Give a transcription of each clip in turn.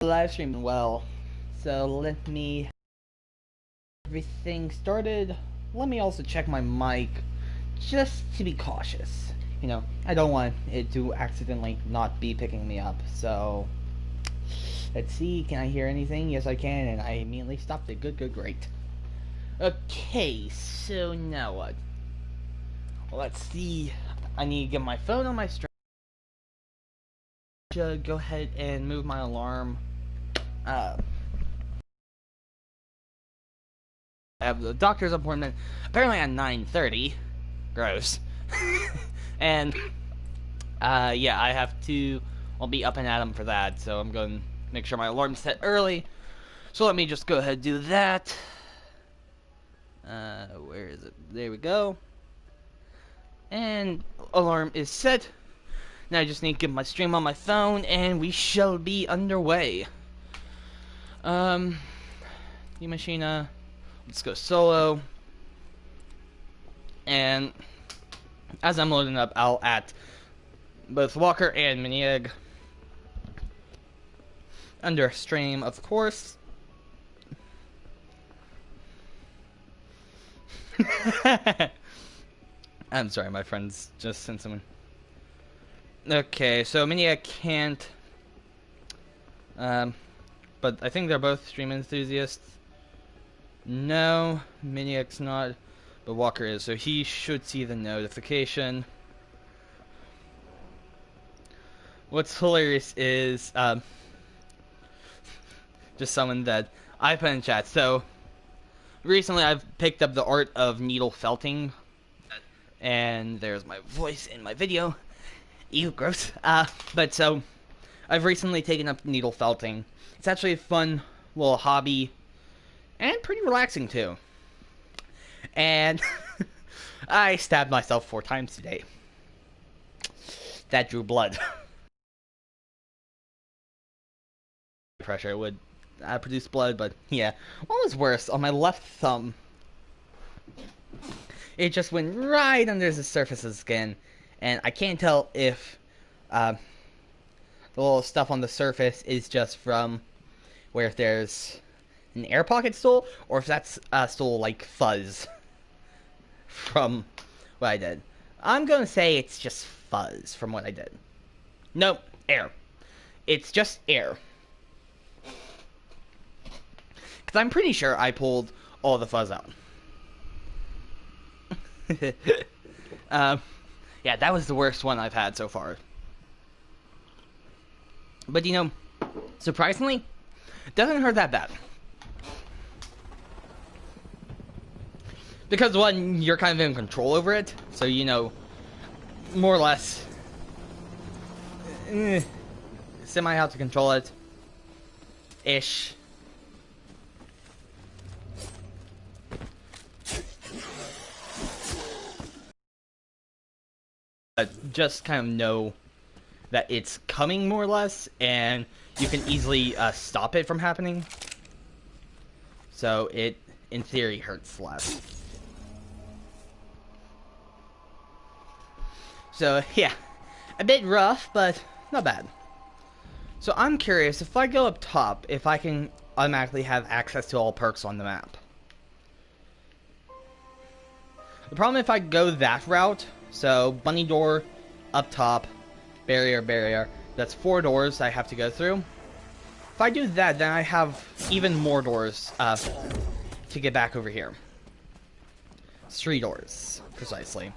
live stream well. So let me everything started. Let me also check my mic just to be cautious. You know, I don't want it to accidentally not be picking me up. So let's see, can I hear anything? Yes I can, and I immediately stopped it. Good, great. Okay, so now what? Let's see. I need to get my phone on my stream. Go ahead and move my alarm. I have the doctor's appointment apparently at 9:30. Gross. And yeah, I have to. I'll be up and at 'em for that, so I'm going to make sure my alarm's set early. So let me just go ahead and do that. Where is it? There we go. And alarm is set. Now I just need to get my stream on my phone, and we shall be underway. New Machina. Let's go solo. And as I'm loading up, I'll add both Walker and Minieg under stream, of course. I'm sorry, my friends just sent someone. Okay, so Minieg can't. But I think they're both stream enthusiasts. No, Minieg's not, but Walker is, so he should see the notification. What's hilarious is just someone that I put in chat. So recently I've picked up the art of needle felting, and there's my voice in my video. Ew, gross. But so I've recently taken up needle felting. It's actually a fun little hobby and pretty relaxing too. And I stabbed myself 4 times today. That drew blood. Pressure would produce blood, but yeah. What was worse, on my left thumb, it just went right under the surface of the skin, and I can't tell if the little stuff on the surface is just from where there's an air pocket still, or if that's still like fuzz from what I did. I'm gonna say it's just fuzz from what I did. Nope, air. It's just air. Because I'm pretty sure I pulled all the fuzz out. Yeah, that was the worst one I've had so far. But you know, surprisingly, it doesn't hurt that bad. Because one, you're kind of in control over it, so you know, more or less, semi how to control it, ish. Just kind of know that it's coming more or less, and you can easily stop it from happening. So it, in theory, hurts less. So yeah, a bit rough, but not bad. So I'm curious, if I go up top, if I can automatically have access to all perks on the map. The problem if I go that route, so bunny door, up top, barrier, that's 4 doors I have to go through. If I do that, then I have even more doors to get back over here. 3 doors, precisely.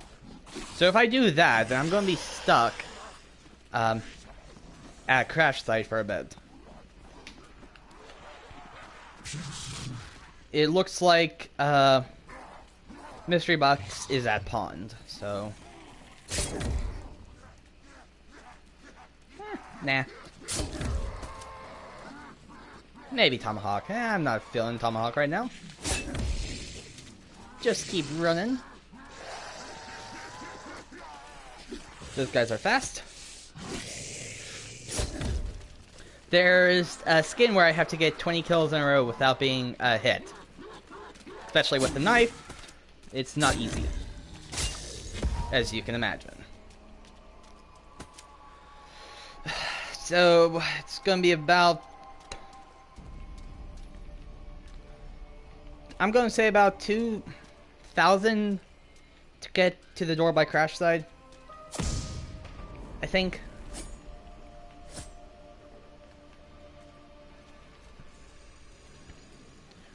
So if I do that, then I'm going to be stuck at a crash site for a bit. It looks like Mystery Box is at Pond, so nah. Maybe Tomahawk. I'm not feeling Tomahawk right now. Just keep running. Those guys are fast. There's a skin where I have to get 20 kills in a row without being hit. Especially with the knife, it's not easy, as you can imagine. So, it's going to be about I'm going to say about 2,000 to get to the door by crash side. I think.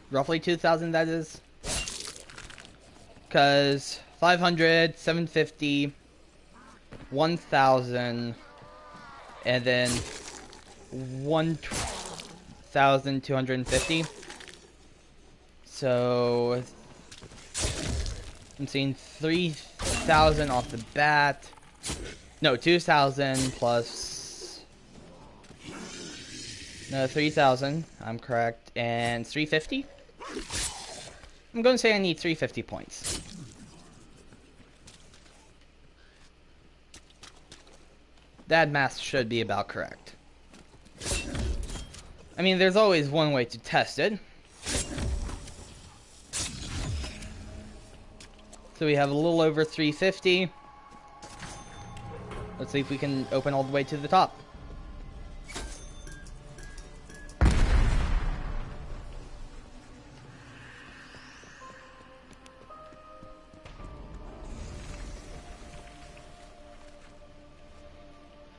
Roughly 2,000, that is. Because 500, 750, 1,000, and then 1,250. So I'm seeing 3,000 off the bat. No, 2,000 plus. No, 3,000. I'm correct. And 350? I'm going to say I need 350 points. That math should be about correct. I mean, there's always one way to test it. So we have a little over 350. Let's see if we can open all the way to the top.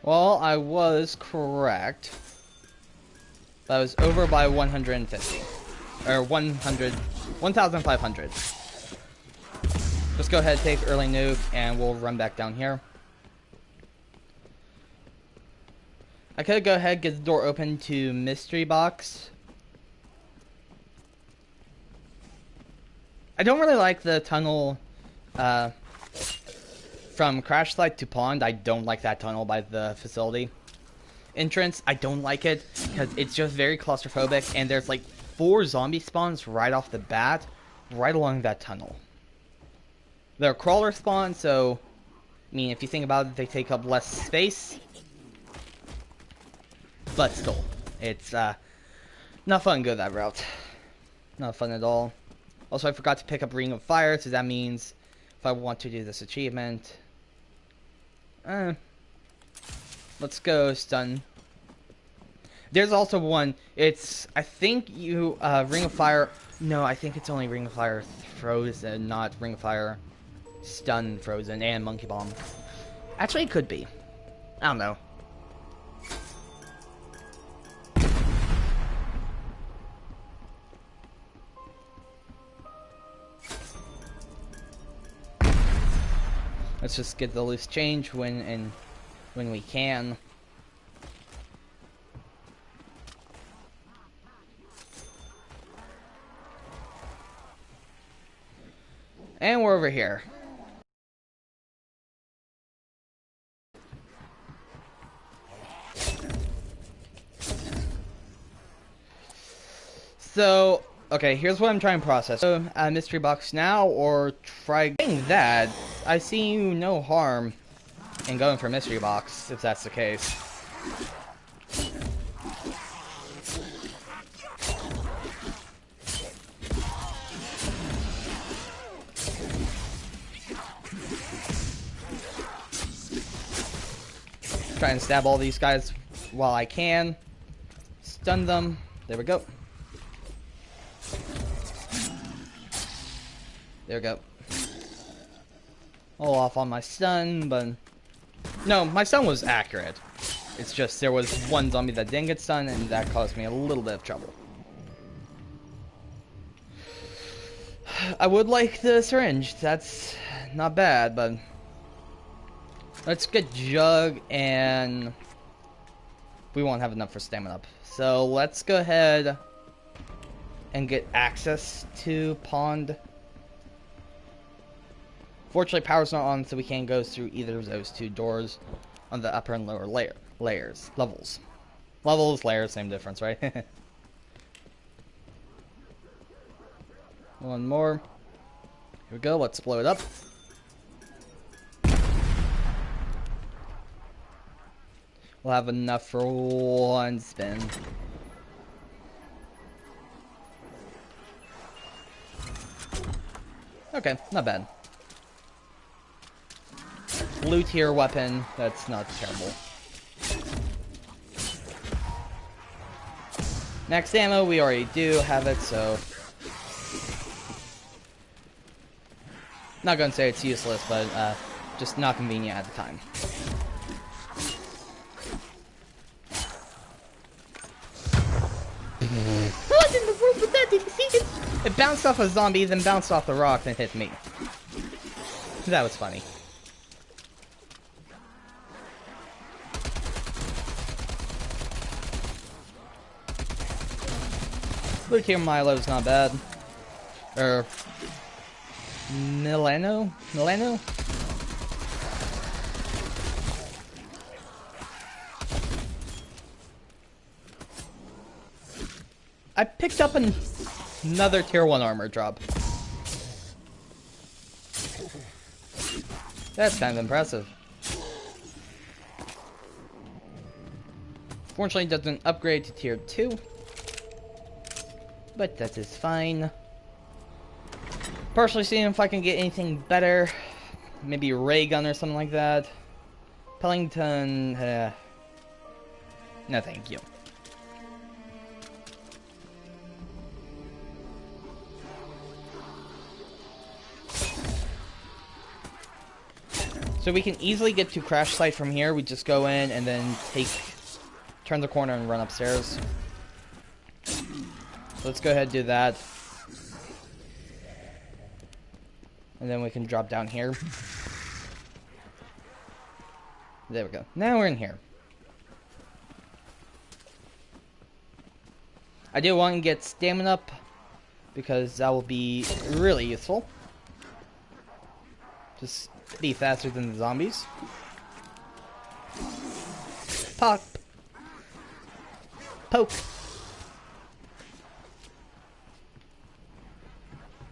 Well, I was correct. That was over by 150. Or 1,500. Let's go ahead and take early nuke, and we'll run back down here. I could go ahead and get the door open to mystery box. I don't really like the tunnel from crash site to pond. I don't like that tunnel by the facility entrance. I don't like it because it's just very claustrophobic, and there's like 4 zombie spawns right off the bat, right along that tunnel. They're crawler spawns, so I mean, if you think about it, they take up less space. But still, it's not fun to go that route. Not fun at all. Also, I forgot to pick up Ring of Fire, so that means if I want to do this achievement, let's go stun. There's also one. It's, I think you Ring of Fire. No, I think it's only Ring of Fire Frozen, not Ring of Fire Stun Frozen and Monkey Bomb. Actually, it could be. I don't know. Let's just get the loose change when we can. And we're over here. So, okay, here's what I'm trying to process. So, mystery box now, or try getting that. I see no harm in going for mystery box, if that's the case. Try and stab all these guys while I can. Stun them. There we go. There we go. All off on my stun, but no, my stun was accurate. It's just there was one zombie that didn't get stunned, and that caused me a little bit of trouble. I would like the syringe. That's not bad, but let's get Jug, and we won't have enough for stamina up. So let's go ahead and get access to pond. Fortunately, power's not on, so we can't go through either of those 2 doors on the upper and lower layers. Levels, layers, same difference, right? One more. Here we go, let's blow it up. We'll have enough for 1 spin. Okay, not bad. Blue tier weapon, that's not terrible. Max ammo, we already do have it, so Not gonna say it's useless, but just not convenient at the time. What in the world was that? Did you see it? It bounced off a zombie, then bounced off the rock, and hit me. That was funny. Blue tier Milo's not bad. Milano? I picked up another tier 1 armor drop. That's kind of impressive. Fortunately, it doesn't upgrade to tier 2. But that is fine. Partially seeing if I can get anything better. Maybe a ray gun or something like that. Pellington, no thank you. So we can easily get to crash site from here. We just go in and then turn the corner and run upstairs. So let's go ahead and do that. And then we can drop down here. There we go. Now we're in here. I do want to get stamina up because that will be really useful. Just be faster than the zombies. Pop. Poke.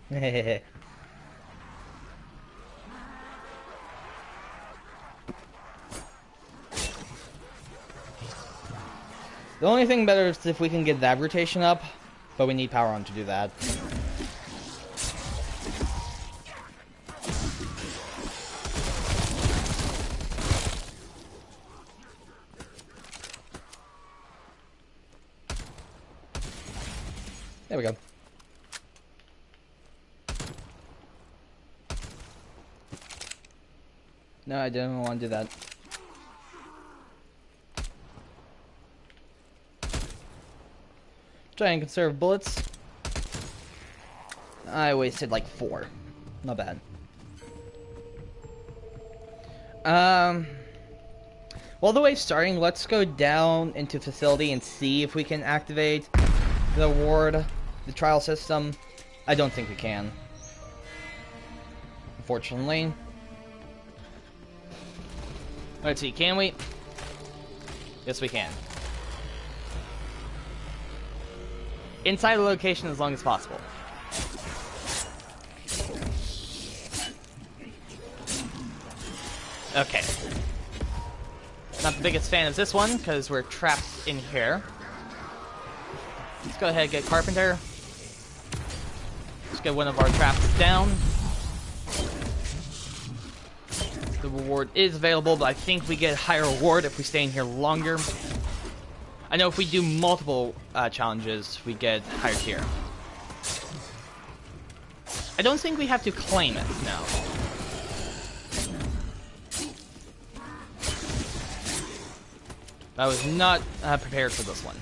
The only thing better is if we can get that rotation up, but we need power on to do that. There we go. No, I didn't want to do that. Try and conserve bullets. I wasted like 4. Not bad. Well, the wave's starting. Let's go down into facility and see if we can activate the ward, the trial system. I don't think we can, unfortunately. Let's see, can we? Yes, we can. Inside the location as long as possible. Okay. Not the biggest fan of this one, because we're trapped in here. Let's go ahead and get Carpenter. Let's get one of our traps down. The reward is available, but I think we get a higher reward if we stay in here longer. I know if we do multiple challenges, we get higher tier. I don't think we have to claim it, no. I was not prepared for this one.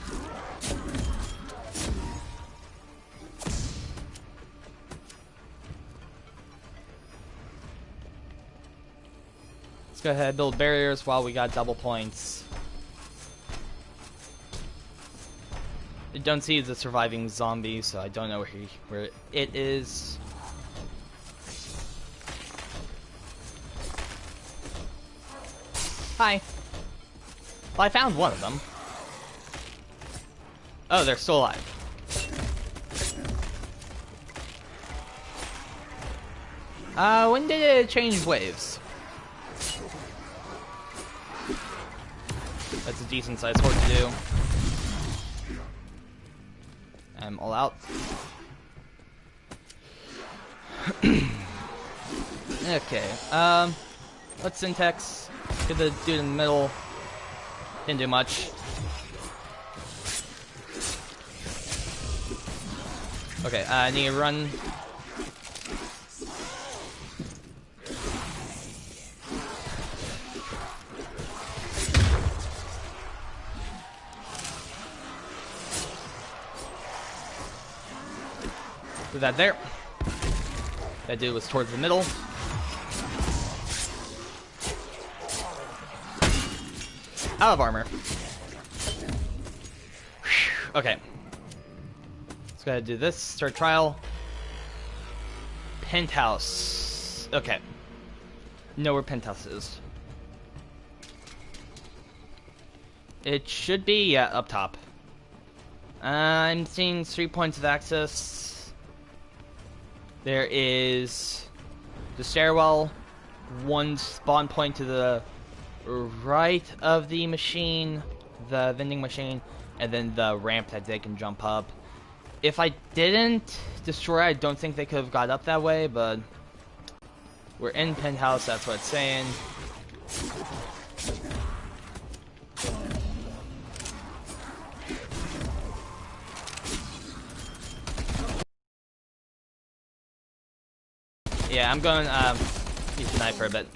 Let's go ahead and build barriers while we got double points. I don't see the surviving zombie, so I don't know where it is. Hi. Well, I found one of them. Oh, they're still alive. When did it change waves? That's a decent sized horde to do. I'm all out. Okay, let's syntax. Get the dude in the middle. Didn't do much. Okay, I need to run. Put that there. That dude was towards the middle. Out of armor. Okay. Let's go ahead and do this. Start trial. Penthouse. Okay. Know where penthouse is. It should be, yeah, up top. I'm seeing 3 points of access. There is the stairwell, one spawn point to the right of the machine, the vending machine, and then the ramp that they can jump up. If I didn't destroy, I don't think they could have got up that way, but we're in penthouse, that's what it's saying. Yeah, I'm going use the knife for a bit.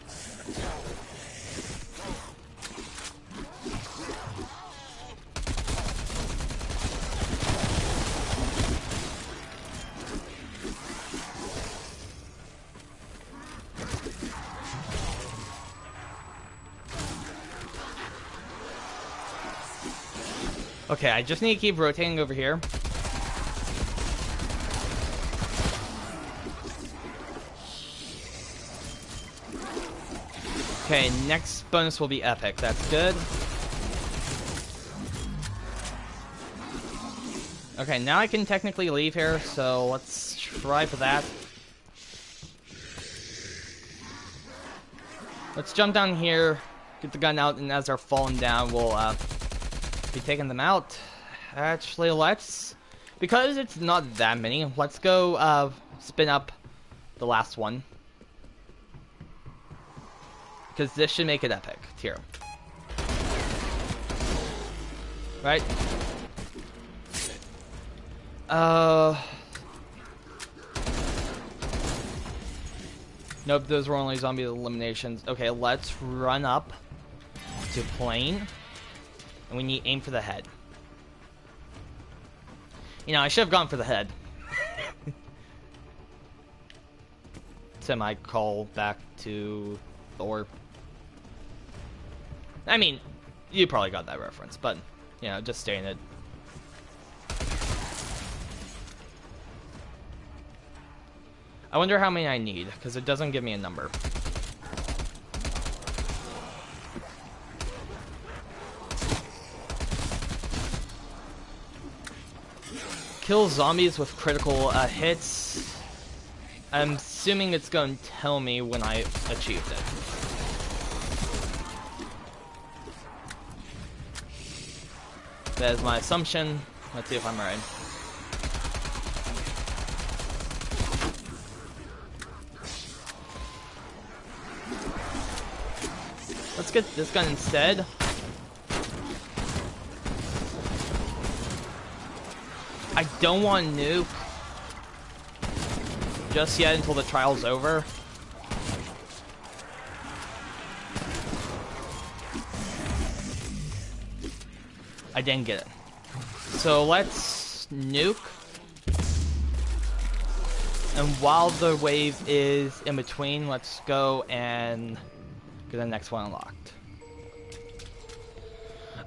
Okay, I just need to keep rotating over here. Okay, next bonus will be epic. That's good. Okay, now I can technically leave here, so let's try for that. Let's jump down here, get the gun out, and as they're falling down, we'll be taking them out. Actually, let's... because it's not that many, let's go spin up the last one. Because this should make it epic. Here. Right? Nope, those were only zombie eliminations. Okay, let's run up to plane. And we need aim for the head. You know, I should have gone for the head. Semi-call back to Thor. I mean, you probably got that reference, but, you know, just stating it. I wonder how many I need, because it doesn't give me a number. Kill zombies with critical hits. I'm assuming it's going to tell me when I achieved it. That is my assumption. Let's see if I'm right. Let's get this gun instead. I don't want to nuke just yet until the trial's over. I didn't get it. So let's nuke. And while the wave is in between, let's go and get the next one unlocked.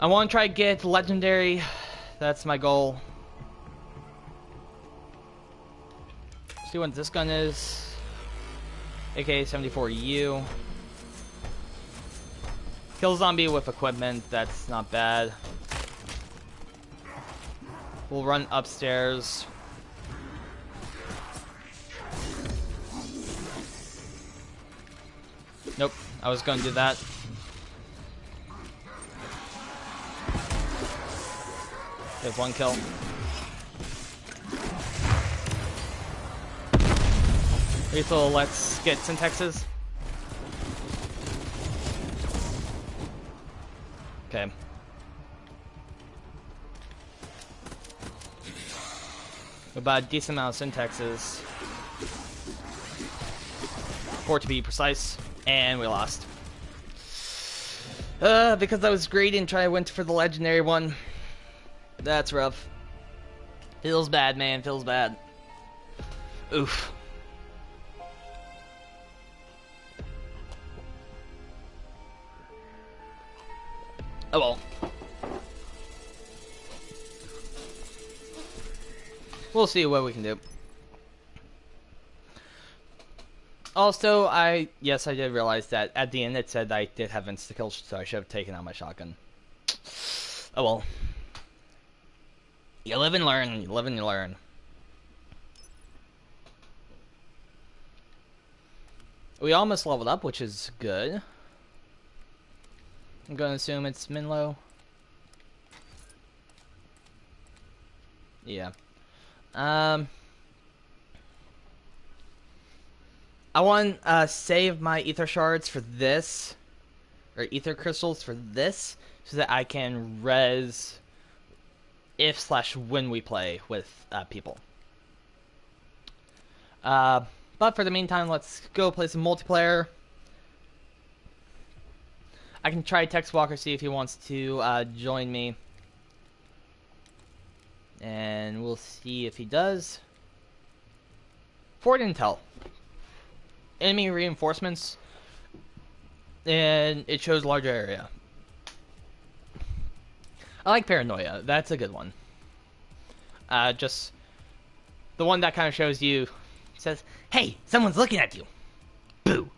I want to try to get legendary. That's my goal. See what this gun is. AK-74U. Kill zombie with equipment. That's not bad. We'll run upstairs. Nope, I was going to do that. There's one kill. Lethal, let's get syntaxes. Okay. About a decent amount of syntaxes. 4 to be precise. And we lost. Because I was greedy and went for the legendary one. That's rough. Feels bad, man. Feels bad. Oof. Oh well. We'll see what we can do. Also, yes, I did realize that at the end it said I did have insta-kill, so I should have taken out my shotgun. Oh well. You live and learn, you live and you learn. We almost leveled up, which is good. I'm gonna assume it's Minlow. Yeah. I want save my ether shards for this, or ether crystals for this, so that I can res if/when we play with people. But for the meantime, let's go play some multiplayer. I can try text Walker, see if he wants to join me. And we'll see if he does. Forward intel. Enemy reinforcements. And it shows larger area. I like paranoia. That's a good one. Just the one that kind of shows you, says, hey, someone's looking at you. Boo.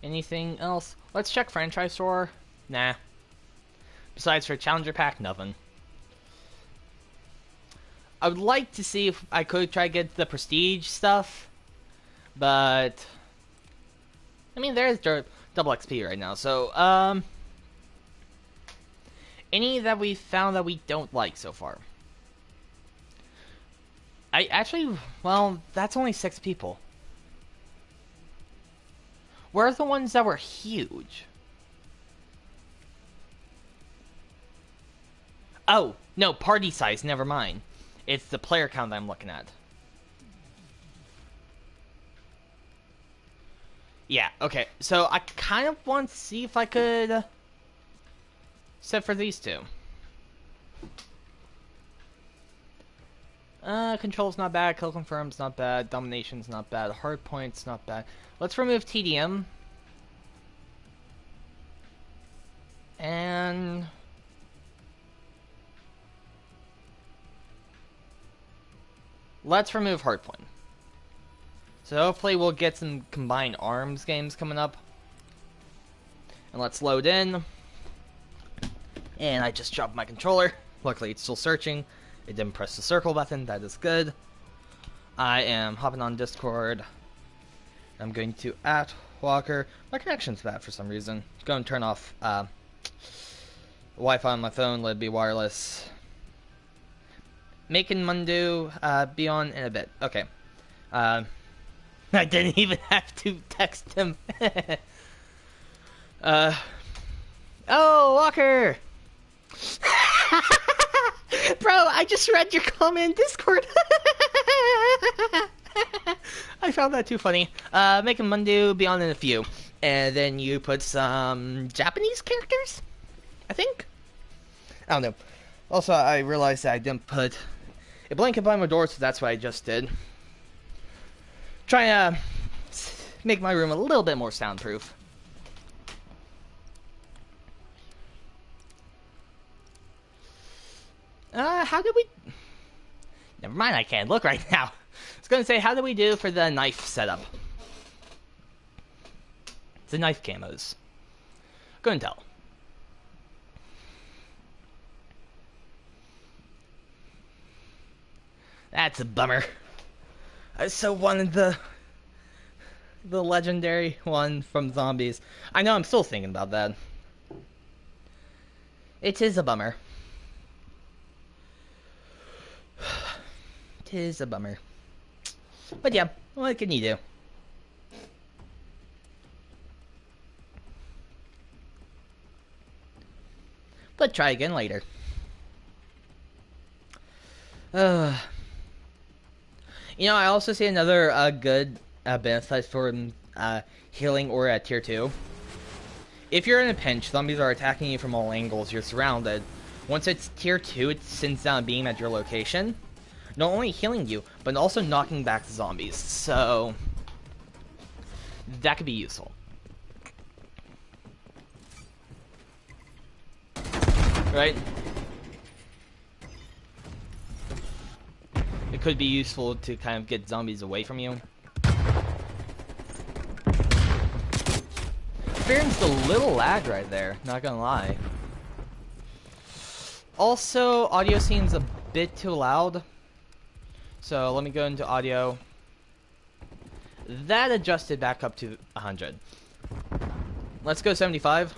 Anything else? Let's check franchise store. Nah. Besides for challenger pack, nothing. I would like to see if I could try to get the prestige stuff, but I mean there's double XP right now. So any that we found that we don't like so far. I actually, well, that's only 6 people. Where are the ones that were huge? Oh, no, party size, never mind. It's the player count I'm looking at. Yeah, okay. So I kind of want to see if I could set for these two. Control's not bad, kill confirm's not bad, domination's not bad, hard point's not bad. Let's remove TDM. And let's remove hardpoint. So hopefully we'll get some combined arms games coming up. And let's load in. And I just dropped my controller. Luckily it's still searching. It didn't press the circle button. That is good. I am hopping on Discord. I'm going to @Walker. My connection's bad for some reason. Go and turn off Wi-Fi on my phone. Let it be wireless. Making Mundu be on in a bit. Okay. I didn't even have to text him. Oh, Walker! Bro, I just read your comment in Discord. I found that too funny. Making Mundu be on in a few. And then you put some Japanese characters? I think? I don't know. Also, I realized that I didn't put a blanket by my door, so that's what I just did. Trying to make my room a little bit more soundproof. How did we... Never mind, I can't look right now. I was going to say, how did we do for the knife setup? The knife camos. Couldn't tell. That's a bummer. I so wanted the legendary one from Zombies. I know, I'm still thinking about that. It is a bummer. It is a bummer. But yeah, what can you do? But try again later. You know, I also see another good benefit for healing or at tier 2 If you're in a pinch, zombies are attacking you from all angles, you're surrounded. Once it's tier 2, it sends down a beam at your location, not only healing you, but also knocking back the zombies. So that could be useful. Right? It could be useful to kind of get zombies away from you. Experienced a little lag right there, not gonna lie. Also, audio seems a bit too loud. So let me go into audio. That adjusted back up to 100. Let's go 75.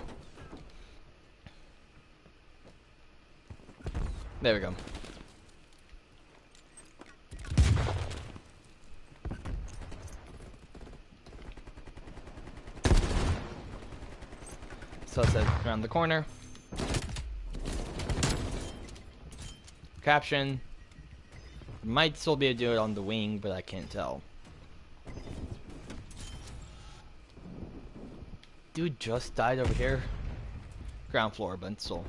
There we go. So it says around the corner. Caption. Might still be able to do it on the wing, but I can't tell. Dude just died over here. Ground floor, but still.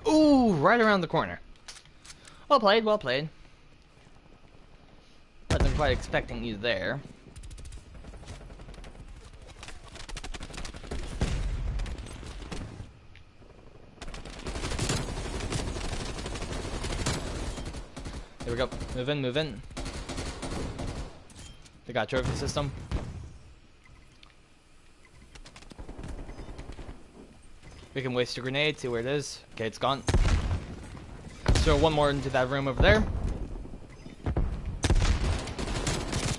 Ooh, right around the corner. Well played, well played. Wasn't quite expecting you there. There we go. Move in, move in. They got a trophy system. We can waste a grenade, see where it is. Okay, it's gone. Throw one more into that room over there.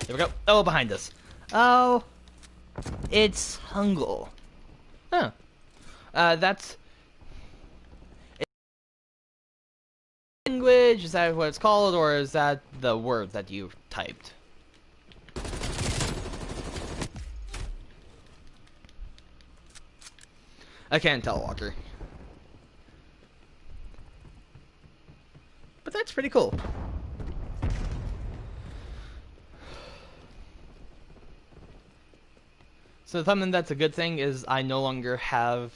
There we go. Oh, behind us. Oh, it's Hungle. Huh. That's... language? Is that what it's called, or is that the word that you typed? I can't tell, Walker. But that's pretty cool. So something that's a good thing is I no longer have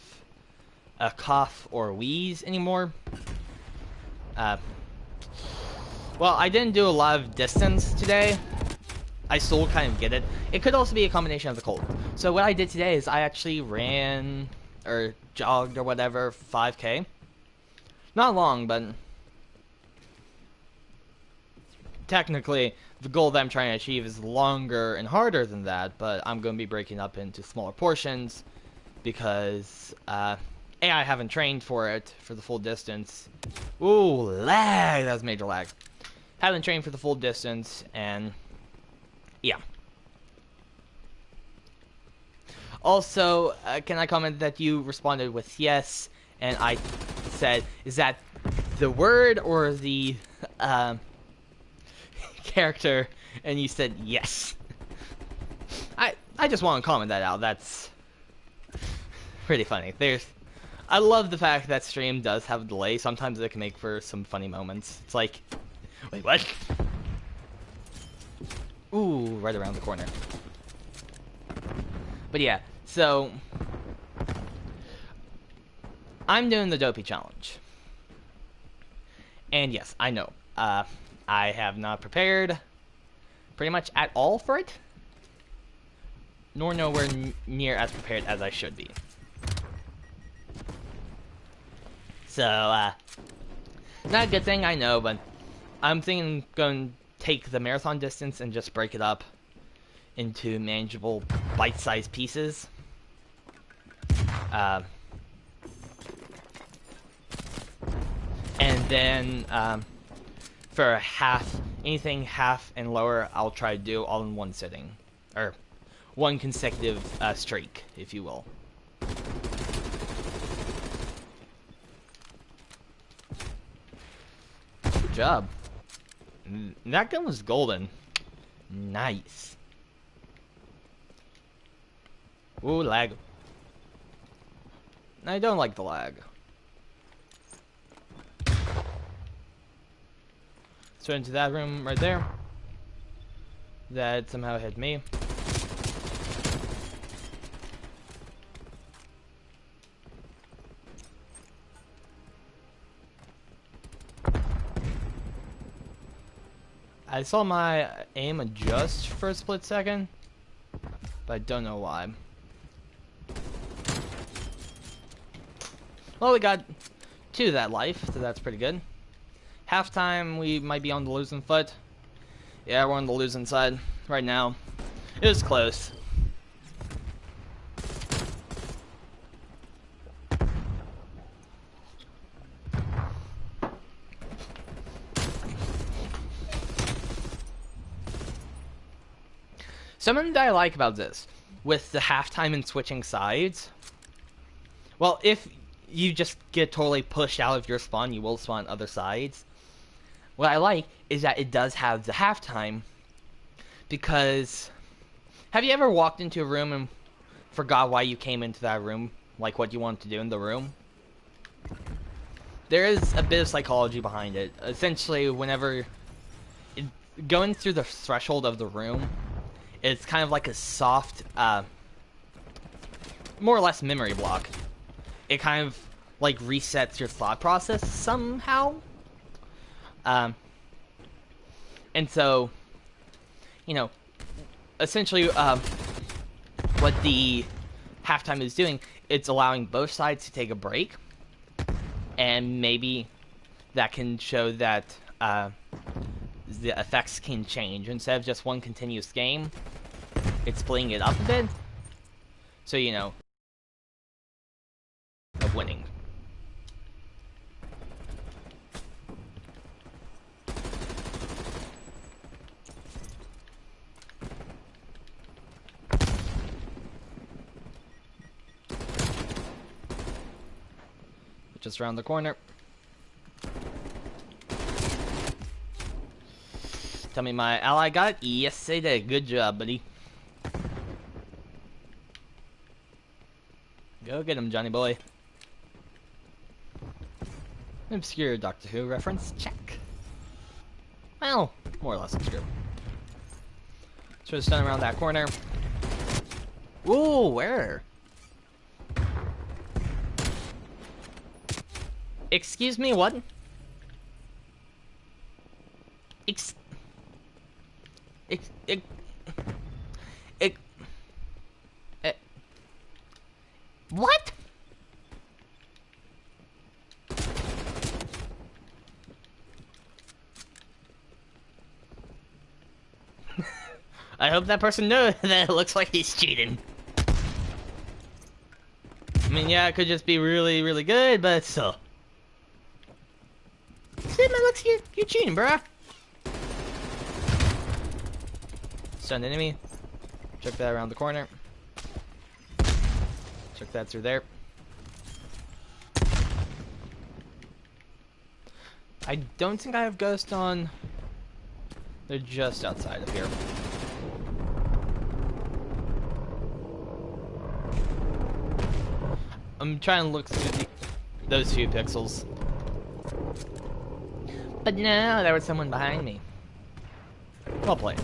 a cough or wheeze anymore. Well, I didn't do a lot of distance today. I still kind of get it. It could also be a combination of the cold. So what I did today is I actually ran or jogged or whatever 5K. Not long, but technically the goal that I'm trying to achieve is longer and harder than that, but I'm going to be breaking up into smaller portions because A, I haven't trained for it for the full distance. Ooh, lag! That was major lag. Haven't trained for the full distance, and yeah. Also, can I comment that you responded with yes, and I said, is that the word or the character? And you said yes. I just want to comment that out. That's pretty funny. I love the fact that stream does have a delay. Sometimes it can make for some funny moments. It's like, wait, what? Ooh, right around the corner. But yeah, so I'm doing the Dopey challenge. And yes, I know. I have not prepared pretty much at all for it. Nor nowhere near as prepared as I should be. So, not a good thing, I know, but I'm thinking I'm going to take the marathon distance and just break it up into manageable bite-sized pieces. And then, for anything half and lower, I'll try to do all in one sitting. Or, one consecutive streak, if you will. Good job. That gun was golden. Nice. Ooh, lag. I don't like the lag. So into that room right there. That somehow hit me. I saw my aim adjust for a split second, but I don't know why. Well, we got 2 of that life, so that's pretty good. Halftime, we might be on the losing foot. Yeah, we're on the losing side right now. It was close. Something that I like about this, with the halftime and switching sides, well, if you just get totally pushed out of your spawn, you will spawn other sides. What I like is that it does have the halftime, because have you ever walked into a room and forgot why you came into that room, like what you wanted to do in the room? There is a bit of psychology behind it. Essentially, whenever going through the threshold of the room, it's kind of like a soft, more or less memory block. It kind of like resets your thought process somehow. And so, you know, essentially, what the halftime is doing, it's allowing both sides to take a break, and maybe that can show that the effects can change. Instead of just one continuous game, it's splitting it up a bit, so you know, of winning. Just around the corner. Tell me my ally got it? Yes, they did. Good job, buddy. Go get him, Johnny boy. Obscure Doctor Who reference? Check. Well, more or less obscure. So it's done around that corner. Ooh, where? Excuse me, what? What? I hope that person knows that it looks like he's cheating. I mean, yeah, it could just be really, really good, but still. See, man, looks you're cheating, bruh. Stunned enemy. Check that around the corner. Check that through there. I don't think I have Ghost on. They're just outside of here. I'm trying to look through those few pixels. But no, there was someone behind me. Well played.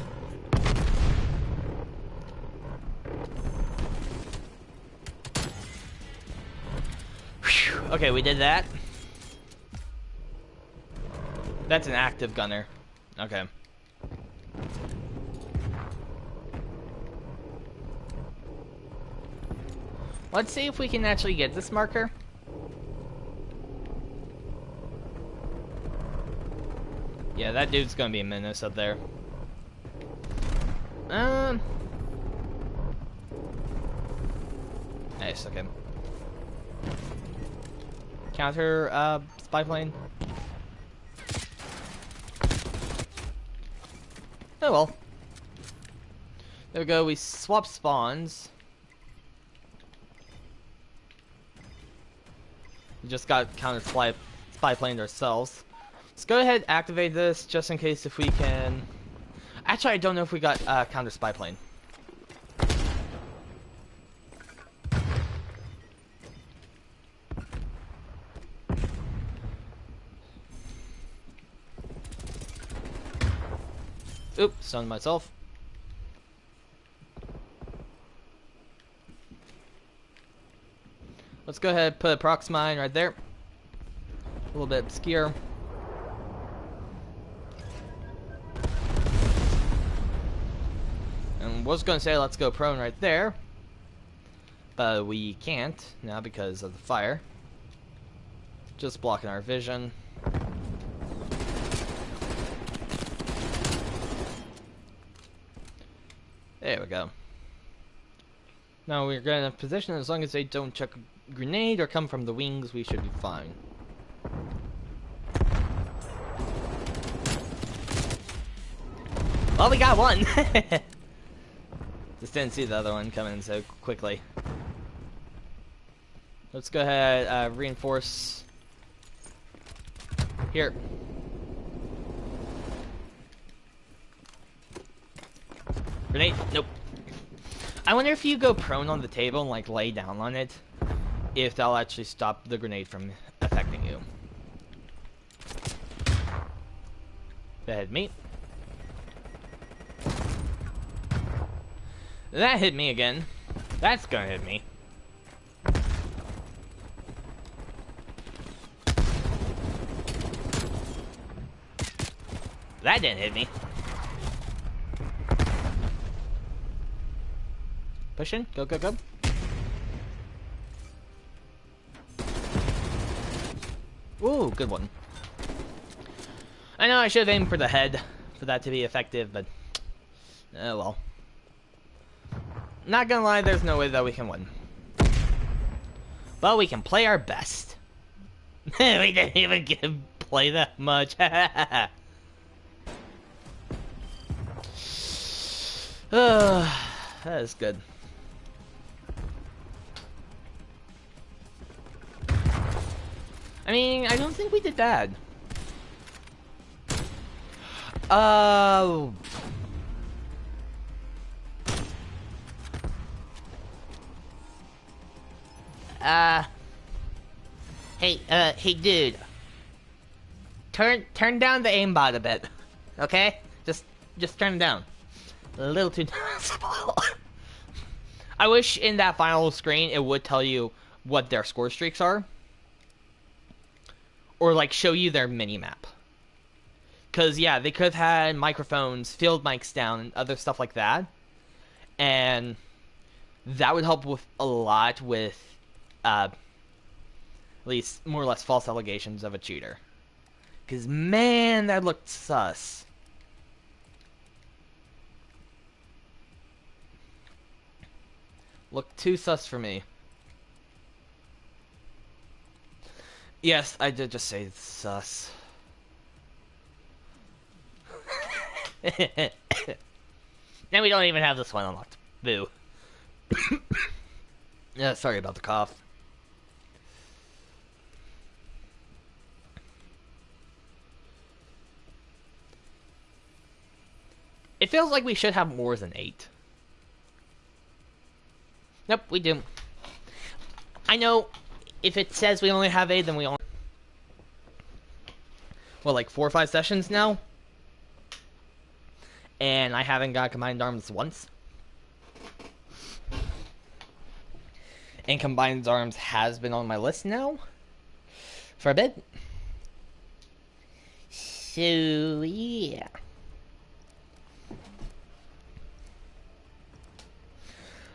Whew. Okay, we did that. That's an active gunner. Okay. Let's see if we can actually get this marker. Yeah, that dude's gonna be a menace up there. Nice, okay. Counter, spy plane. Oh well. There we go, we swap spawns. We just got counter spy planed ourselves. Let's go ahead and activate this just in case if we can. Actually, I don't know if we got counter spy plane. Oop, stunned myself. Let's go ahead and put a prox mine right there. A little bit obscure. And was going to say let's go prone right there. But we can't now because of the fire. Just blocking our vision. There we go. Now we're getting in a position, as long as they don't chuck a grenade or come from the wings, we should be fine. Well, we got one! Just didn't see the other one coming so quickly. Let's go ahead, reinforce here. Grenade? Nope. I wonder if you go prone on the table and like lay down on it, if that'll actually stop the grenade from affecting you. That hit me. That hit me again. That's gonna hit me. That didn't hit me. Push in. Go, go, go. Ooh, good one. I know I should have aimed for the head for that to be effective, but oh well. Not gonna lie, there's no way that we can win. But we can play our best. We didn't even get to play that much. That is good. I mean, I don't think we did bad. Hey, dude. Turn down the aimbot a bit, okay? Just turn it down. A little too small. I wish in that final screen it would tell you what their score streaks are. Or, like, show you their mini-map. Because, yeah, they could have had microphones, field mics down, and other stuff like that. And that would help with a lot with, at least, more or less false allegations of a cheater. Because, man, that looked sus. Looked too sus for me. Yes, I did just say sus. Now we don't even have this one unlocked. Boo. Yeah, sorry about the cough. It feels like we should have more than 8. Nope, we do. I know if it says we only have 8, then we only... Well, like 4 or 5 sessions now? And I haven't got Combined Arms once. And Combined Arms has been on my list now for a bit. So, yeah.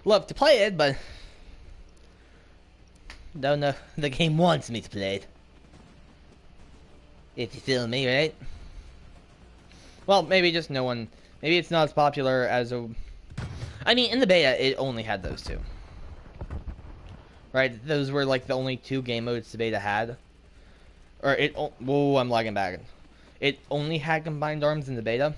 Love to play it, but don't know the game wants me to play it. If you feel me, right? Well, maybe just no one... Maybe it's not as popular as a... I mean, in the beta, it only had those 2. Right? Those were, like, the only 2 game modes the beta had. Or it... Whoa, I'm lagging back. It only had Combined Arms in the beta.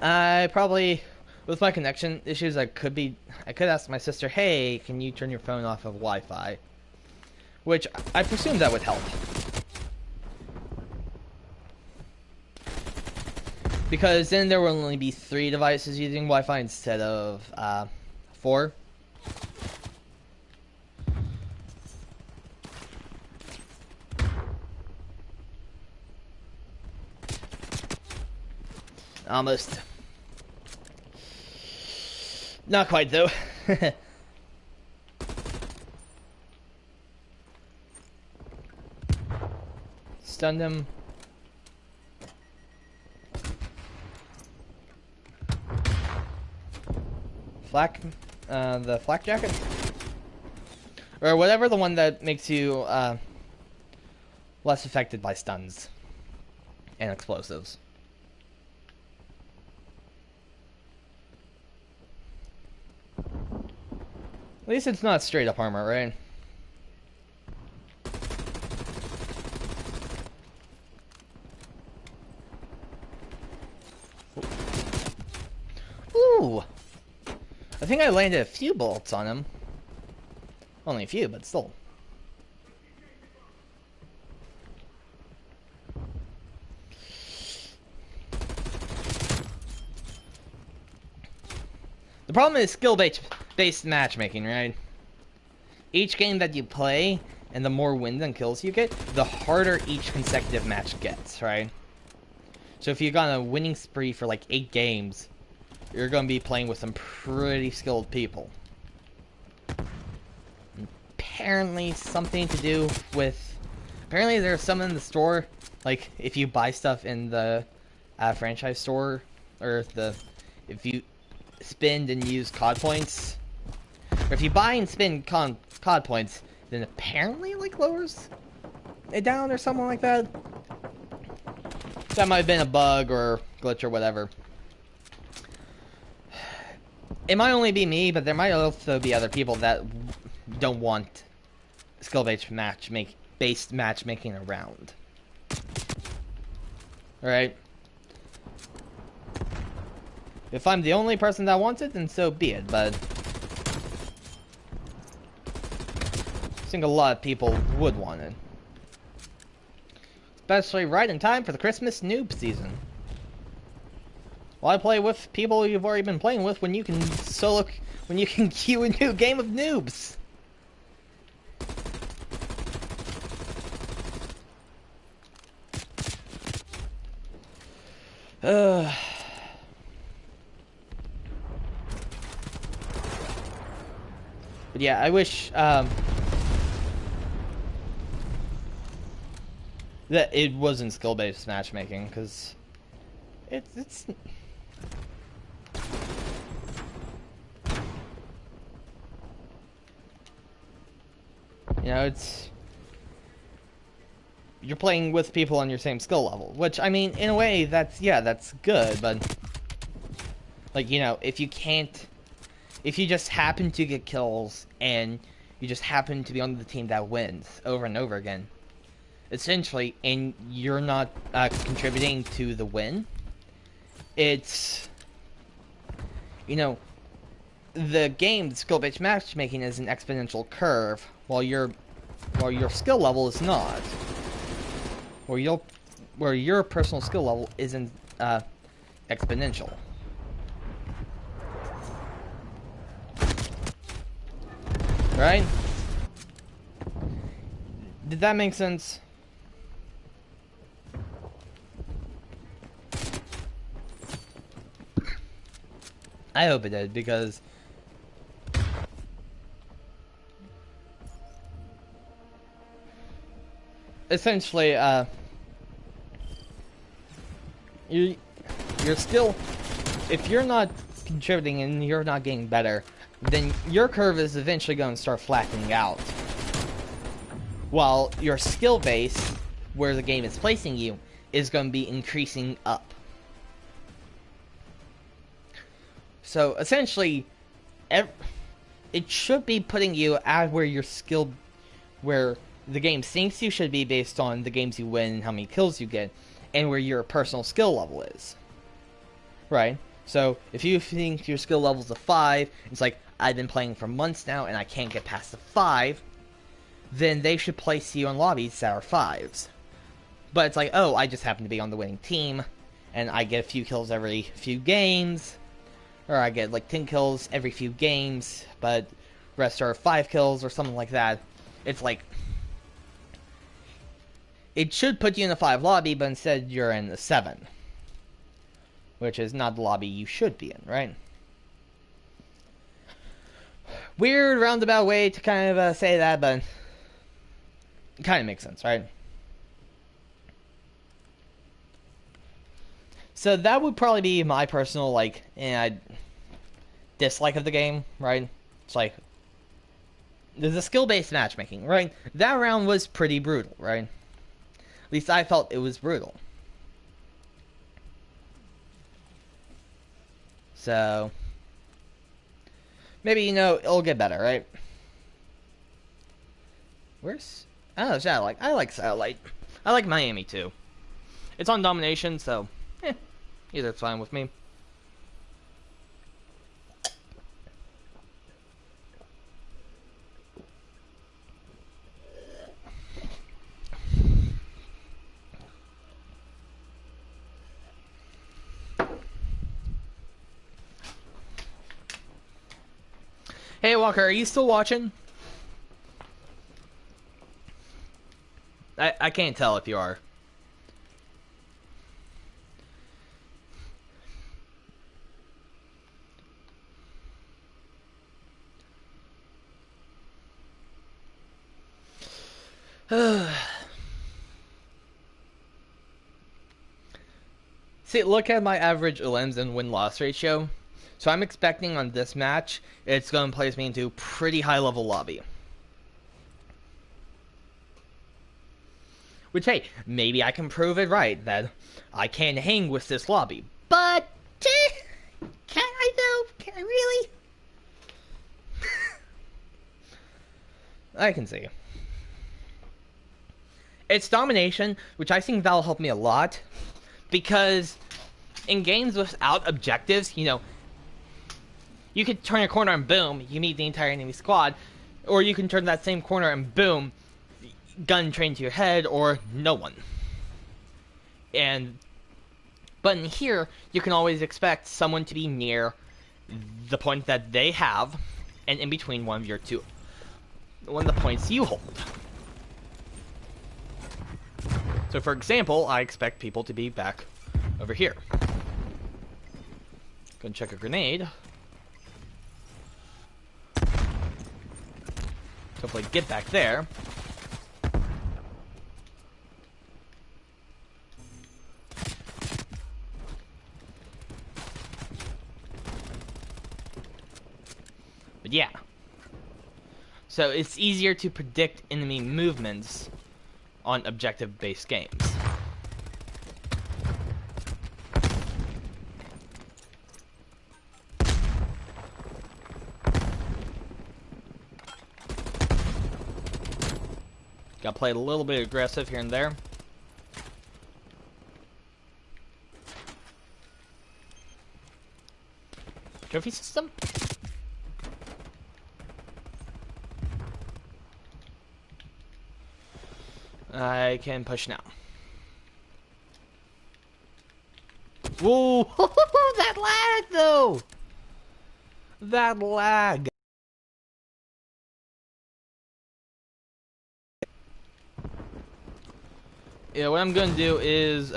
I probably... With my connection issues, I could ask my sister, hey, can you turn your phone off of Wi-Fi? Which, I presume that would help. Because then there will only be 3 devices using Wi-Fi instead of 4. Almost. Not quite, though. Stunned him. The flak jacket? Or whatever, the one that makes you, less affected by stuns and explosives. At least it's not straight up armor, right? Ooh! I think I landed a few bullets on him. Only a few, but still. The problem is skill-based matchmaking, right? Each game that you play, and the more wins and kills you get, the harder each consecutive match gets, right? So if you got a winning spree for like 8 games, you're going to be playing with some pretty skilled people. Apparently something to do with... Apparently there's some in the store, like if you buy stuff in the franchise store, or if you spend and use COD points, or if you buy and spend COD points, then apparently like lowers it down or something like that. That might have been a bug or glitch or whatever. It might only be me, but there might also be other people that don't want skill-based matchmaking around. Alright? If I'm the only person that wants it, then so be it, but I think a lot of people would want it. Especially right in time for the Christmas noob season. Why play with people you've already been playing with when you can queue a new game of noobs? But yeah, I wish that it wasn't skill-based matchmaking, because it's you know, you're playing with people on your same skill level, which, I mean, in a way, that's good, but, like, you know, if you just happen to get kills, and you just happen to be on the team that wins over and over again, essentially, and you're not contributing to the win, it's, you know, the skill-based matchmaking is an exponential curve, while your skill level is not. Where your personal skill level isn't exponential. Right? Did that make sense? I hope it did, because essentially, you're still, if you're not contributing and you're not getting better, then your curve is eventually going to start flattening out. While your skill base, where the game is placing you, is going to be increasing up. So essentially, it should be putting you at where your skill, where the game thinks you should be based on the games you win and how many kills you get, and where your personal skill level is. Right? So, if you think your skill level's a 5, it's like, I've been playing for months now and I can't get past the 5, then they should place you in lobbies that are 5s. But it's like, oh, I just happen to be on the winning team, and I get a few kills every few games, or I get like 10 kills every few games, but rest are 5 kills or something like that. It's like, it should put you in a 5 lobby, but instead you're in the 7. which is not the lobby you should be in, right? Weird roundabout way to kind of say that, but it kind of makes sense, right? So that would probably be my personal, like, dislike of the game, right? It's like, there's a skill-based matchmaking, right? That round was pretty brutal, right? At least I felt it was brutal. So, maybe, it'll get better, right? Where's... Oh, Satellite. I like Satellite. I like Miami, too. It's on Domination, so... either's fine with me. Hey, Walker, are you still watching? I can't tell if you are. See, look at my average lens and win-loss ratio. So I'm expecting on this match, it's going to place me into pretty high-level lobby. Which, hey, maybe I can prove it right, that I can hang with this lobby. But, can I though? Can I really? I can see. It's domination, which I think that'll help me a lot. Because in games without objectives, you could turn a corner and boom, you meet the entire enemy squad. Or you can turn that same corner and boom, gun trained to your head or no one. But in here, you can always expect someone to be near the point that they have and in between one of the points you hold. So for example, I expect people to be back over here. Go and check a grenade. Hopefully get back there. But yeah. So it's easier to predict enemy movements on objective-based games. Got played a little bit aggressive here and there. Trophy system? I can push now. Whoa! That lag, though! That lag. Yeah, what I'm gonna do is,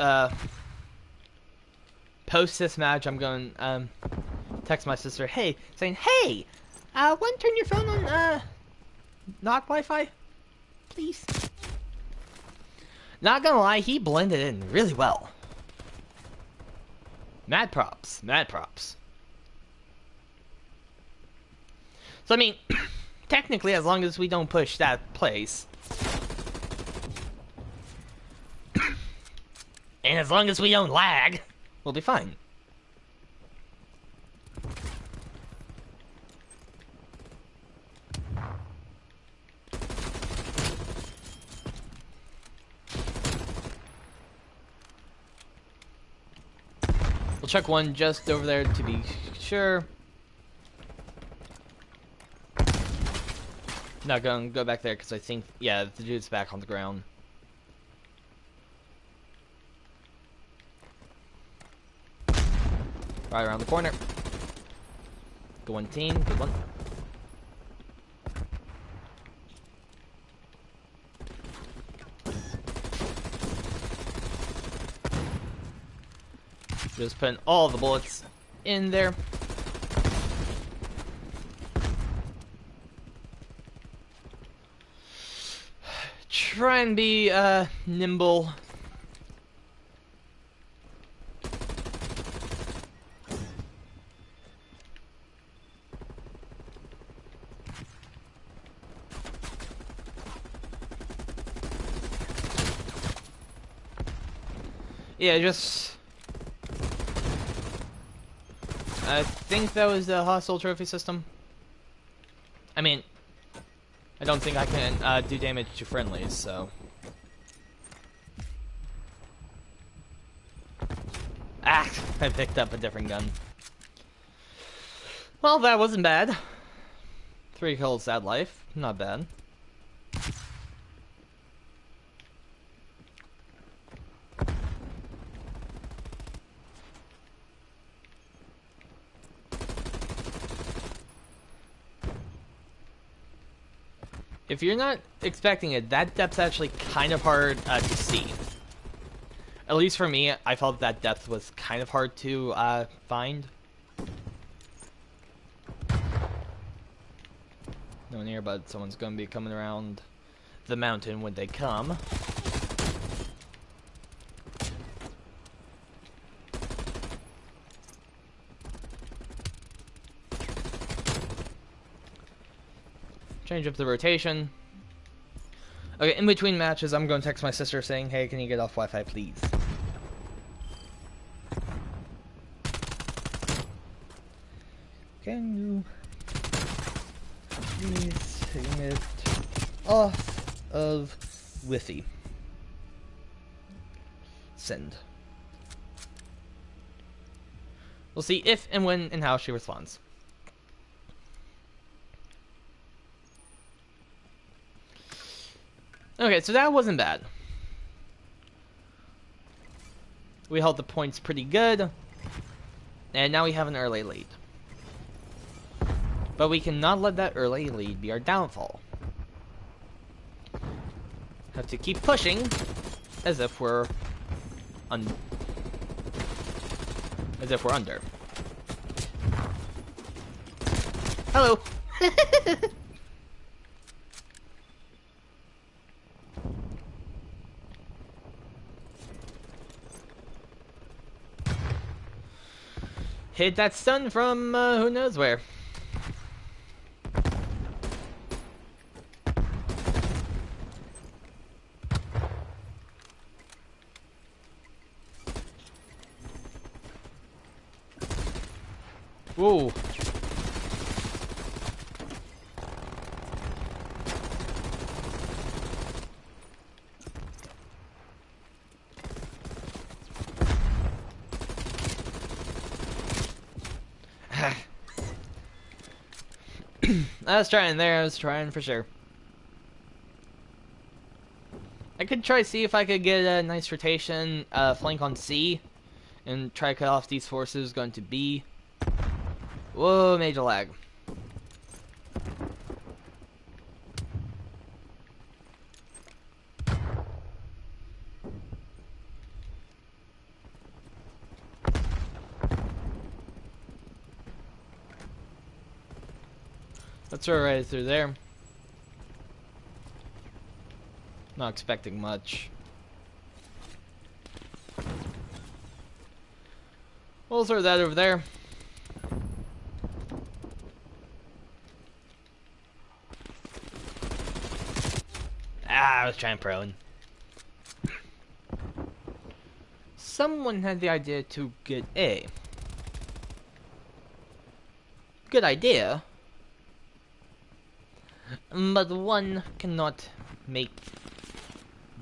post this match, I'm going to, text my sister, saying, hey, why don't you turn your phone on, not Wi-Fi? Please. Not gonna lie, he blended in really well. Mad props. Mad props. So, I mean, technically, as long as we don't push that place, and as long as we don't lag, we'll be fine. We'll check one just over there to be sure. Not gonna go back there because I think, yeah, the dude's back on the ground. Right around the corner. Good one, team. Good one. Just putting all the bullets in there. Try and be nimble. Yeah, just... I think that was the hostile trophy system. I mean, I don't think I can do damage to friendlies, so... Ah! I picked up a different gun. Well, that wasn't bad. 3 kills, sad life. Not bad. If you're not expecting it, that depth's actually kind of hard to see. At least for me, I felt that depth was kind of hard to find. No one here, but someone's going to be coming around the mountain when they come. Change up the rotation. Okay, in between matches, I'm going to text my sister saying, hey, can you get off Wi-Fi, please? Can you please get off of Wi-Fi? Send. We'll see if and when and how she responds. Okay, so that wasn't bad. We held the points pretty good. And now we have an early lead. But we cannot let that early lead be our downfall. Have to keep pushing as if we're under. Hello. Hit that stun from who knows where. Whoa. I was trying there, I was trying for sure. I could try to see if I could get a nice rotation, flank on C, and try to cut off these forces going to B. Whoa, major lag. Let's throw right through there. Not expecting much. We'll throw that over there. Ah, I was trying prone. Someone had the idea to get A. Good idea. But one cannot make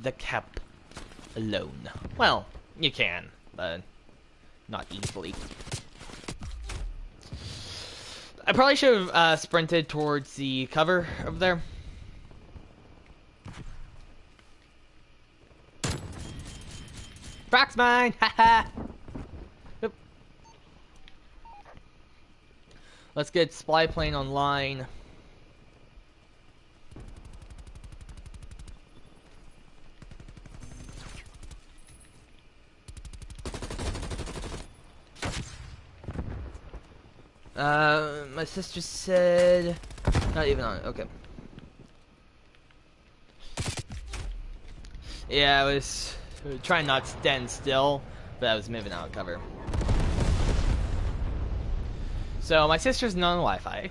the cap alone. Well, you can, but not easily. I probably should have sprinted towards the cover over there. Frax mine! Haha! Let's get Spy Plane online. My sister said... Not even on it, okay. Yeah, I was trying not to stand still, but I was moving out of cover. So, my sister's not on Wi-Fi.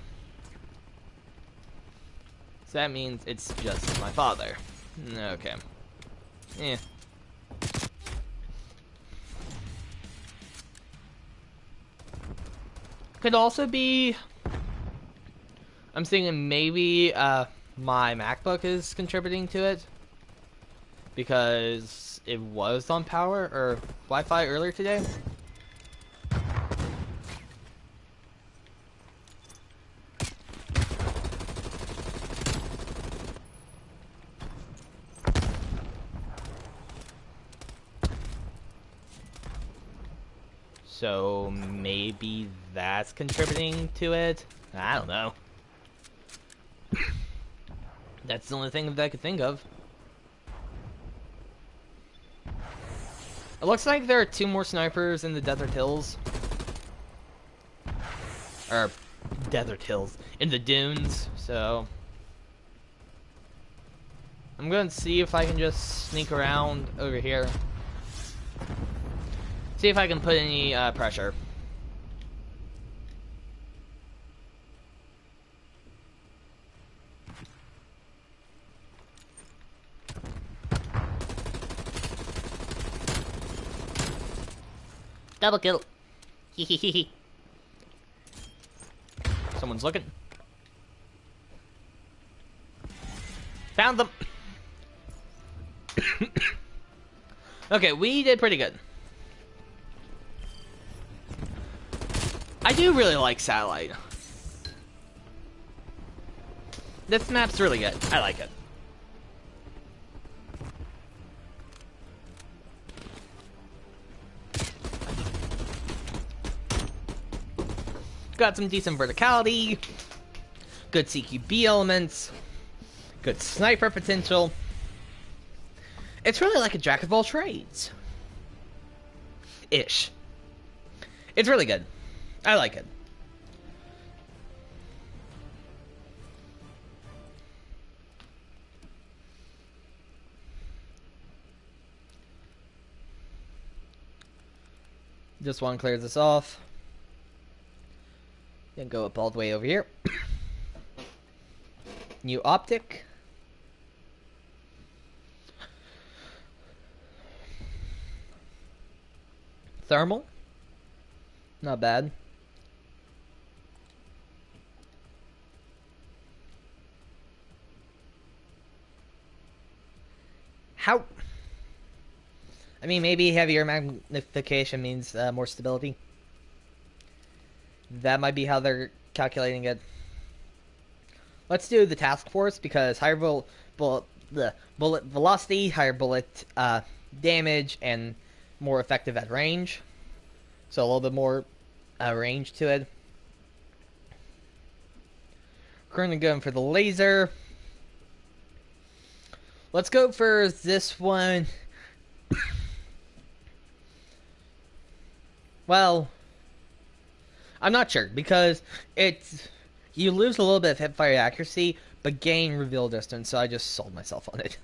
So that means it's just my father. Okay. Yeah. Could also be... I'm thinking maybe my MacBook is contributing to it. Because it was on power or Wi-Fi earlier today. So maybe that's contributing to it. I don't know. That's the only thing that I could think of. It looks like there are 2 more snipers in the Desert Hills. Or, Desert Hills. In the dunes, so... I'm going to see if I can just sneak around over here. See if I can put any pressure. Double kill. Hehehehe. Someone's looking. Found them. Okay, we did pretty good. I do really like Satellite. This map's really good. I like it. Got some decent verticality, good CQB elements, good sniper potential. It's really like a jack of all trades. Ish. It's really good. I like it. Just want to clear this off. Then go up all the way over here. New optic. Thermal. Not bad. How? I mean, maybe heavier magnification means more stability. That might be how they're calculating it. Let's do the task force because higher bullet velocity, higher bullet damage, and more effective at range. So a little bit more range to it. Currently going for the laser. Let's go for this one. Well, I'm not sure because it's you lose a little bit of hipfire accuracy, but gain reveal distance. So I just sold myself on it.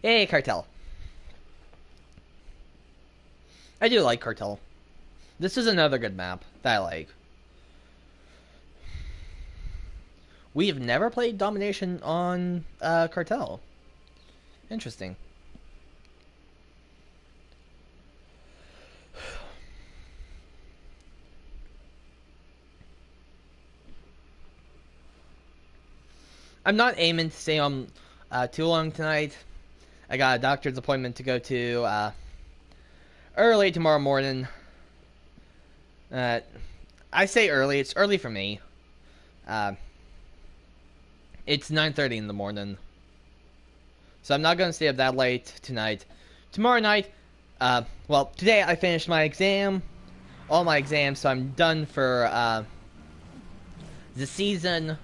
Yay, Cartel! I do like Cartel. This is another good map that I like. We have never played Domination on Cartel. Interesting. I'm not aiming to stay on too long tonight. I got a doctor's appointment to go to early tomorrow morning. I say early. It's early for me. It's 9:30 in the morning. So I'm not going to stay up that late tonight. Tomorrow night, well, today I finished my exam. All my exams, so I'm done for the season.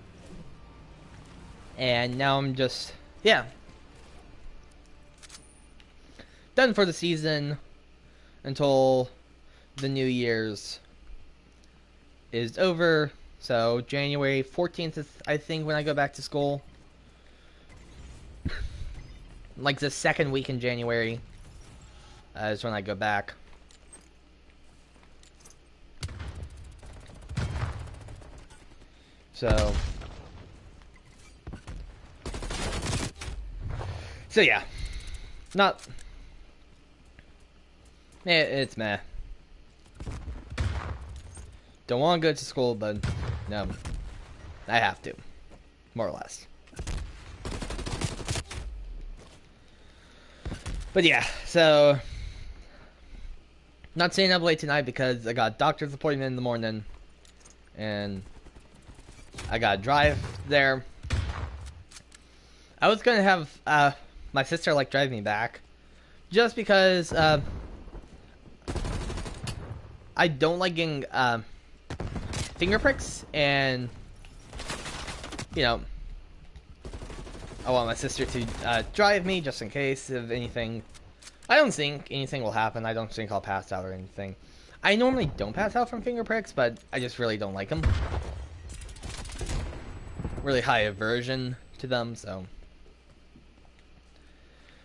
And now I'm just, yeah. Done for the season until the New Year's is over. So January 14th is, I think, when I go back to school. Like the second week in January is when I go back. So yeah, not. It's meh. Don't want to go to school, but no, I have to, more or less. But yeah, so not staying up late tonight because I got a doctor's appointment in the morning, and I got to drive there. I was gonna have my sister like drive me back, just because I don't like getting finger pricks, and you know, I want my sister to drive me just in case of anything. I don't think anything will happen. I don't think I'll pass out or anything. I normally don't pass out from finger pricks, but I just really don't like them. Really high aversion to them, so.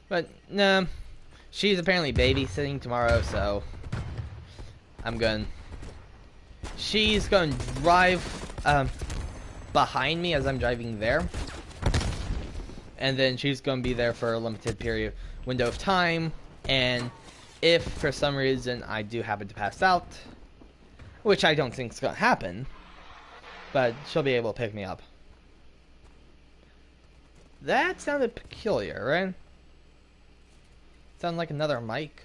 But, nah. She's apparently babysitting tomorrow, so I'm going. She's going to drive behind me as I'm driving there. And then she's going to be there for a limited period window of time. And if for some reason I do happen to pass out, which I don't think is going to happen, but she'll be able to pick me up. That sounded peculiar, right? Sound like another mic?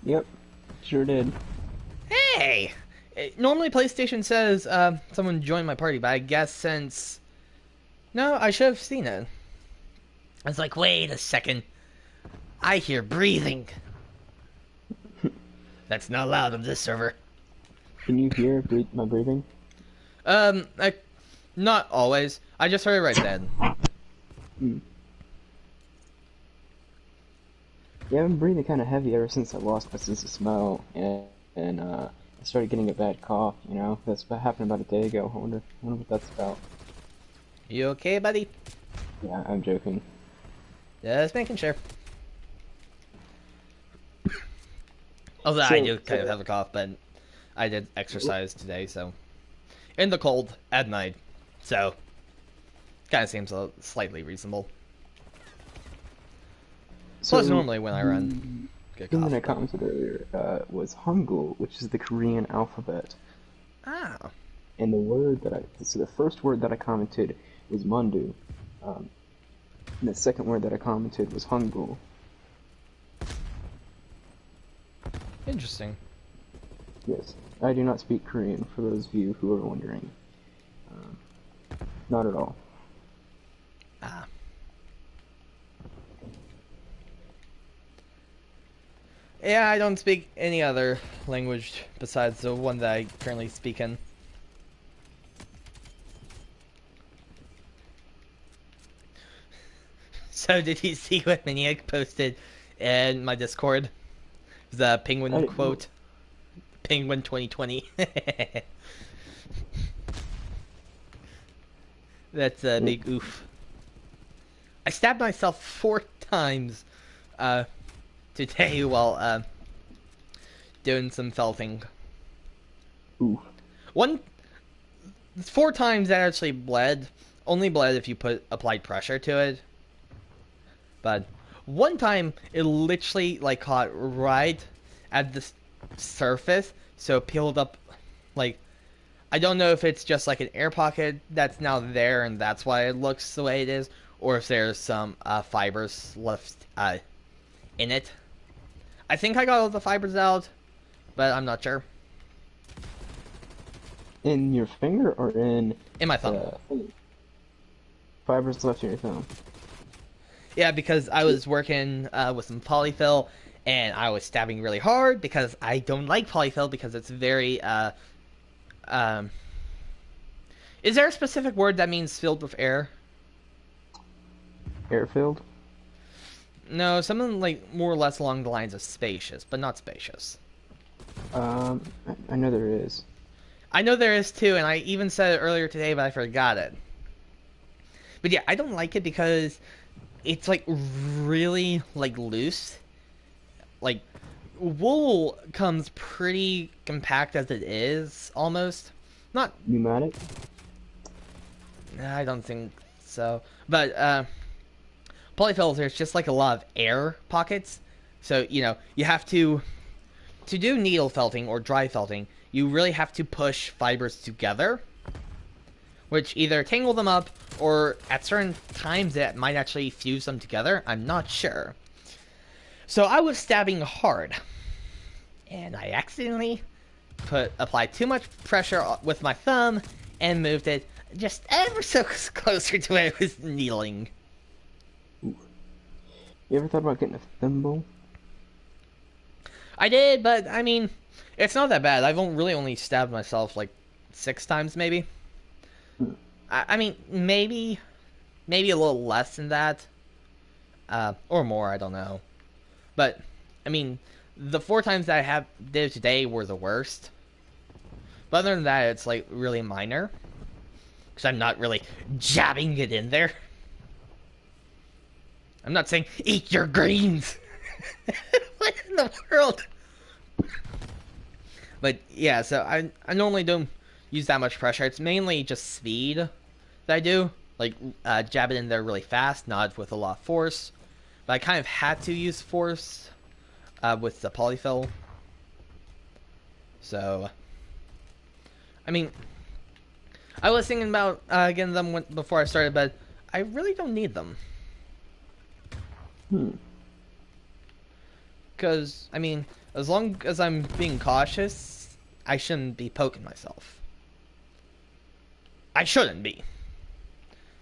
Yep, sure did. Hey! Normally PlayStation says someone joined my party, but I guess since... No, I should have seen it. I was like, wait a second. I hear breathing. That's not allowed on this server. Can you hear my breathing? Not always. I just heard it right then. Yeah, I've been breathing kind of heavy ever since I lost my sense of smell, and I started getting a bad cough. You know, that's what happened about a day ago. I wonder what that's about. You okay, buddy? Yeah, I'm joking. Just making sure. Although I do kind of have a cough, but I did exercise today, so in the cold at night, so kind of seems slightly reasonable. So, Plus, normally when I run, get something I cough. commented earlier was Hangul, which is the Korean alphabet. Ah. And the first word that I commented was Mundu. And the second word that I commented was Hangul. Interesting. Yes, I do not speak Korean, for those of you who are wondering. Not at all. Ah. Yeah, I don't speak any other language besides the one that I currently speak in. So did you see what Maniac posted in my Discord? The penguin quote? Penguin 2020. That's a big oof. I stabbed myself 4 times today while doing some felting. Oof. 4 times that actually bled. Only bled if you applied pressure to it. But one time it literally like caught right at the surface, so it peeled up. Like, I don't know if it's just like an air pocket that's now there and that's why it looks the way it is, or if there's some fibers left in it. I think I got all the fibers out, but I'm not sure. In your finger or in My thumb. Fibers left in your thumb? Yeah, because I was working with some polyfill, and I was stabbing really hard because I don't like polyfill because it's very is there a specific word that means filled with air? Air-filled? No, something like more or less along the lines of spacious, but not spacious. I know there is. I know there is too, and I even said it earlier today, but I forgot it. But yeah, I don't like it because it's like really like loose. Like wool comes pretty compact as it is, almost. Not, Pneumatic? I don't think so. But polyfill, there's just like a lot of air pockets. So you have to do needle felting or dry felting. You really have to push fibers together, which either tangle them up or at certain times it might actually fuse them together. I'm not sure. So I was stabbing hard, and I accidentally applied too much pressure with my thumb and moved it just ever so closer to where I was needling. You ever thought about getting a thimble? I did, but I mean, it's not that bad. I've really only stabbed myself like 6 times, maybe. I mean, maybe a little less than that, or more. I don't know. But I mean, the 4 times that I did today were the worst. But other than that, it's like really minor, because I'm not really jabbing it in there. I'm not saying eat your greens. What in the world? But yeah, so I normally don't use that much pressure. It's mainly just speed that I do. Like jab it in there really fast, not with a lot of force. But I kind of had to use force with the polyfill. So, I mean, I was thinking about getting them before I started, but I really don't need them. Because, I mean, as long as I'm being cautious, I shouldn't be poking myself. I shouldn't be.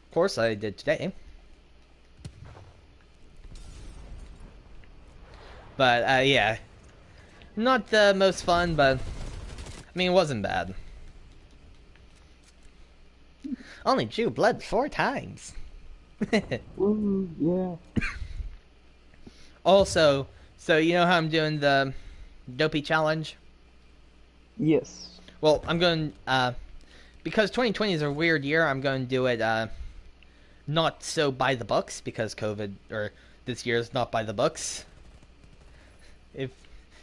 Of course, I did today. But, yeah. Not the most fun, but, I mean, it wasn't bad. Only drew blood 4 times. Ooh, yeah. Also, so you know how I'm doing the Dopey challenge? Yes. Well, I'm going, because 2020 is a weird year, I'm going to do it, not so by the books, because COVID, or this year is not by the books. If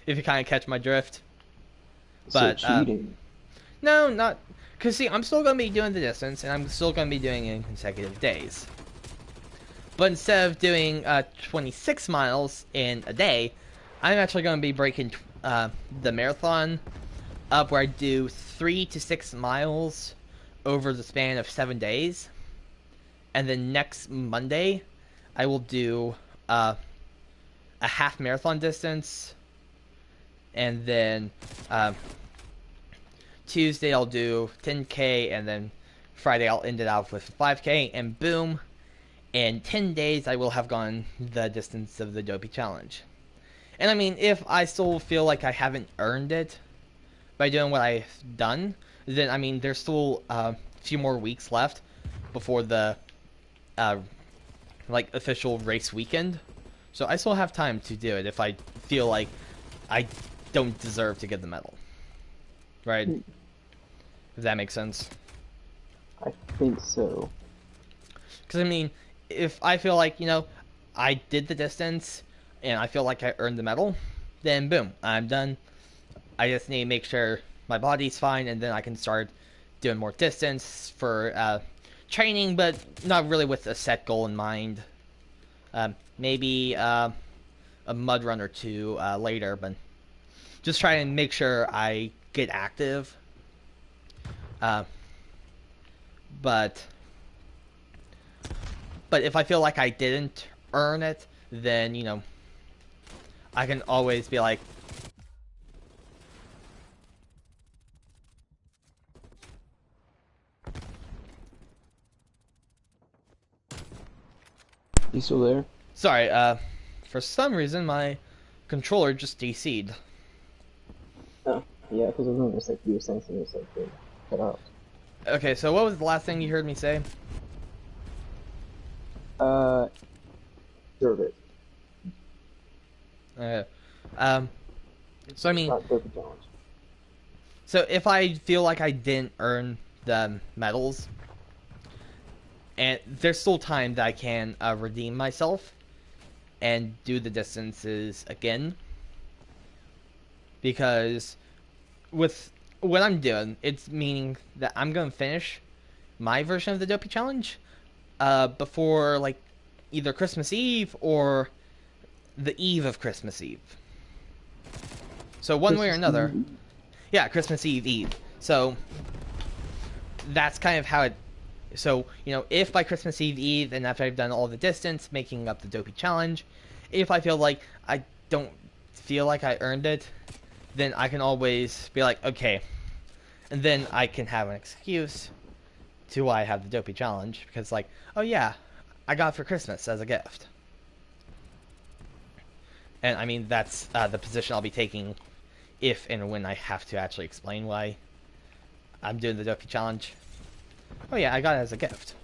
you kind of catch my drift. But, so cheating. No, not, because see, I'm still going to be doing the distance, and I'm still going to be doing it in consecutive days. But instead of doing 26 miles in a day, I'm actually going to be breaking the marathon up where I do 3 to 6 miles over the span of 7 days. And then next Monday, I will do a half marathon distance. And then Tuesday, I'll do 10K. And then Friday, I'll end it out with 5K. And boom. In 10 days, I will have gone the distance of the Dopey Challenge. And I mean, if I still feel like I haven't earned it by doing what I've done, then I mean, there's still a few more weeks left before the like official race weekend. So I still have time to do it if I feel like I don't deserve to get the medal. Right? If that makes sense. I think so. Because I mean, if I feel like, I did the distance and I feel like I earned the medal, then boom, I'm done. I just need to make sure my body's fine, and then I can start doing more distance for training, but not really with a set goal in mind. Maybe a mud run or 2 later, but just try and make sure I get active. But if I feel like I didn't earn it, then, I can always be like, You still there? sorry, for some reason my controller just DC'd. Oh, yeah, because I was wondering, like, you were saying something, it's like, cut out. Okay, so what was the last thing you heard me say? Serve it. Okay. So I mean, Dopey challenge. so if I feel like I didn't earn the medals, and there's still time that I can redeem myself and do the distances again, because with what I'm doing, it's meaning that I'm gonna finish my version of the Dopey challenge before like either Christmas Eve or the eve of Christmas Eve. So one way or another, yeah, Christmas Eve. So that's kind of how it. So if by Christmas Eve, and after I've done all the distance, making up the Dopey challenge, if I feel like I don't feel like I earned it, then I can always be like, okay, and then I can have an excuse to why I have the Dopey challenge, because like, oh yeah, I got it for Christmas as a gift. And I mean, that's the position I'll be taking if and when I have to actually explain why I'm doing the Dopey challenge. Oh yeah, I got it as a gift.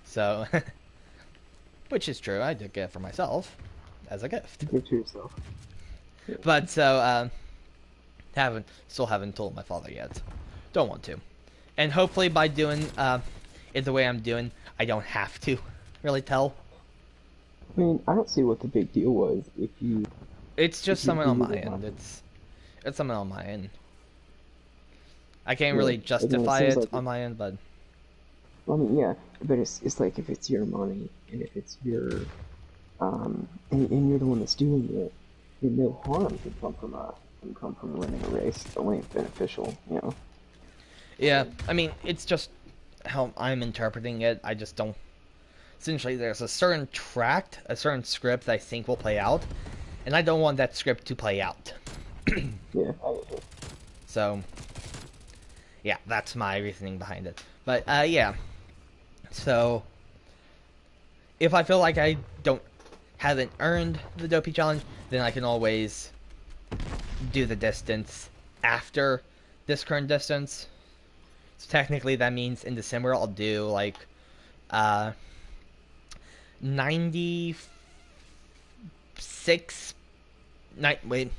So, which is true, I did get it for myself as a gift. Give to yourself. But so, still haven't told my father yet. Don't want to. And hopefully by doing it the way I'm doing, I don't have to really tell. I mean, I don't see what the big deal was if you. It's just something on my end. One. It's something on my end. I can't Yeah, really again, justify seems it like on my end, but well, I mean, yeah, but it's like if it's your money and if it's your and you're the one that's doing it, then no harm can come from winning a race. It's only beneficial, you know. yeah, I mean, it's just how I'm interpreting it. I just don't. Essentially, there's a certain tract, a certain script that I think will play out, and I don't want that script to play out. Yeah, I agree. So, yeah, that's my reasoning behind it. But yeah, so if I feel like I haven't earned the Dopey challenge, then I can always do the distance after this current distance. So technically, that means in December I'll do like 96. Wait.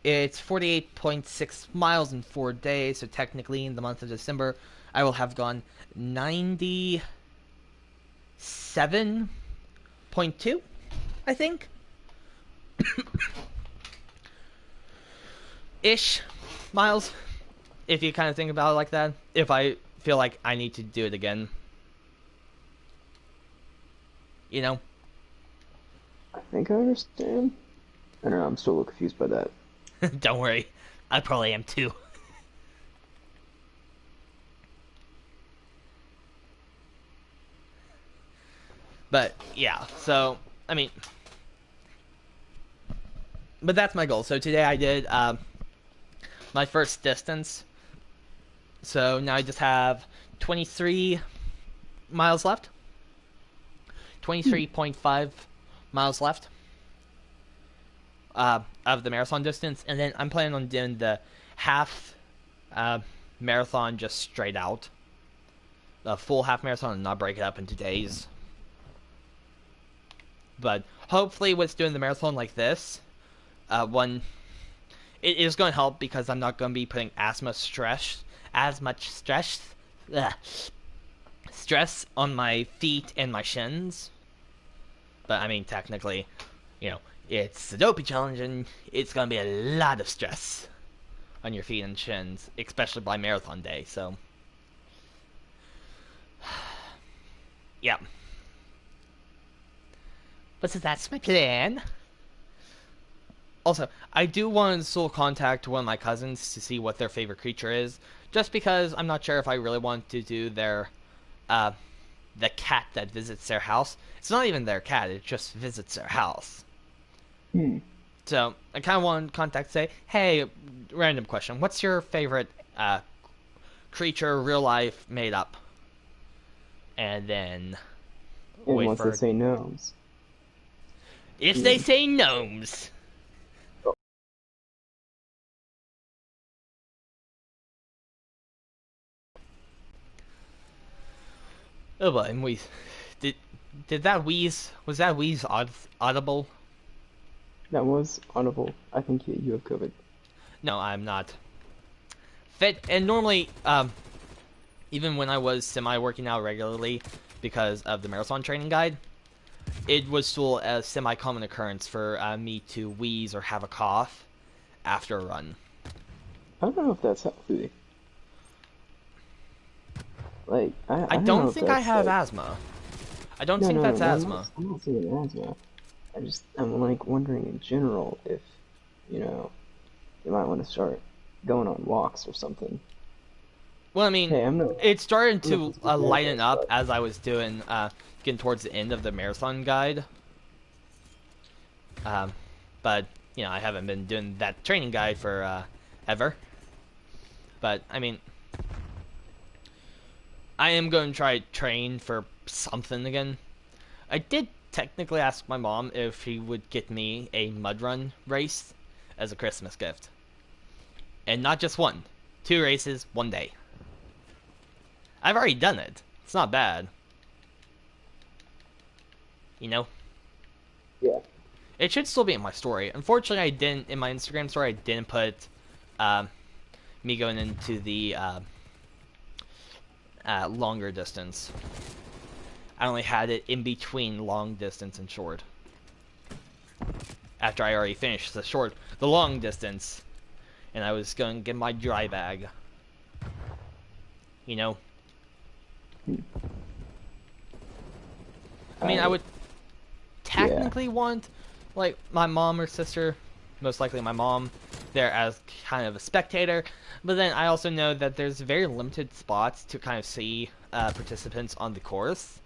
It's 48.6 miles in 4 days, so technically in the month of December, I will have gone 97.2, I think. Ish miles, if you kind of think about it like that. If I feel like I need to do it again. I think I understand. I don't know, I'm still a little confused by that. Don't worry, I probably am too. But yeah, so I mean, but that's my goal. So today I did my first distance. So now I just have 23 miles left. 23.5 miles left of the marathon distance, and then I'm planning on doing the half marathon just straight out. The full half marathon and not break it up into days. But hopefully with doing the marathon like this, it is going to help because I'm not going to be putting as much stress on my feet and my shins. But I mean, technically, it's the Dopey challenge, and it's going to be a lot of stress on your feet and shins, especially by marathon day. So, yeah. But so that's my plan. Also, I do want to still contact one of my cousins to see what their favorite creature is, just because I'm not sure if I really want to do their, the cat that visits their house. It's not even their cat, it just visits their house. So, I kind of want to contact, say, hey, random question, what's your favorite, creature, real life, made up? And then, And wait once for... they say gnomes. If they say gnomes... Oh boy, I'm wheeze. Did that wheeze? Was that wheeze audible? That was audible. I think you have COVID. No, I'm not fit. And normally, even when I was semi-working out regularly because of the marathon training guide, it was still a semi-common occurrence for me to wheeze or have a cough after a run. I don't know if that's healthy. Like, I I don't know don't if think I that's have like. asthma. I don't No, think no, no, that's no. asthma. I'm not saying asthma. I'm like wondering in general if, you know, you might want to start going on walks or something. Well, I mean, Hey, it started I'm no to physical lighten therapist, up but as I was getting towards the end of the marathon guide. Um, but I haven't been doing that training guide for ever. But I mean, I am going to try to train for something again. I did technically ask my mom if she would get me a mud run race as a Christmas gift, and not just one, 2 races, 1 day. I've already done it. It's not bad. You know, yeah. it should still be in my story. Unfortunately, I didn't in my Instagram story. I didn't put um, me going into the longer distance. I only had it in between long distance and short. After I already finished the long distance, and I was going to get my dry bag. You know, I mean, I I would yeah. technically want like my mom or sister, most likely my mom, there as kind of a spectator. But then I also know that there's very limited spots to kind of see participants on the course,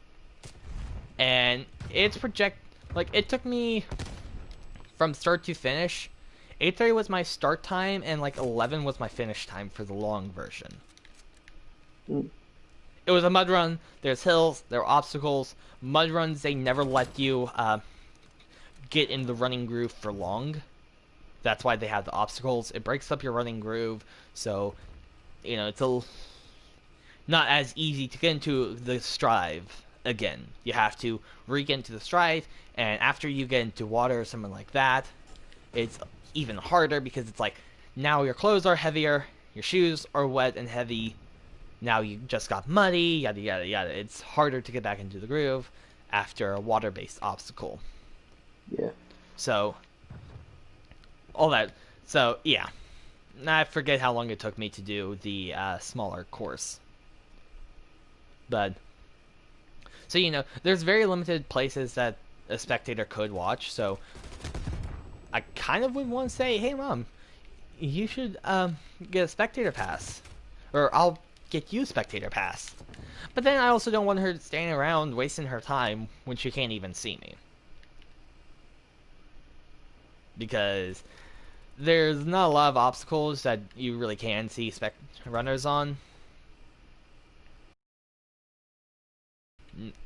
and it took me from start to finish. 8:30 was my start time, and like 11 was my finish time for the long version. Mm, It was a mud run. There's hills, there are obstacles. Mud runs, they never let you get in the running groove for long. That's why they have the obstacles. It breaks up your running groove, so it's not as easy to get into the strive again. You have to re-get into the strive, and after you get into water or something like that, it's even harder because it's like now your clothes are heavier, your shoes are wet and heavy. Now you just got muddy, yada yada yada. It's harder to get back into the groove after a water-based obstacle. yeah. So all that. So yeah, I forget how long it took me to do the smaller course, but so there's very limited places that a spectator could watch. So I kind of would want to say, hey mom, you should get a spectator pass, or I'll get you a spectator pass. But then I also don't want her standing around wasting her time when she can't even see me, because there's not a lot of obstacles that you really can see runners on.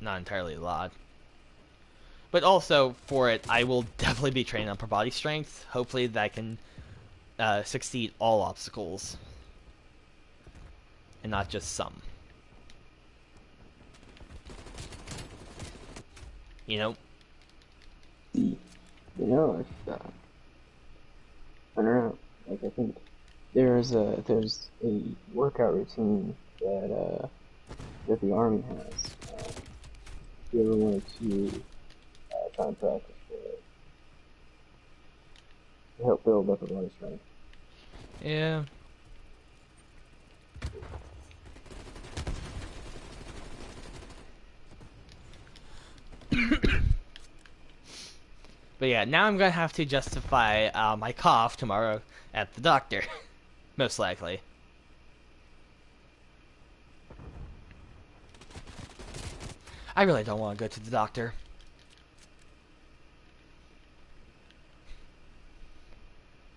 Not entirely a lot. But also, for it, I will definitely be training upper body strength. Hopefully that I can succeed all obstacles. And not just some. You know? You know, if I don't know. Like I think there's a workout routine that the army has. If you ever wanted to try and practice for it, to help build upper body strength. Yeah. But yeah, now I'm gonna have to justify my cough tomorrow at the doctor. Most likely. I really don't want to go to the doctor.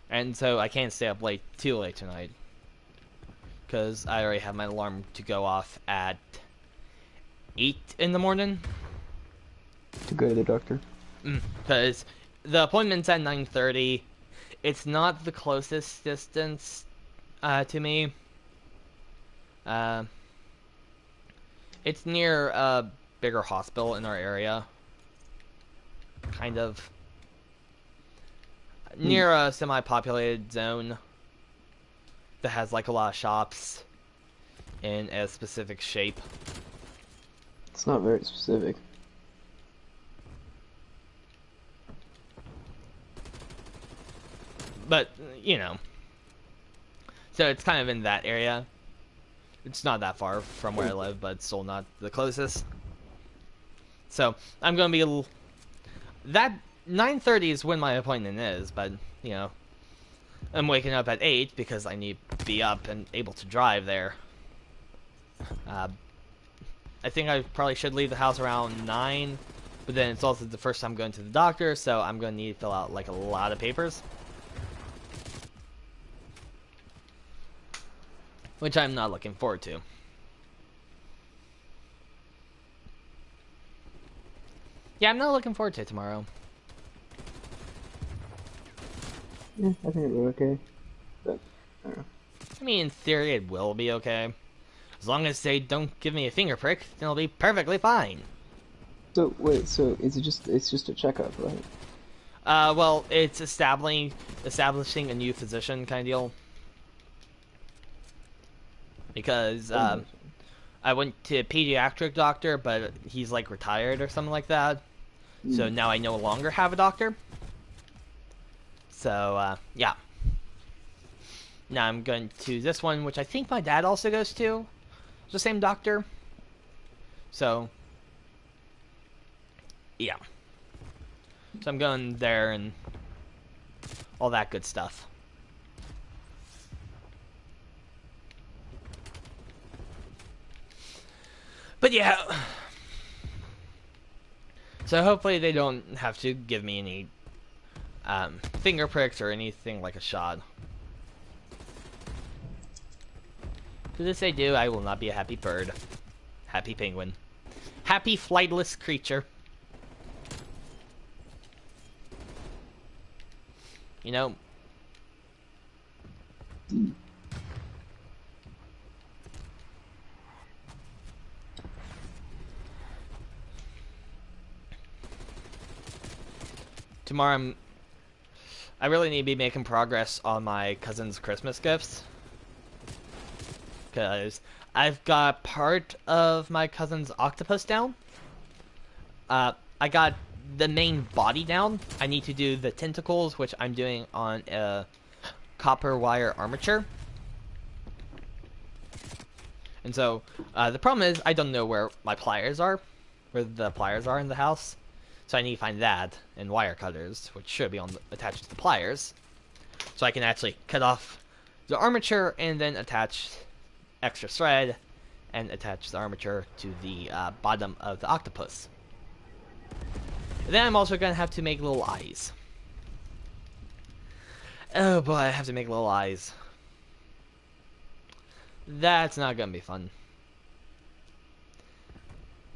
And so I can't stay up too late tonight. Because I already have my alarm to go off at 8 in the morning. To go to the doctor. Because the appointment's at 9:30. It's not the closest distance to me. Uh, it's near a bigger hospital in our area. Kind of. near a semi-populated zone that has like a lot of shops in a specific shape. It's not very specific. But, you know. So it's kind of in that area. It's not that far from where I live, but it's still not the closest. So I'm going to be... That 9:30 is when my appointment is, but, you know, I'm waking up at 8 because I need to be up and able to drive there. I think I probably should leave the house around 9, but then it's also the first time going to the doctor, so I'm going to need to fill out like a lot of papers. Which I'm not looking forward to. Yeah, I'm not looking forward to it tomorrow. Yeah, I think it'll be okay. But, I don't know. I mean, in theory, it will be okay. As long as they don't give me a finger prick, then it'll be perfectly fine. So, wait, so it's just a checkup, right? Well, it's establishing a new physician kind of deal. Because, I went to a pediatric doctor, but he's, like, retired or something like that. So now I no longer have a doctor. So, yeah. Now I'm going to this one, which I think my dad also goes to. It's the same doctor. So, yeah. So I'm going there and all that good stuff. But yeah. So hopefully they don't have to give me any finger pricks or anything like a shot. Because if they do, I will not be a happy bird. Happy penguin. Happy flightless creature. You know. Tomorrow I really need to be making progress on my cousin's Christmas gifts. Because I've got part of my cousin's octopus down. I got the main body down. I need to do the tentacles, which I'm doing on a copper wire armature. And so, the problem is I don't know where my pliers are. Where the pliers are in the house. So I need to find that and wire cutters, which should be attached to the pliers. So I can actually cut off the armature and then attach extra thread and attach the armature to the bottom of the octopus. And then I'm also going to have to make little eyes. Oh boy, I have to make little eyes. That's not going to be fun.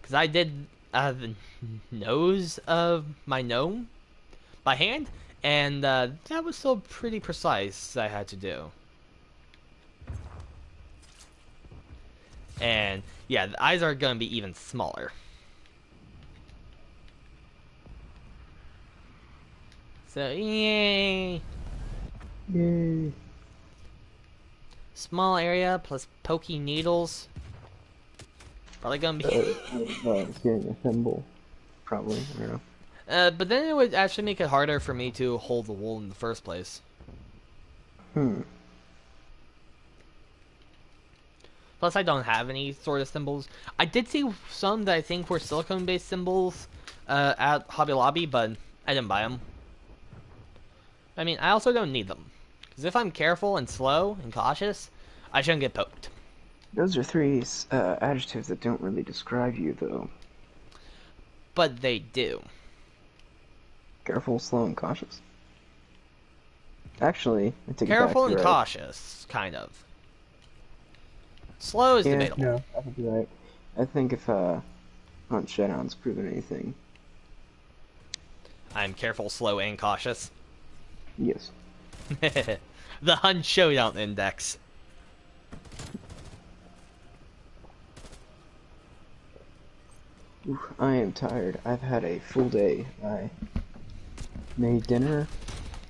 Because I did the nose of my gnome by hand, and that was still pretty precise I had to do. And yeah, the eyes are going to be even smaller. So, yay! Yay! Small area plus pokey needles. Probably gonna be. It's getting a thimble, probably. I don't know. But then it would actually make it harder for me to hold the wool in the first place. Plus, I don't have any sort of symbols. I did see some that I think were silicone-based symbols at Hobby Lobby, but I didn't buy them. I mean, I also don't need them. Because if I'm careful and slow and cautious, I shouldn't get poked. Those are three adjectives that don't really describe you, though. But they do. Careful, slow, and cautious. Actually, I take Careful it back, and you're cautious, kind of. Slow is right. debatable. No, I think you're right. I think if Hunt Shadow's proven anything, I'm careful, slow, and cautious. yes. The Hunt Showdown Index. Oof, I am tired. I've had a full day. I made dinner,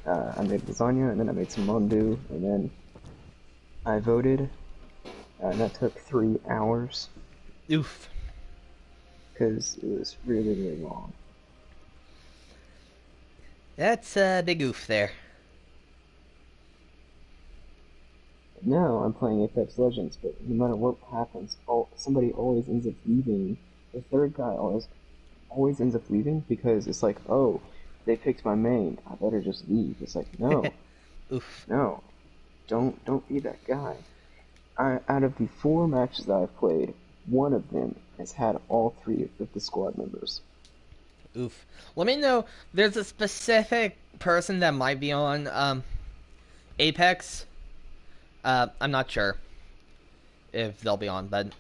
I made lasagna, and then I made some mandu, and then I voted, and that took 3 hours Oof. because it was really, really long. That's a big oof there. Now I'm playing Apex Legends, but no matter what happens, somebody always ends up leaving. The third guy always ends up leaving because it's like, oh, they picked my main. I better just leave. It's like, no, Oof. no, don't be that guy. Out of the 4 matches that I've played, one of them has had all 3 of the squad members. Oof. Let me know. There's a specific person that might be on Apex. I'm not sure if they'll be on, but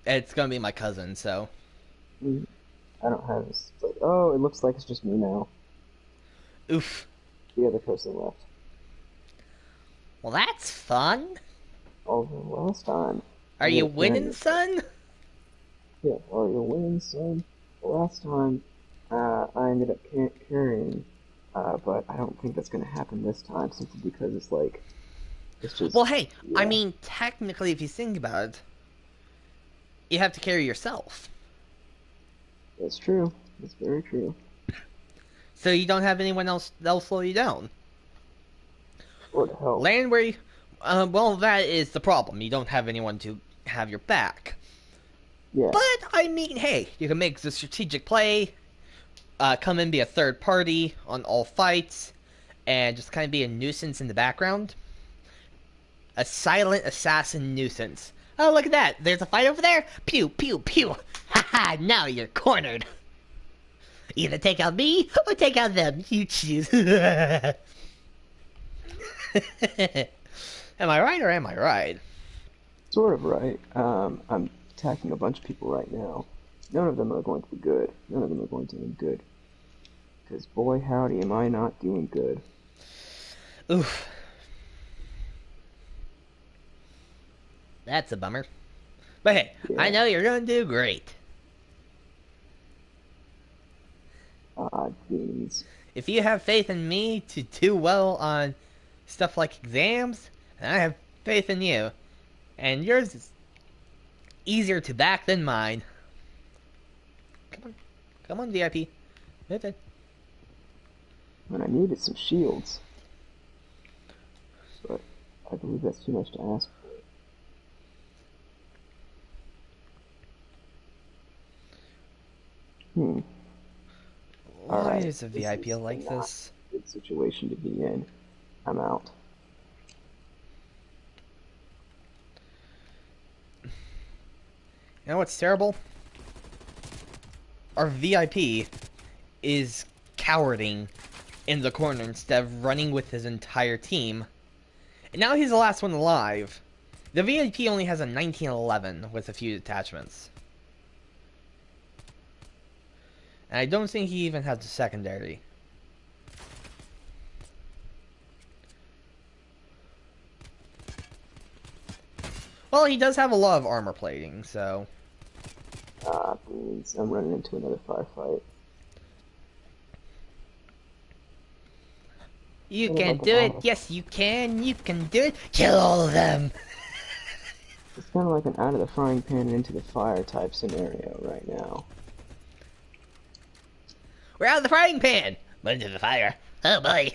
it's gonna be my cousin. So. I don't have. It's like, oh, it looks like it's just me now. Oof. The other person left. Well, that's fun. Oh, the last time. Are you winning, son? Yeah, are you winning, son? The last time, I ended up carrying, but I don't think that's gonna happen this time, simply because it's like, it's just. Well, hey, yeah. I mean, technically, if you think about it, you have to carry yourself. That's true. That's very true. So you don't have anyone else that'll slow you down. Or to help. Land where you... well, that is the problem. You don't have anyone to have your back. Yeah. But, I mean, hey, you can make the strategic play, come in, be a third party on all fights, and just kind of be a nuisance in the background. A silent assassin nuisance. Oh, look at that. There's a fight over there. Pew, pew, pew. Haha, now you're cornered. Either take out me or take out them. You choose. Am I right or am I right? Sort of right. I'm attacking a bunch of people right now. None of them are going to be good. None of them are going to be good. Because boy howdy am I not doing good. Oof. That's a bummer. But hey, Yeah. I know you're gonna do great. Beans. If you have faith in me to do well on stuff like exams, then I have faith in you. And yours is easier to back than mine. Come on. Come on, VIP. Move in. And I needed some shields. But I believe that's too much to ask for. Why Alright, is a VIP like this? Good situation to be in. I'm out. You know what's terrible? Our VIP is cowarding in the corner instead of running with his entire team. And now he's the last one alive. The VIP only has a 1911 with a few detachments. And I don't think he even has a secondary. Well, he does have a lot of armor plating, so... Beans. I'm running into another firefight. You can do it! Yes, you can! You can do it! Kill all of them! It's kind of like an out of the frying pan and into the fire type scenario right now. We're out of the frying pan! But into the fire. Oh boy!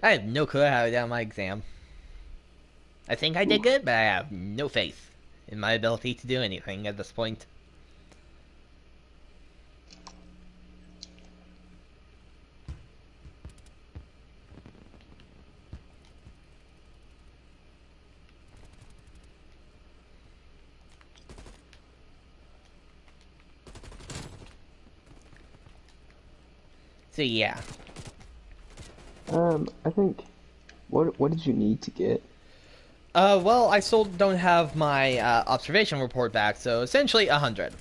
I have no clue how I did on my exam. I think I did good, but I have no faith in my ability to do anything at this point. So yeah. I think, what did you need to get? Well, I still don't have my observation report back, so essentially 100.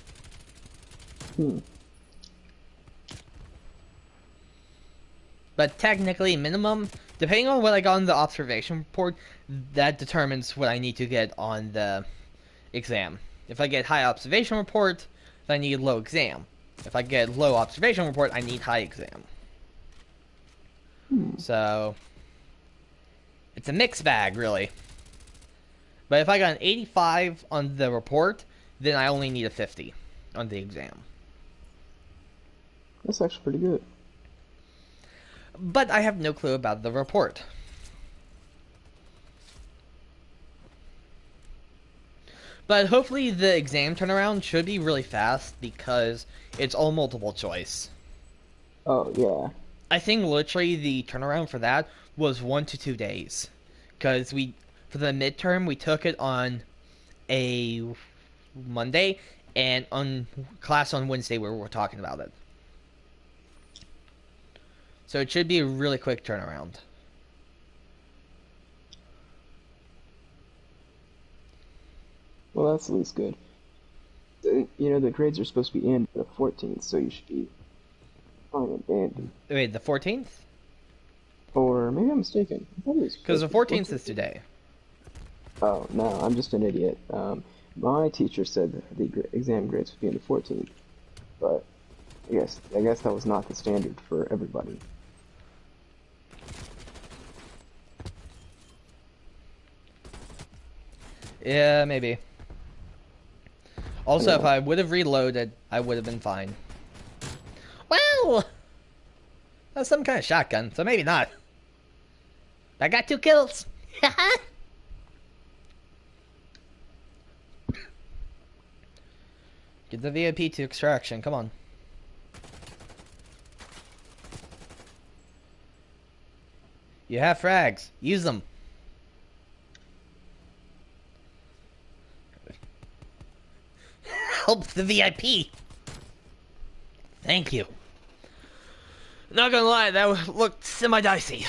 But technically minimum, depending on what I got on the observation report, that determines what I need to get on the exam. If I get high observation report, then I need low exam. If I get low observation report, I need high exam. So it's a mixed bag, really. But if I got an 85 on the report, then I only need a 50 on the exam. That's actually pretty good. But I have no clue about the report. But hopefully the exam turnaround should be really fast because it's all multiple choice. Oh, yeah. I think literally the turnaround for that was 1 to 2 days. Because for the midterm, we took it on a Monday, and on class on Wednesday we were talking about it. So it should be a really quick turnaround. Well, that's at least good. You know, the grades are supposed to be in the 14th, so you should be fine and dandy. Wait, the 14th? Or maybe I'm mistaken. Because the 14th is today. Oh, no, I'm just an idiot. My teacher said that the exam grades would be in the 14th, but I guess that was not the standard for everybody. Yeah, maybe. Also, Yeah. if I would have reloaded, I would have been fine. Well, that's some kind of shotgun, so maybe not. I got 2 kills. Get the VIP to extraction, come on. You have frags, use them. Help the VIP. Thank you. Not gonna lie, that looked semi-dicey.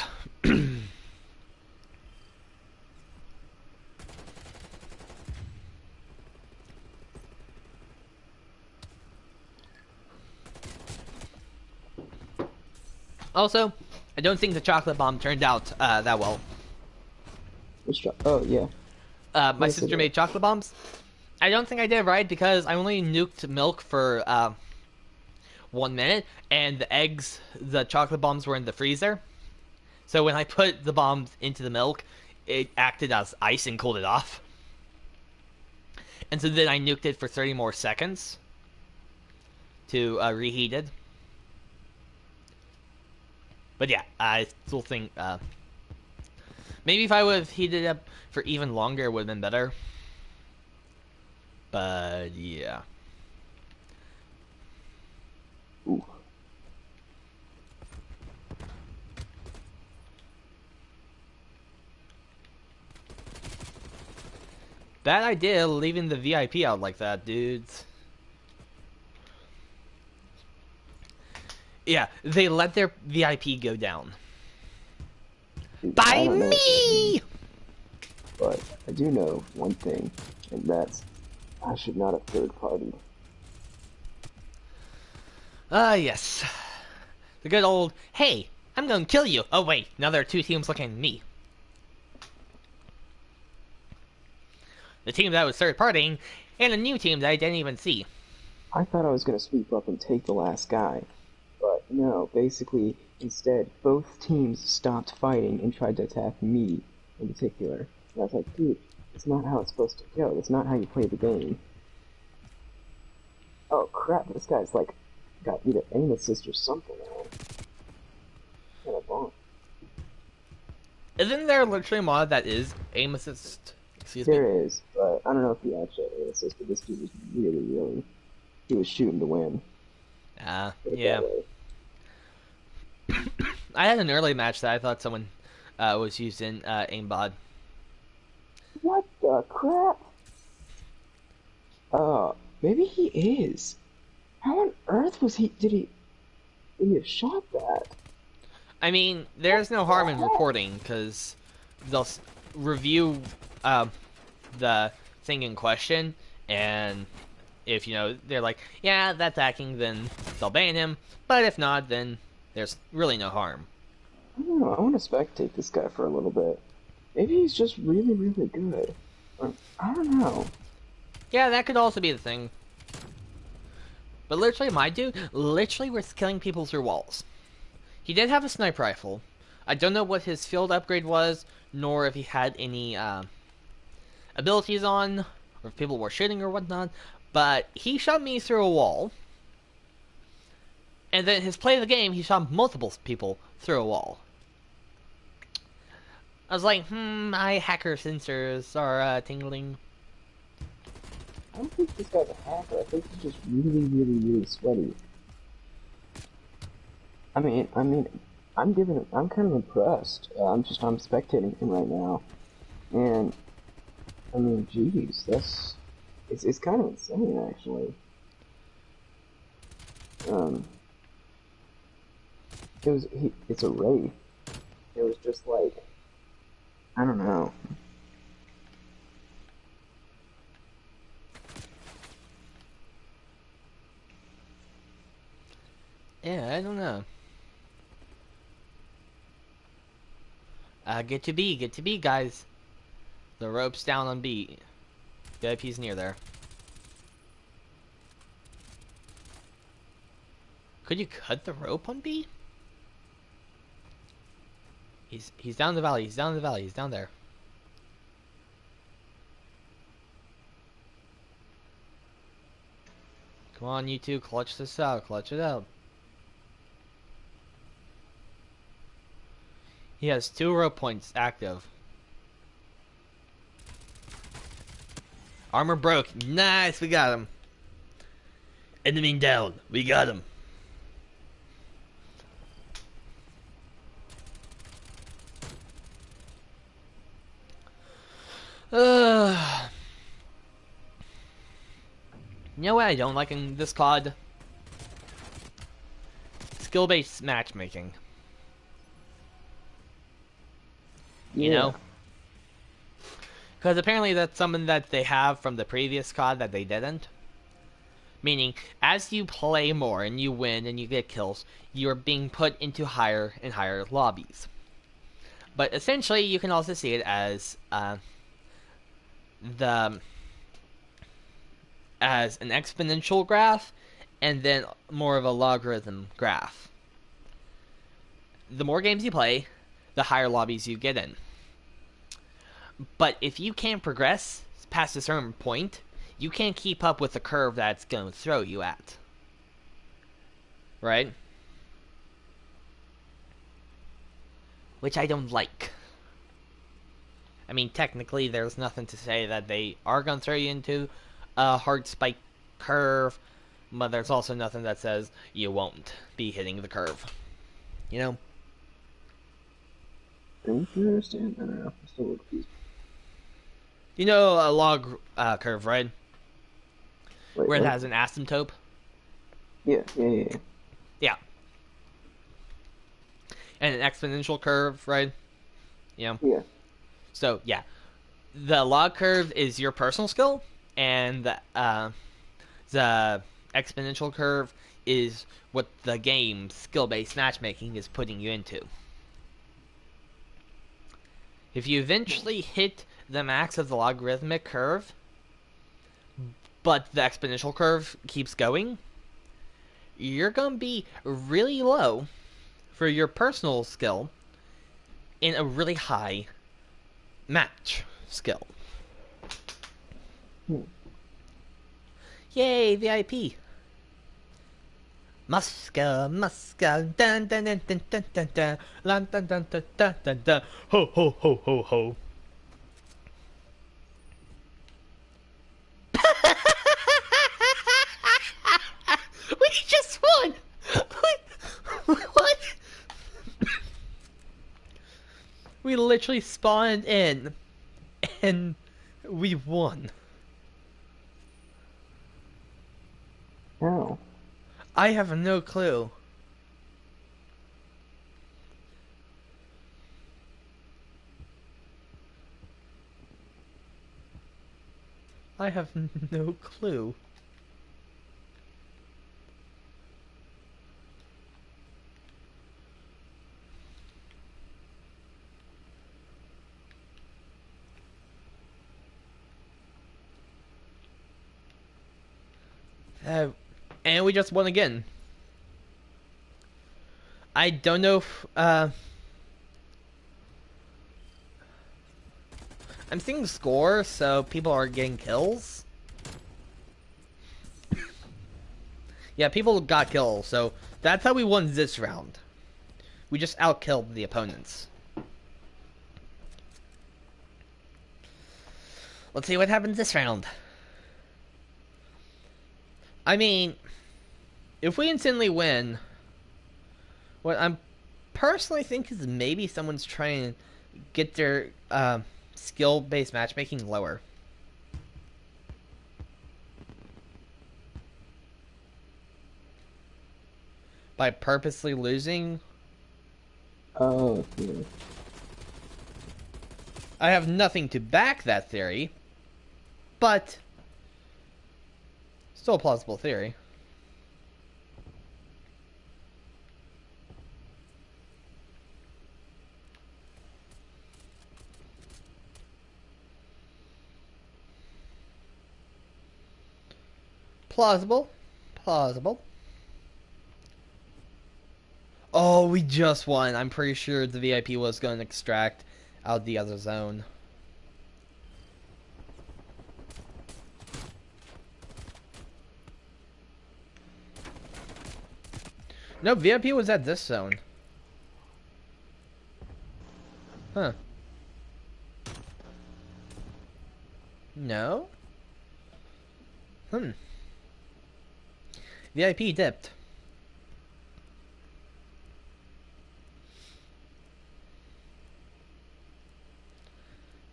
Also, I don't think the chocolate bomb turned out that well. Oh, yeah. My Yes, sister it made chocolate bombs. I don't think I did right because I only nuked milk for 1 minute, and the chocolate bombs were in the freezer. So when I put the bombs into the milk, it acted as ice and cooled it off. And so then I nuked it for 30 more seconds to reheat it. But yeah, I still think maybe if I would have heated it up for even longer, it would have been better. But yeah. Ooh. Bad idea leaving the VIP out like that, dudes. Yeah, they let their VIP go down. Dude, By I don't know what that me! means, but I do know one thing, and that's I should not have third partied. Ah, yes. The good old, hey, I'm gonna kill you. Oh wait, now there are 2 teams looking at me. The team that was third partying, and a new team that I didn't even see. I thought I was going to sweep up and take the last guy, but no, basically, instead, both teams stopped fighting and tried to attack me in particular. And I was like, dude, that's not how it's supposed to go. That's not how you play the game. Oh crap, this guy's like, got either aim assist or something on. Kind of bomb. Isn't there literally a mod that is aim assist? Excuse me. There is, but I don't know if he actually aim assist, but this dude was really, he was shooting to win. Put it Yeah. that way. I had an early match that I thought someone was using aimbot. What the crap? Maybe he is. How on earth did he have shot that? I mean, there's no harm in reporting because they'll review the thing in question, and if they're like, yeah, that's hacking, then they'll ban him. But if not, then there's really no harm. I don't know, I want to spectate this guy for a little bit. Maybe he's just really, really good. Or, I don't know. Yeah, that could also be the thing. But literally, my dude literally was killing people through walls. He did have a sniper rifle. I don't know what his field upgrade was, nor if he had any abilities on, or if people were shooting or whatnot. But he shot me through a wall. And then his play of the game, he shot multiple people through a wall. I was like, my hacker sensors are tingling. I don't think this guy's a hacker. I think he's just really sweaty. I'm kind of impressed. I'm spectating him right now, and I mean, geez, it's kind of insane actually. Um, it's a wraith. It was just like, I don't know. Yeah, I don't know. Get to B, guys. The rope's down on B. VIP's near there. Could you cut the rope on B? He's down the valley. He's down the valley. He's down there. Come on, you two, clutch this out. Clutch it out. He has 2 rope points active. Armor broke. Nice, we got him. Enemy down. We got him. You know what I don't like in this COD? Skill-based matchmaking. You know? Because apparently that's something that they have from the previous COD that they didn't. Meaning, as you play more and you win and you get kills, you're being put into higher and higher lobbies. But essentially, you can also see it as as an exponential graph, and then more of a logarithm graph. The more games you play, the higher lobbies you get in. But if you can't progress past a certain point, you can't keep up with the curve that's going to throw you at. Right? Which I don't like. I mean, technically, there's nothing to say that they are going to throw you into a hard spike curve, but there's also nothing that says you won't be hitting the curve. You know? I don't understand. I don't know. I'm still confused. You know a log curve, right? Wait, Where it what? has an asymptote? Yeah. Yeah. And an exponential curve, right? You know? Yeah. So, yeah. The log curve is your personal skill, and the exponential curve is what the game's skill-based matchmaking is putting you into. If you eventually hit the max of the logarithmic curve, but the exponential curve keeps going, you're going to be really low for your personal skill in a really high match skill. Yay, VIP. Muska, dun dun dun dun dun dun dun, dun dun dun dun dun dun dun, ho ho ho ho ho. We just won. What? We literally spawned in, and we won. How? I have no clue. I have no clue. And we just won again. I don't know if I'm seeing the score, so people are getting kills. Yeah, people got kills, so that's how we won this round. We just outkilled the opponents. Let's see what happens this round. I mean, if we instantly win, what I'm personally think is maybe someone's trying to get their skill-based matchmaking lower. By purposely losing. Oh, yeah. I have nothing to back that theory, but still a plausible theory. Plausible. Plausible. Oh, we just won. I'm pretty sure the VIP was going to extract out the other zone. No, VIP was at this zone. Huh. No? VIP dipped.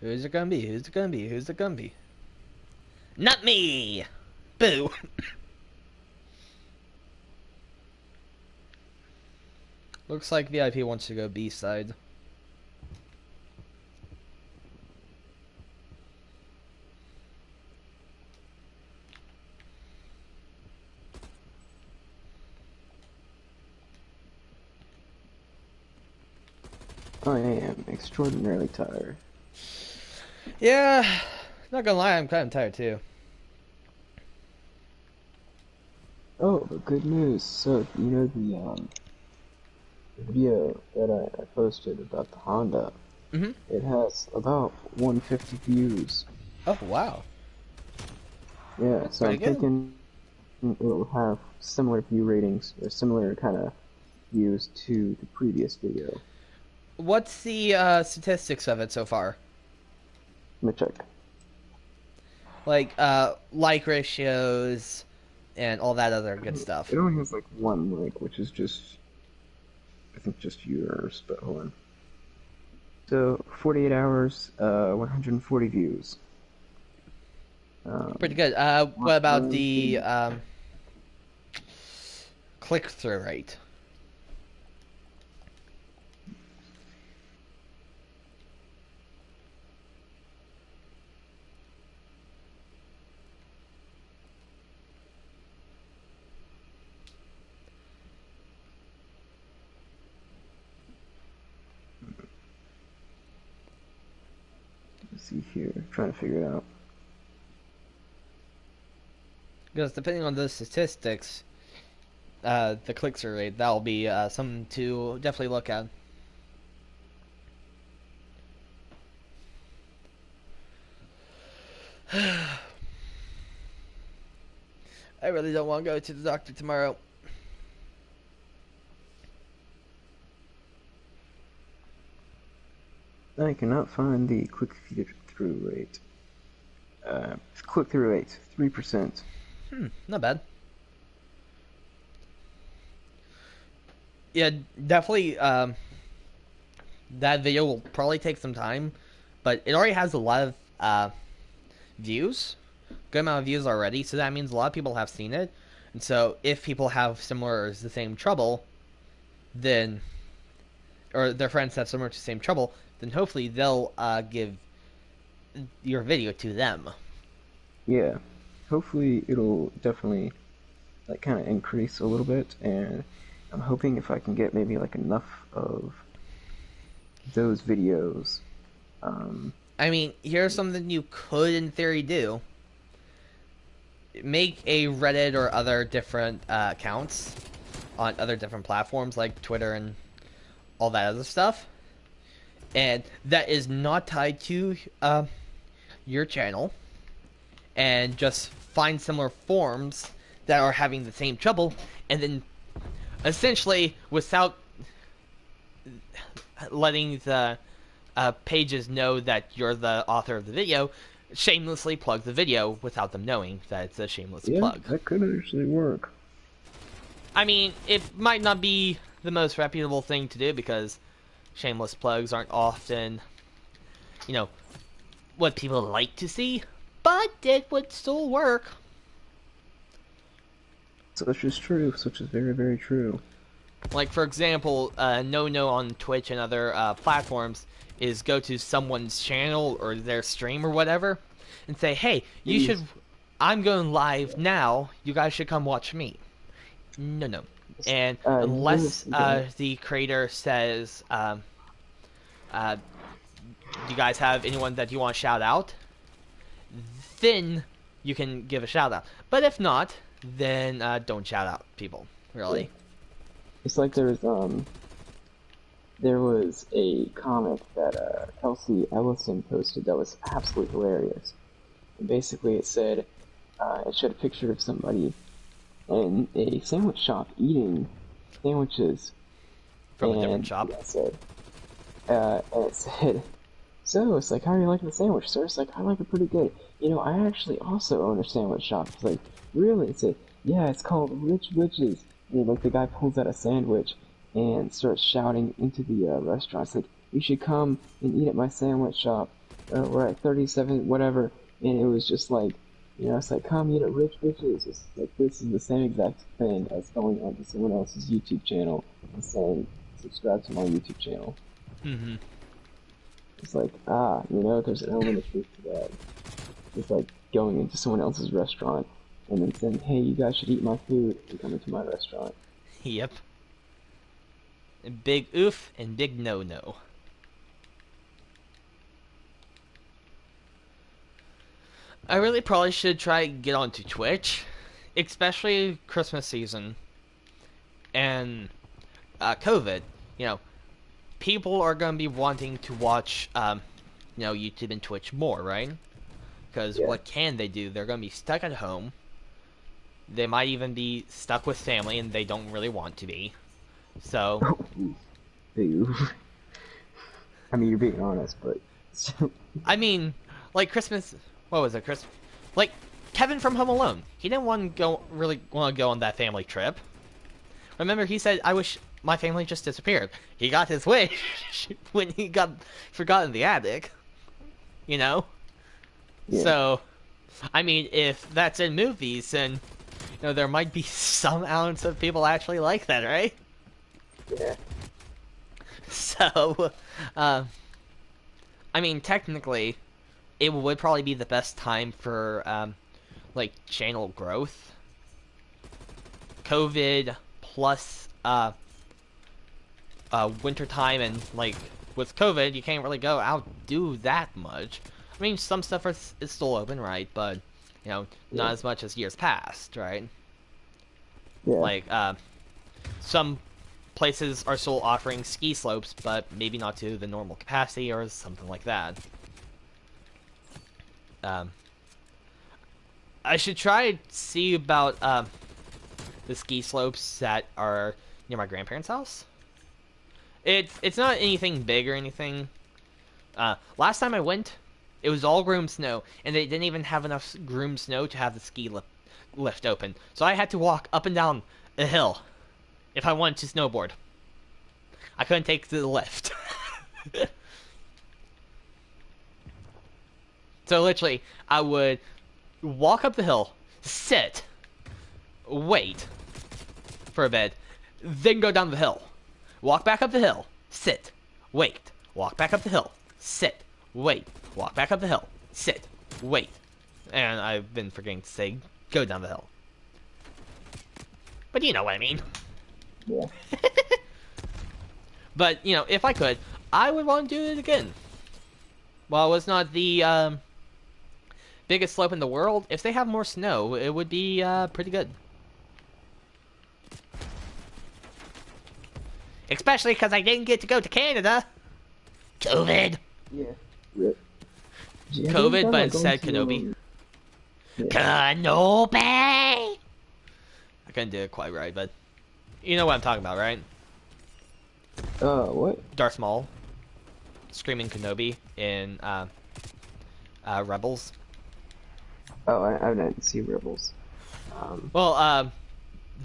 Who's it gonna be? Who's it gonna be? Who's it gonna be? Not me! Boo! Looks like VIP wants to go B side. I am extraordinarily tired. Yeah, not gonna lie, I'm kind of tired too. Oh, but good news. So, you know the video that I posted about the Honda? Mm-hmm. It has about 150 views. Oh, wow. Yeah, so Pretty I'm good. thinking it will have similar view ratings, or similar kind of views to the previous video. What's the statistics of it so far? Let me check. Like ratios and all that other good stuff. It only has like one like, which is just, I think just viewers, but hold on. So, 48 hours, 140 views. Pretty good. What about the click-through rate? Let's see here, trying to figure it out. Because depending on those statistics, the click-through rate, that'll be something to definitely look at. I really don't want to go to the doctor tomorrow. I cannot find the click-through rate. Click-through rate, 3%. Not bad. Yeah, definitely. That video will probably take some time, but it already has a lot of views, good amount of views already. So that means a lot of people have seen it, and so if people have similar or the same trouble, then, or their friends have similar to the same trouble, then hopefully they'll give your video to them. Yeah, hopefully it'll definitely like kind of increase a little bit, and I'm hoping if I can get maybe like enough of those videos. I mean, here's something you could, in theory, do. make a Reddit or other different accounts on other different platforms like Twitter and all that other stuff, and that is not tied to your channel, and just find similar forums that are having the same trouble, and then essentially, without letting the pages know that you're the author of the video, shamelessly plug the video without them knowing that it's a shameless plug. That could actually work. I mean, it might not be the most reputable thing to do because shameless plugs aren't often, what people like to see, but it would still work. Such is true. Such is very, very true. Like, for example, no on Twitch and other platforms is go to someone's channel or their stream or whatever and say, hey, I'm going live now, you guys should come watch me. No. And unless the creator says, do you guys have anyone that you want to shout out? Then you can give a shout out. But if not, then don't shout out people, really. Yeah. It's like there was a comic that Kelsey Ellison posted that was absolutely hilarious. And basically it said, it showed a picture of somebody in a sandwich shop eating sandwiches. From a different shop? And it said, so, it's like, how are you liking the sandwich, sir? It's like, I like it pretty good. I actually also own a sandwich shop. It's like, really? It's like, yeah, it's called Rich Witches. And like the guy pulls out a sandwich and starts shouting into the restaurant. It's like, you should come and eat at my sandwich shop. We're at 37 whatever. And it was just like, it's like, come eat at Rich Witches. It's like, this is the same exact thing as going onto someone else's YouTube channel and saying, subscribe to my YouTube channel. Mm-hmm. It's like, there's an element of truth to that. It's like going into someone else's restaurant and then saying, hey, you guys should eat my food and come into my restaurant. Yep. Big oof and big no-no. I really probably should try to get onto Twitch, especially Christmas season and COVID. People are going to be wanting to watch, YouTube and Twitch more, right? Because what can they do? They're going to be stuck at home. They might even be stuck with family, and they don't really want to be. So... I mean, you're being honest, but... I mean, like Christmas... What was it? Like, Kevin from Home Alone. He didn't want to go on that family trip. Remember, he said, I wish my family just disappeared. He got his wish when he got forgotten in the attic. Yeah. So, I mean, if that's in movies, then... there might be some ounce of people actually like that, right? Yeah. So, I mean, technically, it would probably be the best time for, channel growth. COVID plus, wintertime and, with COVID, you can't really go out do that much. I mean, some stuff is still open, right? But... not as much as years past, right? Yeah. Some places are still offering ski slopes, but maybe not to the normal capacity or something like that. I should try to see about the ski slopes that are near my grandparents' house. It's not anything big or anything. Last time I went, it was all groomed snow, and they didn't even have enough groomed snow to have the ski lift open. So I had to walk up and down a hill if I wanted to snowboard. I couldn't take the lift. So literally, I would walk up the hill, sit, wait for a bit, then go down the hill. Walk back up the hill, sit, wait. Walk back up the hill, sit, wait. Walk back up the hill, sit, wait. And I've been forgetting to say, go down the hill. But you know what I mean. Yeah. But, if I could, I would want to do it again. Well, it was not the biggest slope in the world. If they have more snow, it would be pretty good. Especially because I didn't get to go to Canada. COVID. Yeah. Rip. Yeah, COVID, but instead Kenobi. Yeah. Kenobi! I couldn't do it quite right, but you know what I'm talking about, right? What? Darth Maul screaming Kenobi in Rebels. Oh, I didn't see Rebels. Well,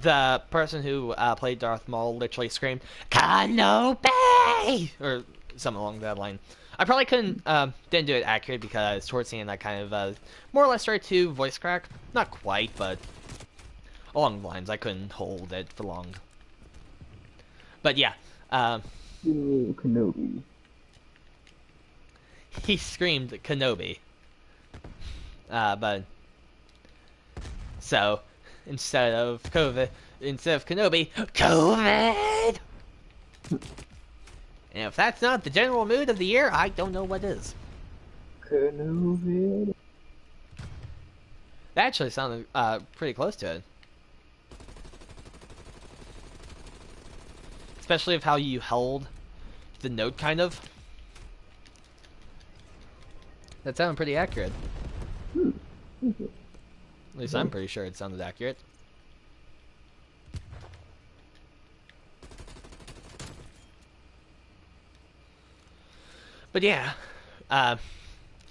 the person who played Darth Maul literally screamed Kenobi or something along that line. I probably didn't do it accurate because towards the end I kind of more or less started to voice crack. Not quite, but along the lines I couldn't hold it for long. But yeah, Kenobi. he screamed Kenobi. But so instead of Kenobi, COVID. And if that's not the general mood of the year, I don't know what is. Kenobi. That actually sounded pretty close to it. Especially of how you held the note, kind of. That sounded pretty accurate. At least I'm pretty sure it sounded accurate. But yeah, I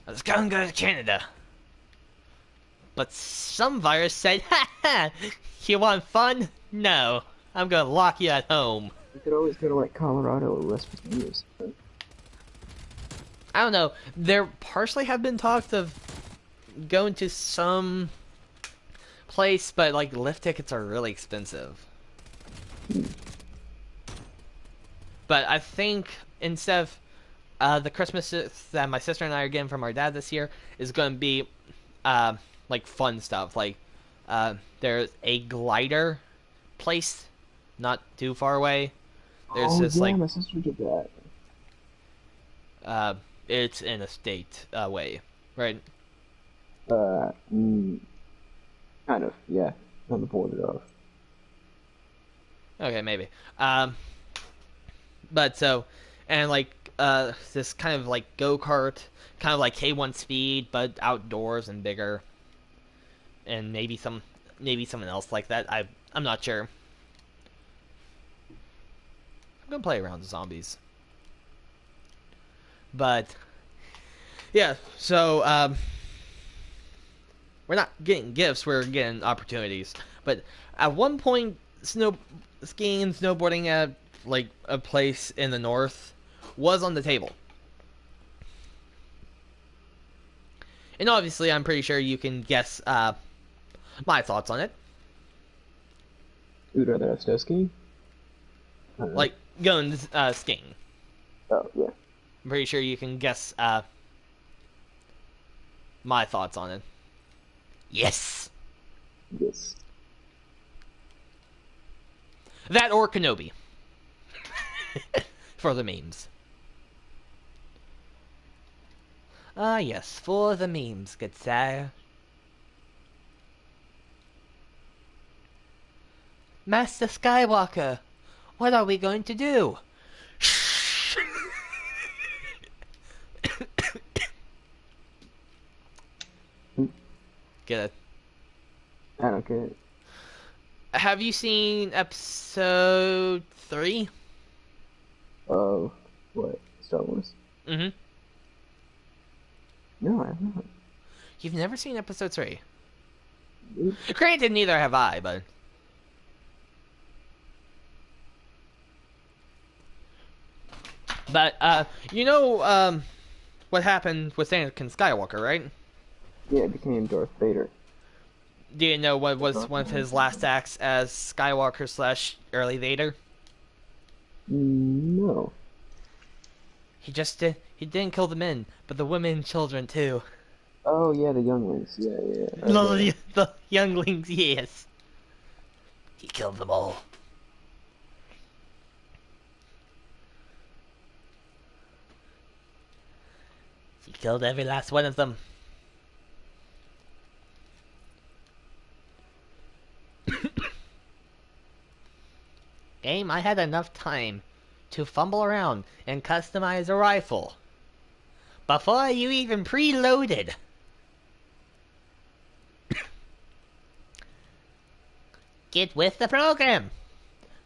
was gonna go to Canada. But some virus said, ha ha, you want fun? No, I'm gonna lock you at home. You could always go to like Colorado or West Virginia. I don't know. There partially have been talks of going to some place, but like lift tickets are really expensive. But I think instead of the Christmas that my sister and I are getting from our dad this year is going to be like fun stuff. Like there's a glider place not too far away. There's this like my sister did that. it's in a state way, right? Kind of, yeah, on the border of. Okay, maybe. But so, and like this kind of like go-kart, kind of like K1 Speed, but outdoors and bigger, and maybe something else like that. I'm not sure. I'm gonna play around with zombies, but yeah. So we're not getting gifts; we're getting opportunities. But at one point, skiing and snowboarding at like a place in the north was on the table. And obviously, I'm pretty sure you can guess my thoughts on it. You'd rather have snow skiing? Like going skiing. Oh, yeah. I'm pretty sure you can guess my thoughts on it. Yes. Yes. That or Kenobi. For the memes. Ah, yes, for the memes, good sir. Master Skywalker, what are we going to do? Get it? I don't get it. Have you seen episode 3? Of what? Star Wars? Mm-hmm. No, I have not. You've never seen episode 3? Nope. Granted, neither have I, but... But, you know, what happened with Anakin Skywalker, right? Yeah, it became Darth Vader. Do you know what was one of his last acts as Skywalker / early Vader? No. He didn't kill the men, but the women and children too. Oh, yeah, the younglings. Yeah, yeah. No, the younglings, yes. He killed them all. He killed every last one of them. Game, I had enough time to fumble around and customize a rifle before you even preloaded. Get with the program.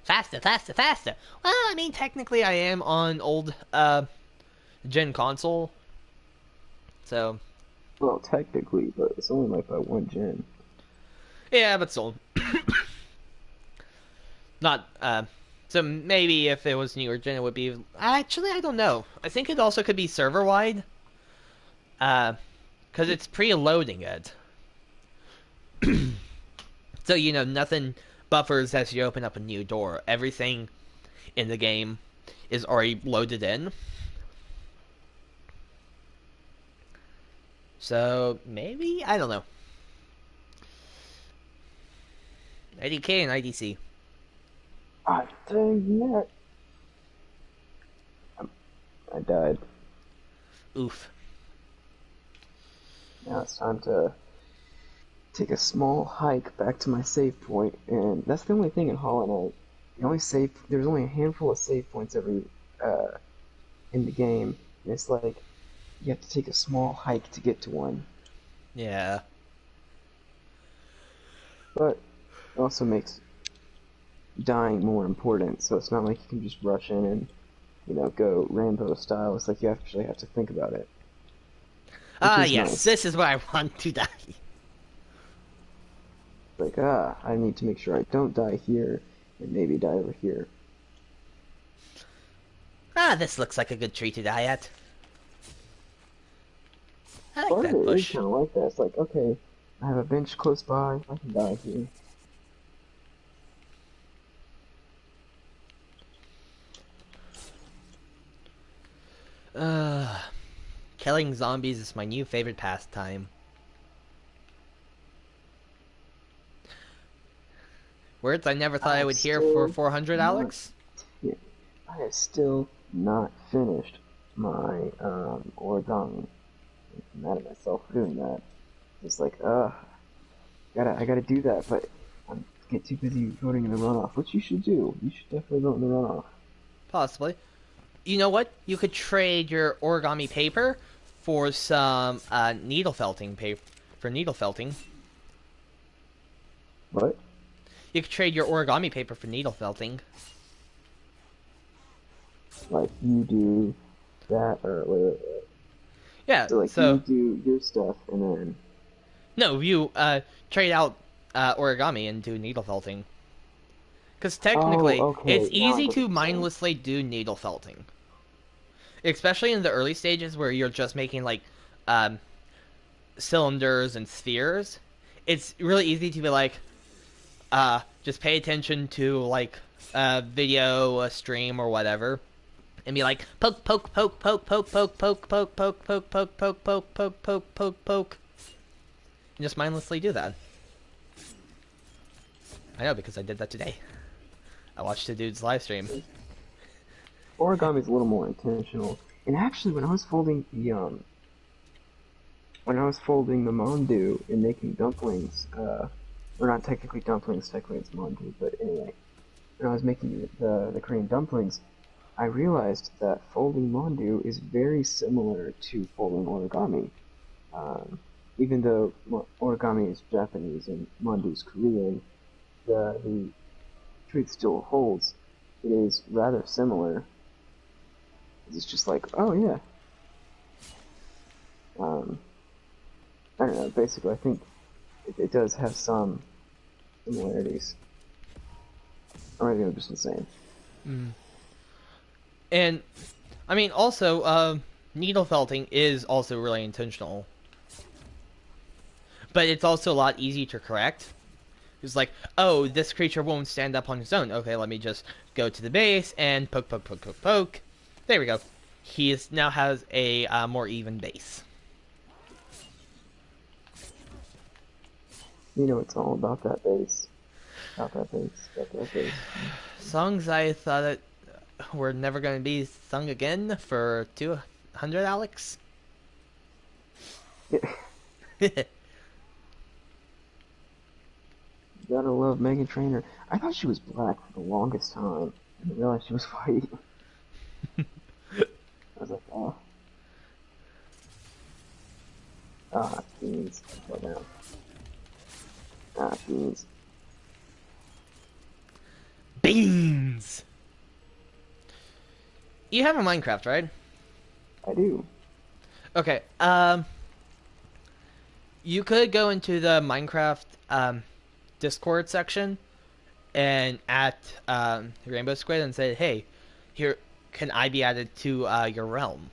Faster, faster, faster. Well, I mean, technically I am on old, gen console. So, Well, technically, but it's only like by one gen. yeah, but still. Not, so maybe if it was newer gen, it would be... Actually, I don't know. I think it also could be server-wide. Because it's preloading it. So, you know, nothing buffers as you open up a new door. Everything in the game is already loaded in. So, maybe? I don't know. IDK and IDC. Ah, dang it! I died. Oof. Now it's time to take a small hike back to my save point, and that's the only thing in Hollow Knight. There's only a handful of save points in the game, and it's like you have to take a small hike to get to one. Yeah. But it also makes dying more important, so it's not like you can just rush in and, go Rambo style. It's like you actually have to think about it. Ah, is yes, nice. this is where I want to die. Like, I need to make sure I don't die here, and maybe die over here. Ah, this looks like a good tree to die at. I like Part of that it is bush. kind of like that. It's like, okay, I have a bench close by, I can die here. Killing zombies is my new favorite pastime. Words I never thought I would hear for 400, Not, Alex? yeah, I have still not finished my origami. I'm mad at myself for doing that. It's like, I gotta do that, but I'm get too busy voting in the runoff, which you should do. You should definitely vote in the runoff. Possibly. You know what? You could trade your origami paper for some needle felting paper. For needle felting. What? You could trade your origami paper for needle felting. Like you do that, or wait. Yeah, So like so... you do your stuff, and then No, you trade out origami and do needle felting. Because technically, it's okay, now I easy get what to you're saying. mindlessly do needle felting. Especially in the early stages where you're just making, like, um, cylinders and spheres. It's really easy to be like, just pay attention to, like, a video, a stream, or whatever. And be like, poke, poke, poke, poke, poke, poke, poke, poke, poke, poke, poke, poke, poke, poke, poke, poke, poke. And just mindlessly do that. I know, because I did that today. I watched the dude's live stream. Origami is a little more intentional. And actually, when I was folding the mandu and making dumplings, or not technically dumplings, technically it's mandu, but anyway, when I was making the Korean dumplings, I realized that folding mandu is very similar to folding origami. Even though origami is Japanese and mandu is Korean, the truth still holds. It is rather similar. It's just like, oh yeah. I don't know. Basically, I think it does have some similarities. Or maybe I'm just insane. And, I mean, also, needle felting is also really intentional. But it's also a lot easier to correct. It's like, oh, this creature won't stand up on his own. Okay, let me just go to the base and poke, poke, poke, poke, poke. There we go. He now has a more even base. You know, it's all about that base. About that base. About that base. Songs I thought that were never going to be sung again for 200, Alex? Gotta love Megan Trainor. I thought she was black for the longest time. I didn't realize she was white. I was like, oh. Ah, beans. Slow down. Ah, beans. Beans! You have a Minecraft, right? I do. Okay, you could go into the Minecraft, Discord section and at, Rainbow Squid and say, hey, here, can I be added to, your realm?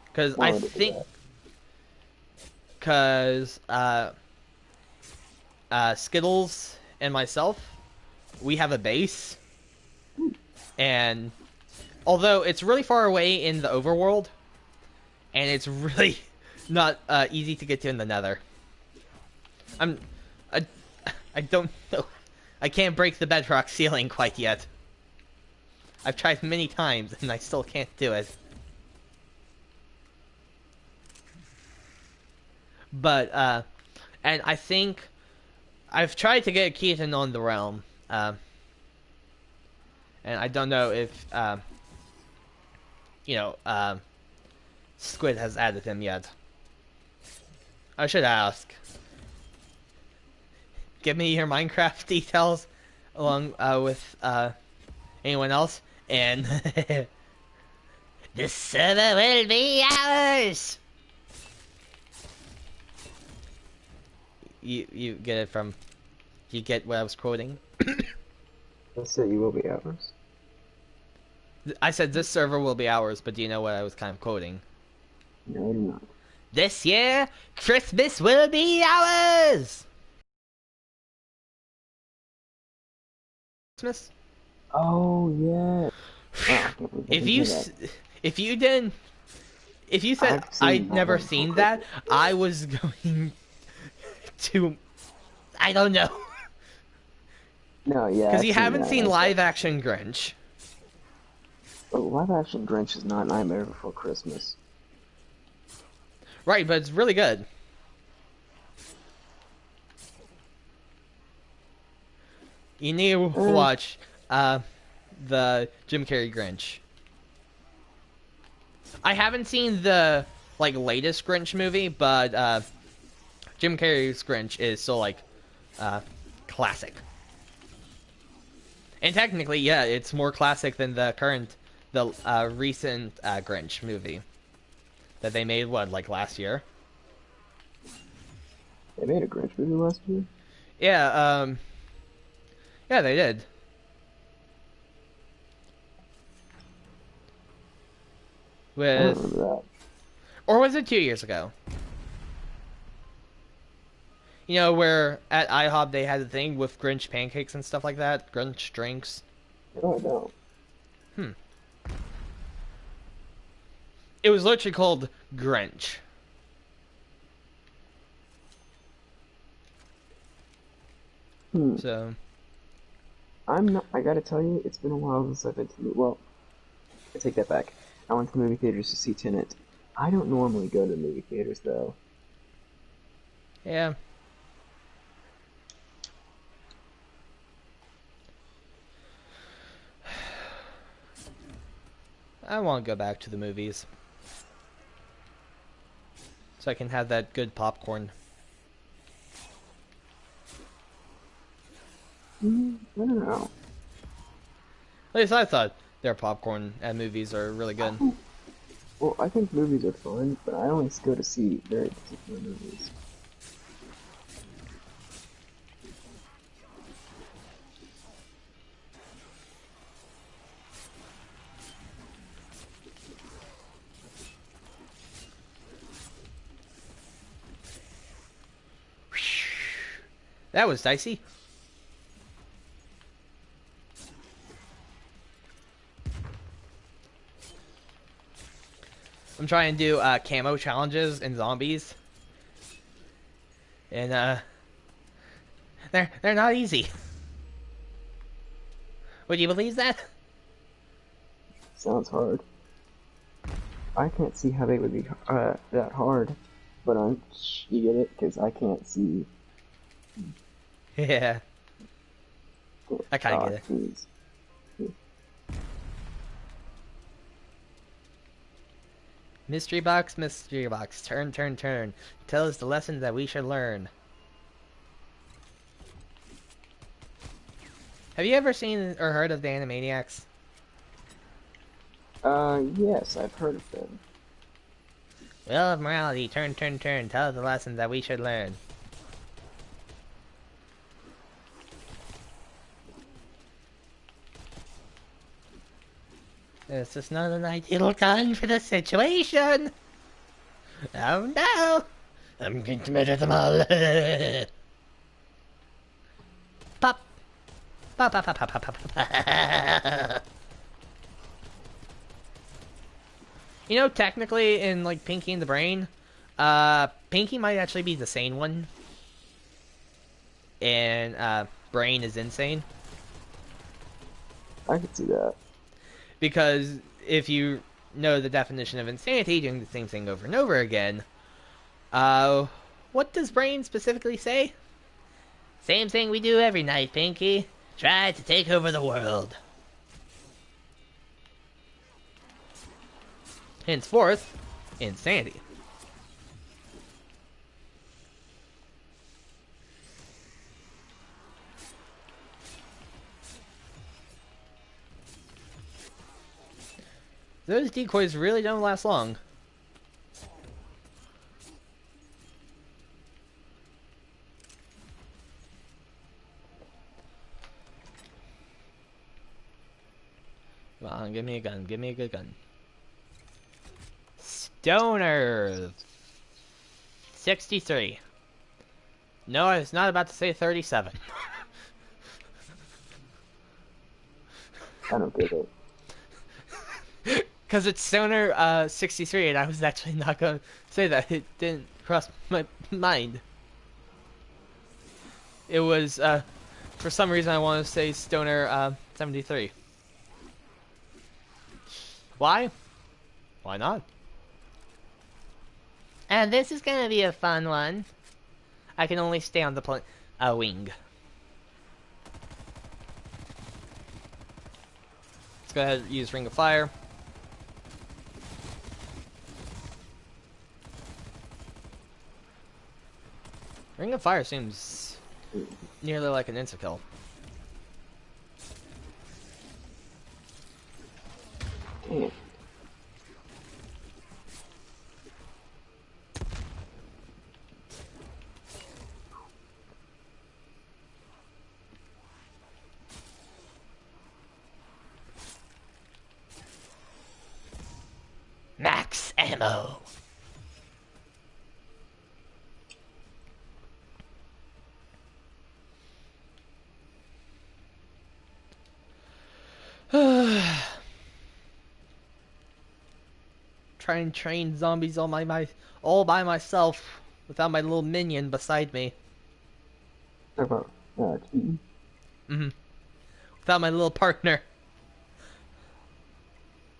Because I Wanted to do think, that. because, Skittles and myself, we have a base, and although it's really far away in the overworld, and it's really not easy to get to in the nether. I, I don't know. I can't break the bedrock ceiling quite yet. I've tried many times, and I still can't do it. But, and I think I've tried to get Keaton on the realm, and I don't know if, you know, Squid has added him yet. I should ask. Give me your Minecraft details along with anyone else, and this server will be ours. You get it from? You get what I was quoting? I said you will be ours. I said this server will be ours, but do you know what I was kind of quoting? No, I do not. This year, Christmas will be ours. Christmas. Oh yeah. Wow, I can't believe I If didn't you hear that. if you didn't if you said I've seen I'd never Nightmare Before seen that, Christmas. I was going to I don't know No, yeah, because I've you seen haven't that. seen I've live action Grinch. Oh, live action Grinch is not Nightmare Before Christmas. Right, but it's really good. You need to watch the Jim Carrey Grinch. I haven't seen the like latest Grinch movie, but Jim Carrey's Grinch is still like classic. And technically, yeah, it's more classic than the recent Grinch movie that they made. What, like last year? They made a Grinch movie last year? Yeah, yeah, they did. I don't With, remember that. or was it 2 years ago? You know, where at IHOP they had a thing with Grinch pancakes and stuff like that, Grinch drinks. No, I don't. Hmm. It was literally called Grinch. So, I'm not. I gotta tell you, it's been a while since I've been to the. Well, I take that back. I went to the movie theaters to see Tenet. I don't normally go to movie theaters though. yeah. I want to go back to the movies. So I can have that good popcorn. I don't know. At least I thought their popcorn at movies are really good. Well, I think movies are fun, but I only go to see very particular movies. That was dicey. I'm trying to do camo challenges and zombies, and they're not easy. Would you believe that? Sounds hard. I can't see how they would be that hard, but you get it, because I can't see Yeah, I kind of Oh, get it. jeez. Mystery box, turn, turn, turn. Tell us the lessons that we should learn. Have you ever seen or heard of the Animaniacs? Yes, I've heard of them. Wheel of morality, turn, turn, turn. Tell us the lessons that we should learn. This is not an ideal gun for the situation. Oh no! I'm going to murder them all. Pop. Pop, pop, pop, pop, pop, pop, pop. You know, technically, in like Pinky and the Brain, Pinky might actually be the sane one, and Brain is insane. I could see that. Because if you know the definition of insanity, doing the same thing over and over again, what does Brain specifically say? Same thing we do every night, Pinky. Try to take over the world. Henceforth, insanity. Those decoys really don't last long. Come on, give me a gun. Give me a good gun. Stoner 63. No, I was not about to say 37. I don't get it. Because it's Stoner 63, and I was actually not going to say that. It didn't cross my mind. It was, for some reason, I want to say Stoner 73. Why? Why not? And this is going to be a fun one. I can only stay on the wing. Let's go ahead and use Ring of Fire. Ring of Fire seems nearly like an insta-kill. Damn. Max ammo. Try and train zombies all by myself without my little minion beside me. Talk about Keaton. Without my little partner.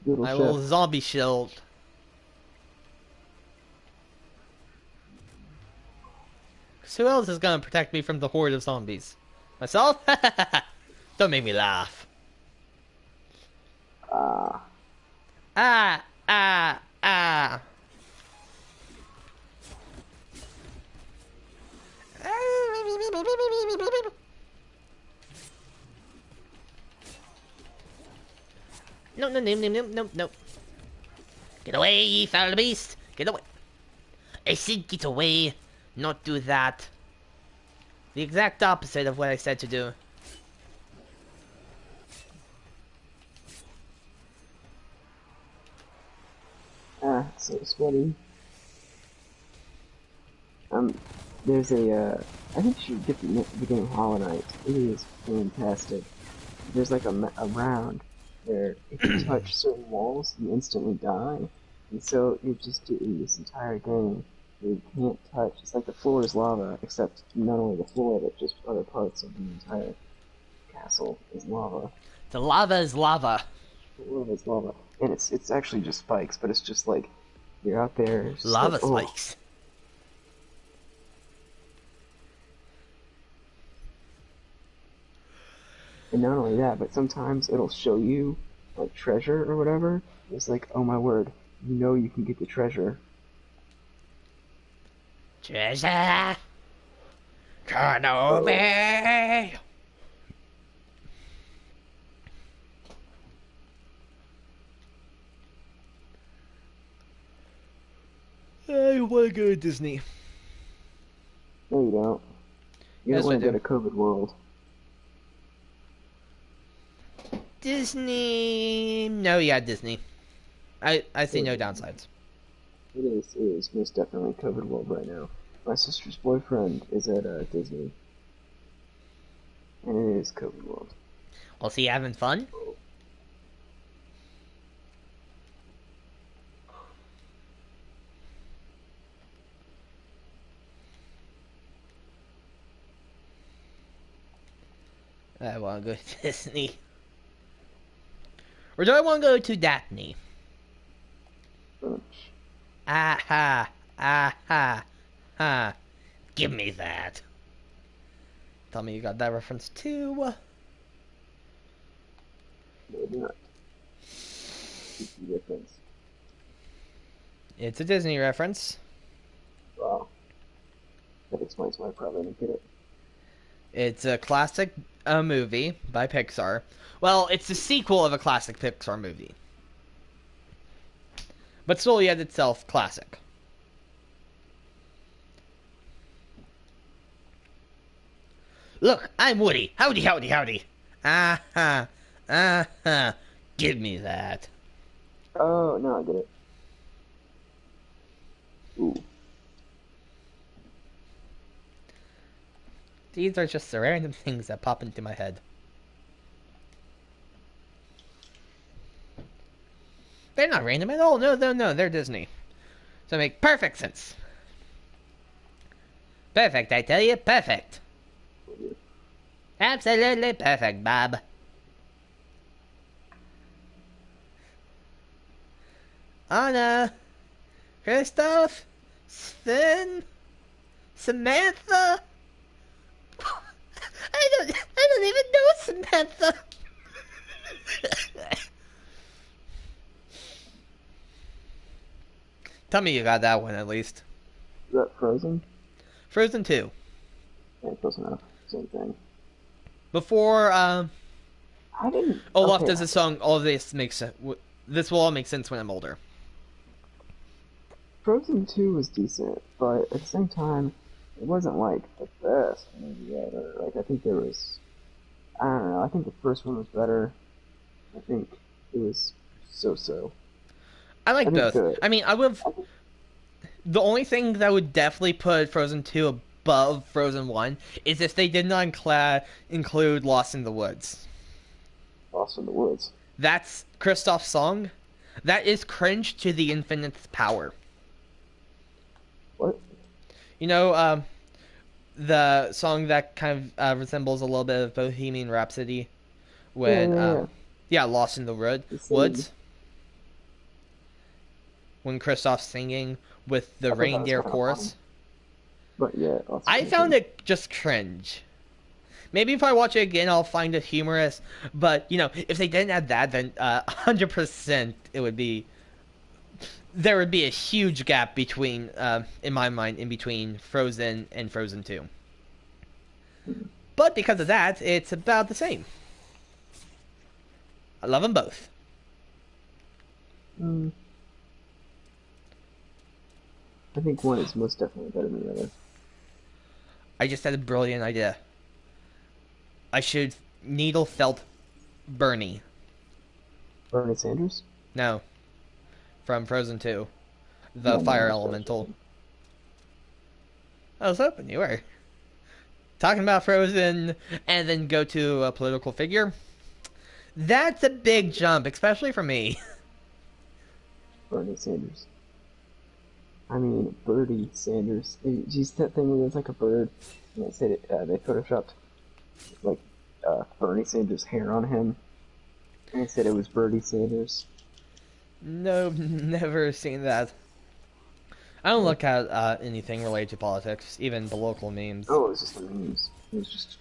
Little My chef. little zombie shield. Cause who else is gonna protect me from the horde of zombies? Myself? Don't make me laugh. Ah. Ah, ah, ah. No, no, no, no, no, no, no. Get away, ye foul beast! Get away! I said get away, not do that. The exact opposite of what I said to do. Ah, so sweaty. There's I think you should get the game Hollow Knight. It is fantastic. There's like a round where if you touch certain walls, you instantly die. And so you're just doing this entire game where you can't touch. It's like the floor is lava, except not only the floor, but just other parts of the entire castle is lava. The lava is lava. The lava is lava. And it's actually just spikes, but it's just like, you're out there. It's just Lava like, oh. spikes. And not only that, but sometimes it'll show you like treasure or whatever. It's like, oh my word, you know you can get the treasure. Treasure, So, Kenobi. I want to go to Disney. no, you don't. You Yes, don't I want to go do. to COVID World. Disney. No, yeah, Disney. I see no It downsides. is most definitely COVID World right now. My sister's boyfriend is at Disney, and it is COVID World. Was he having fun? I want to go to Disney. Or do I want to go to Daphne? Bunch. Aha! Aha! Ha! Give me that. Tell me you got that reference too. No, I do not. Keep the difference. It's a Disney reference. Wow. That explains why I probably didn't get it. It's a classic movie by Pixar. Well, it's the sequel of a classic Pixar movie. But still yet itself classic. Look, I'm Woody. Howdy, howdy, howdy. Ah-ha. Ah-ha. Give me that. Oh, no, I get it. Ooh. These are just the random things that pop into my head. They're not random at all. No, no, no. They're Disney. So they make perfect sense. Perfect, I tell you. Perfect. Absolutely perfect, Bob. Anna. Christoph. Sven. Samantha. I don't even know Samantha. Tell me you got that one at least. Is that Frozen? Frozen 2. Yeah, close enough. Same thing. Before I didn't. Olaf Okay, does a song, all of this makes sense. This will all make sense when I'm older. Frozen 2 was decent, but at the same time, it wasn't like the best movie ever. Like, I think there was. I don't know. I think the first one was better. I think it was so. I like I think both. the. I mean, I would. The only thing that would definitely put Frozen 2 above Frozen 1 is if they did not include Lost in the Woods. Lost in the Woods. That's Kristoff's song. That is cringe to the infinite power. What? You know, the song that kind of resembles a little bit of Bohemian Rhapsody when, Yeah. Lost in the Woods. When Kristoff's singing with the I thought that was reindeer kinda chorus. funny. But yeah, I found it just cringe. Maybe if I watch it again, I'll find it humorous. But, if they didn't add that, then 100% it would be... There would be a huge gap between, in my mind, in between Frozen and Frozen 2. But because of that, it's about the same. I love them both. I think one is most definitely better than the other. I just had a brilliant idea. I should needle felt Bernie. Bernie Sanders? No. From Frozen 2. The No, fire not elemental. Frozen. I was hoping you were. Talking about Frozen and then go to a political figure. That's a big jump, especially for me. Bernie Sanders. I mean, Birdie Sanders. Just that thing where there's like a bird, and they said it. They photoshopped like Bernie Sanders' hair on him, and they said it was Birdie Sanders. No, never seen that. I don't look at anything related to politics, even the local memes. Oh, it was just the memes. It was just.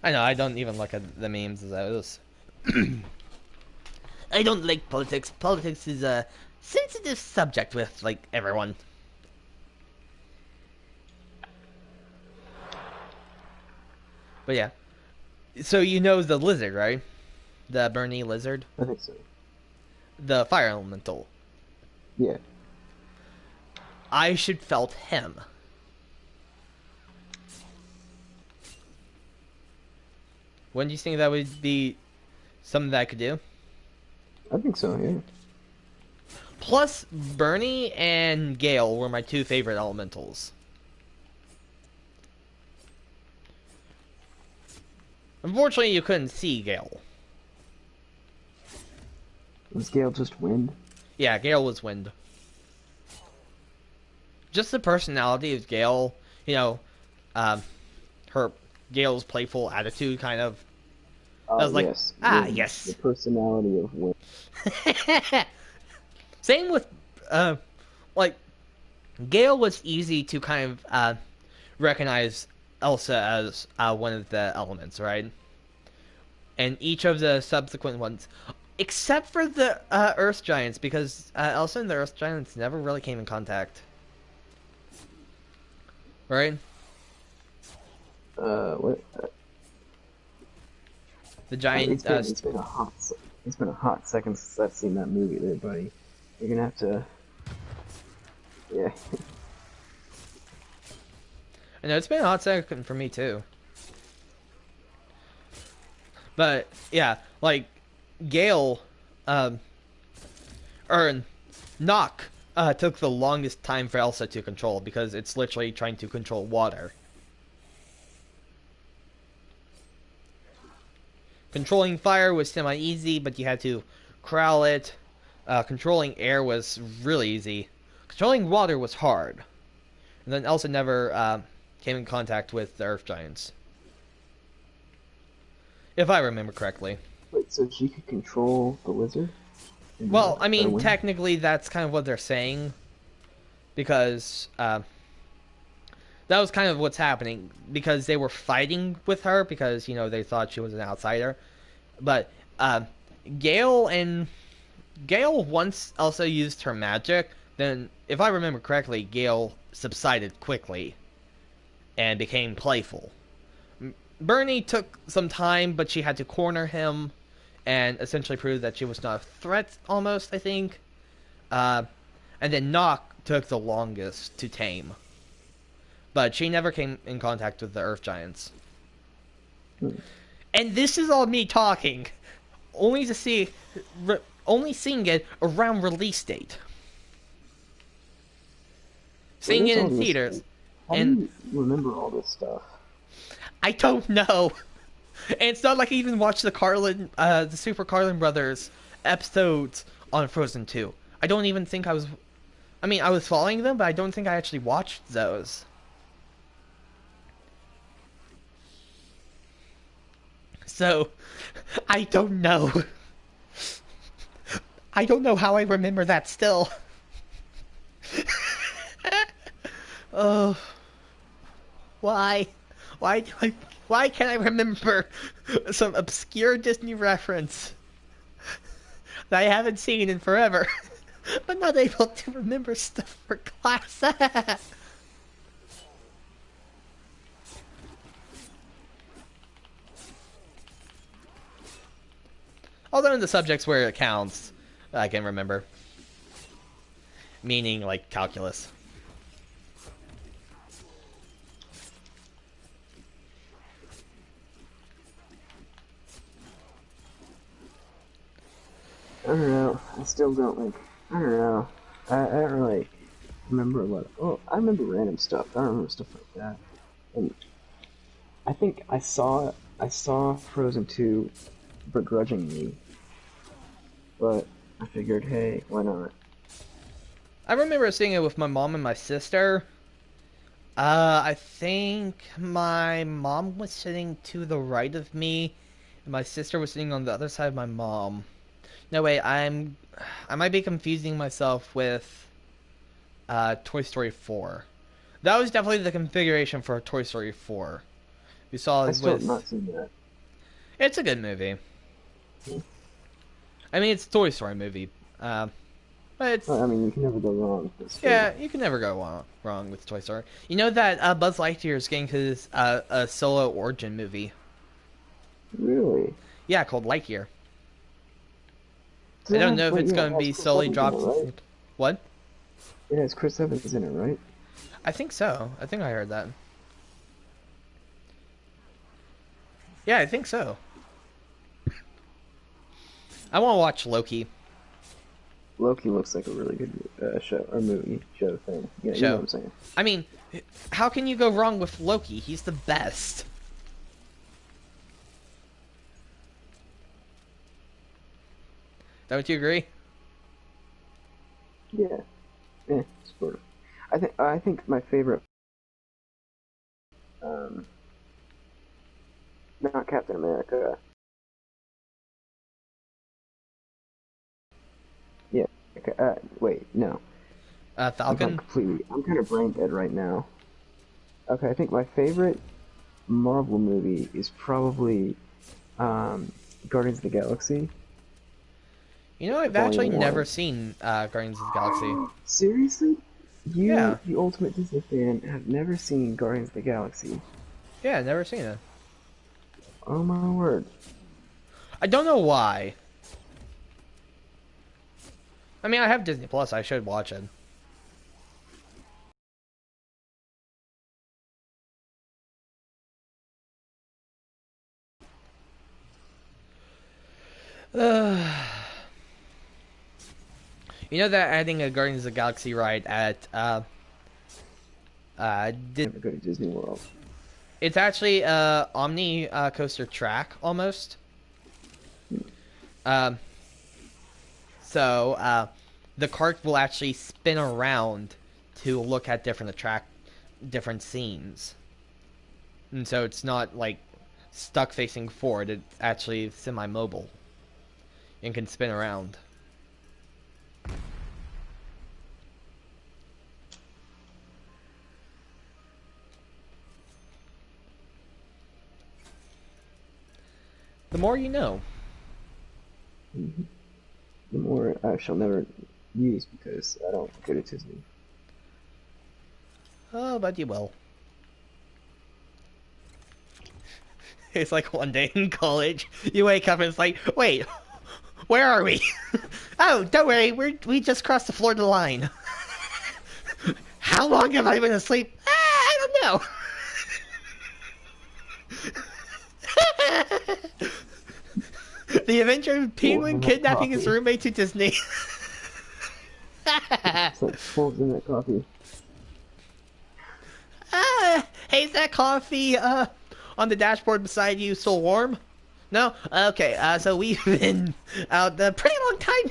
I know, I don't even look at the memes as those. I don't like politics. Politics is a sensitive subject with, like, everyone. But yeah. So you know the lizard, right? The Bernie lizard? I think so. The fire elemental. Yeah. I should felt him. When do you think that would be something that I could do? I think so, yeah. Plus, Bernie and Gale were my two favorite elementals. Unfortunately, you couldn't see Gale. Was Gale just wind? Yeah, Gale was wind. Just the personality of Gale, you know, her Gale's playful attitude, kind of. I was like, yes. Yes. The personality of wind. Same with, like, Gale was easy to kind of recognize Elsa as one of the elements, right? And each of the subsequent ones, except for the Earth Giants, because Elsa and the Earth Giants never really came in contact. Right? What? The giant. It's been a hot second since I've seen that movie, there, buddy. You're gonna have to. Yeah. I know it's been a hot second for me too. But yeah, like Gale, or Nock, took the longest time for Elsa to control because it's literally trying to control water. Controlling fire was semi-easy, but you had to corral it. Controlling air was really easy. Controlling water was hard. And then Elsa never came in contact with the Earth Giants. If I remember correctly. Wait, so she could control the lizard? Well, I mean, technically that's kind of what they're saying. Because that was kind of what's happening. Because they were fighting with her because, you know, they thought she was an outsider. But Gale once also used her magic, then, if I remember correctly, Gale subsided quickly and became playful. Bernie took some time, but she had to corner him and essentially prove that she was not a threat, almost, I think. And then Nock took the longest to tame. But she never came in contact with the Earth Giants. And this is all me talking, only to see, only seeing it around release date. Seeing it in theaters. How do you remember all this stuff? I don't know. And it's not like I even watched the Super Carlin Brothers episodes on Frozen 2. I don't even think I was... I mean, I was following them, but I don't think I actually watched those. So, I don't know. I don't know how I remember that still. Oh. Why? Why can't I remember some obscure Disney reference that I haven't seen in forever, but not able to remember stuff for class? Although in the subjects where it counts, I can remember. Meaning, like, calculus. I don't know. I still don't like. I don't know. I don't really remember a lot. I remember random stuff. I don't remember stuff like that. And I think I saw Frozen 2 begrudgingly, but I figured, hey, why not? I remember seeing it with my mom and my sister. I think my mom was sitting to the right of me, and my sister was sitting on the other side of my mom. No, wait, I might be confusing myself with Toy Story 4. That was definitely the configuration for Toy Story 4. You saw I it still have with. not seen that. It's a good movie. I mean, it's a Toy Story movie. But it's. I mean, you can never go wrong with this story. Yeah, you can never go wrong with Toy Story. You know that Buzz Lightyear is getting his a solo origin movie. Really? Yeah, called Lightyear. Does I it don't have, know if wait, it's yeah, going it to has be Chris solely Evans in it, dropped. right? What? It has Chris Evans in it, right? I think so. I think I heard that. Yeah, I think so. I want to watch Loki Loki looks like a really good show or movie show thing. Yeah, you know show. what I'm saying. I mean, how can you go wrong with Loki? He's the best. Don't you agree? Yeah, sort of. I think my favorite, um, not Captain America. Yeah. Okay, wait, no. Falcon? I'm kind of brain dead right now. Okay, I think my favorite Marvel movie is probably Guardians of the Galaxy, You know, I've actually Volume never 1. seen Guardians of the Galaxy. Seriously? You, Yeah. the ultimate Disney fan, have never seen Guardians of the Galaxy? Yeah, I've never seen it. Oh my word. I don't know why. I mean, I have Disney Plus. I should watch it. You know that adding a Guardians of the Galaxy ride at Never go to Disney World. it's actually a Omni coaster track almost. Um, so the cart will actually spin around to look at different scenes, and so it's not like stuck facing forward. It's actually semi-mobile and can spin around. The more you know. Mhm. The more I shall never use because I don't go to Disney. Oh, but you will. It's like one day in college, you wake up and it's like, wait, where are we? Oh, don't worry, we just crossed the Florida line. How long have I been asleep? I don't know. The Adventure of What was Penguin in that kidnapping his coffee? roommate to Disney. It's like, what was in that coffee? Hey, is that coffee on the dashboard beside you still warm? No? Okay, so we've been out a pretty long time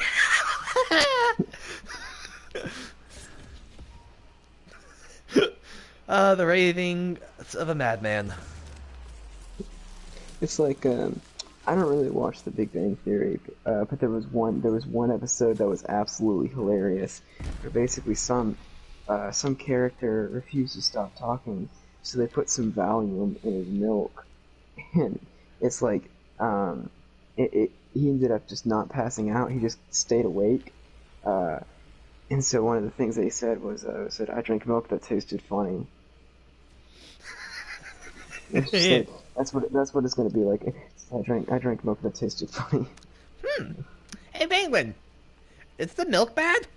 now. The raving of a madman. It's like I don't really watch The Big Bang Theory, but there was one episode that was absolutely hilarious. Where basically some character refused to stop talking, so they put some Valium in his milk, and it's like he ended up just not passing out. He just stayed awake. Uh, and so one of the things they said was, said, I drank milk that tasted funny. It's just like that's what it's gonna be like. I drank milk that tasted funny. Hey, Penguin, is the milk bad?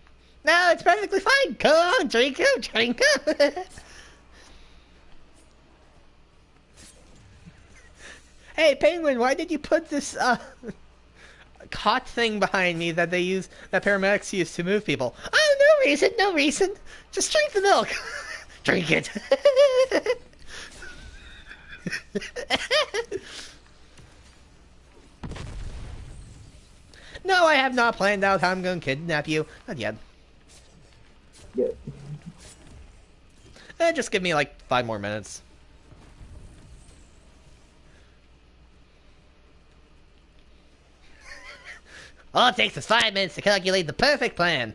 No, it's perfectly fine. Go on, drink it, drink it. Hey, Penguin, why did you put this cot thing behind me that that paramedics use to move people? Oh, no reason, no reason. Just drink the milk. Drink it. No, I have not planned out how I'm going to kidnap you. Not yet. Yeah. Just give me like 5 more minutes. All it takes is 5 minutes to calculate the perfect plan.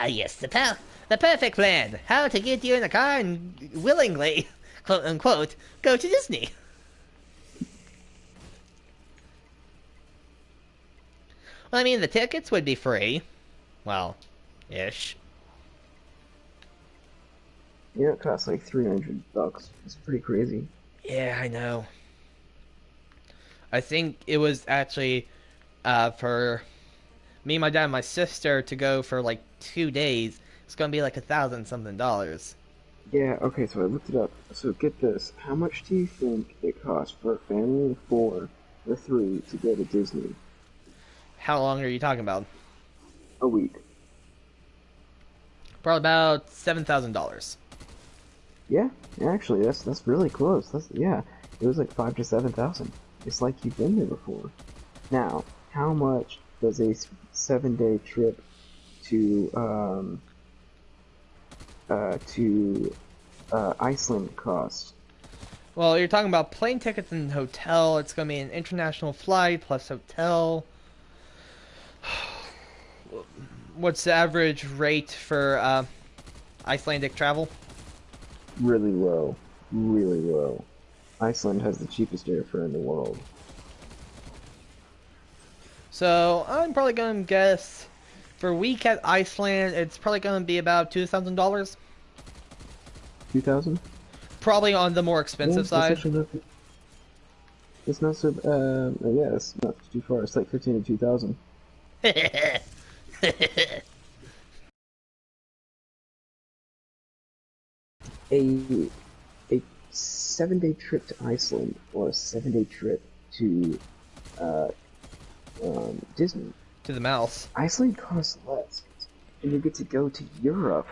yes, the perfect plan. How to get you in a car and willingly, quote unquote, go to Disney. Well, I mean, the tickets would be free. Well, ish. Yeah, it costs like $300. It's pretty crazy. Yeah, I know. I think it was actually for me, my dad, and my sister to go for like 2 days. It's gonna be like $1,000 something. Yeah, okay, so I looked it up. So get this. How much do you think it costs for a family of four or three to go to Disney? How long are you talking about? A week. Probably about $7,000. Yeah, actually, that's really close. Yeah, it was like 5 to 7 thousand. It's like you've been there before. Now, how much does a 7 day trip to Iceland cost? Well, you're talking about plane tickets and hotel. It's gonna be an international flight plus hotel. What's the average rate for Icelandic travel? Really low, really low. Iceland has the cheapest airfare in the world. So I'm probably gonna guess for a week at Iceland, it's probably gonna be about $2,000. 2,000? Probably on the more Yeah, expensive that's side. actually not. It's not so. Yeah, it's not too far. It's like 15 to 2,000. A a 7 day trip to Iceland or a 7 day trip to uh, Disney. To the mouse. Iceland costs less, and you get to go to Europe.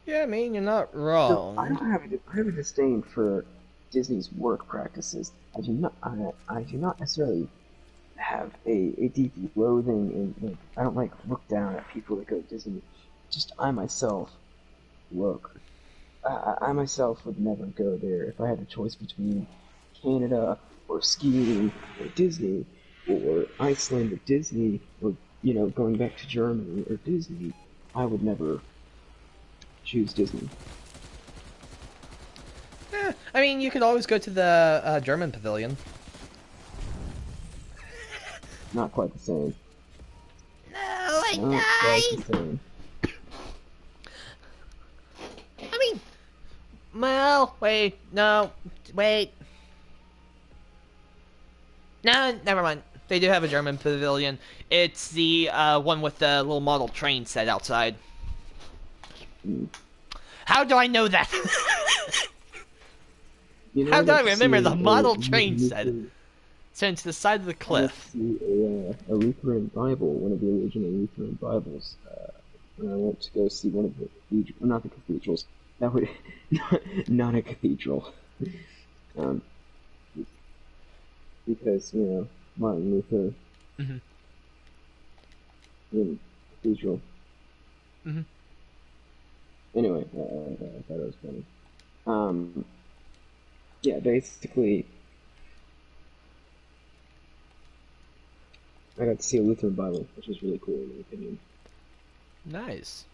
Yeah, I mean, you're not So I wrong. don't have I have a disdain for Disney's work practices. I do not necessarily have a deep loathing and I don't like look down at people that go to Disney. Just I myself look. I myself would never go there if I had a choice between Canada or skiing or Disney or Iceland or Disney or going back to Germany or Disney. I would never choose Disney. I mean, you could always go to the German pavilion. Not quite the same. No, I Not quite the died! same. I mean, well, wait, no, wait. No, never mind. They do have a German pavilion. It's the one with the little model train set outside. Mm. How do I know that? How I do I got to remember see the model a train set? Lutheran, Turned to the side of the I got cliff. to see a Lutheran Bible, one of the original Lutheran Bibles, when I went to go see one of the cathedrals, not the cathedrals, that would, not a cathedral, um, because, Martin Luther, Mm-hmm. in cathedral. Mm-hmm. Anyway, I thought it was funny. Yeah, basically, I got to see a Lutheran Bible, which was really cool in my opinion. Nice.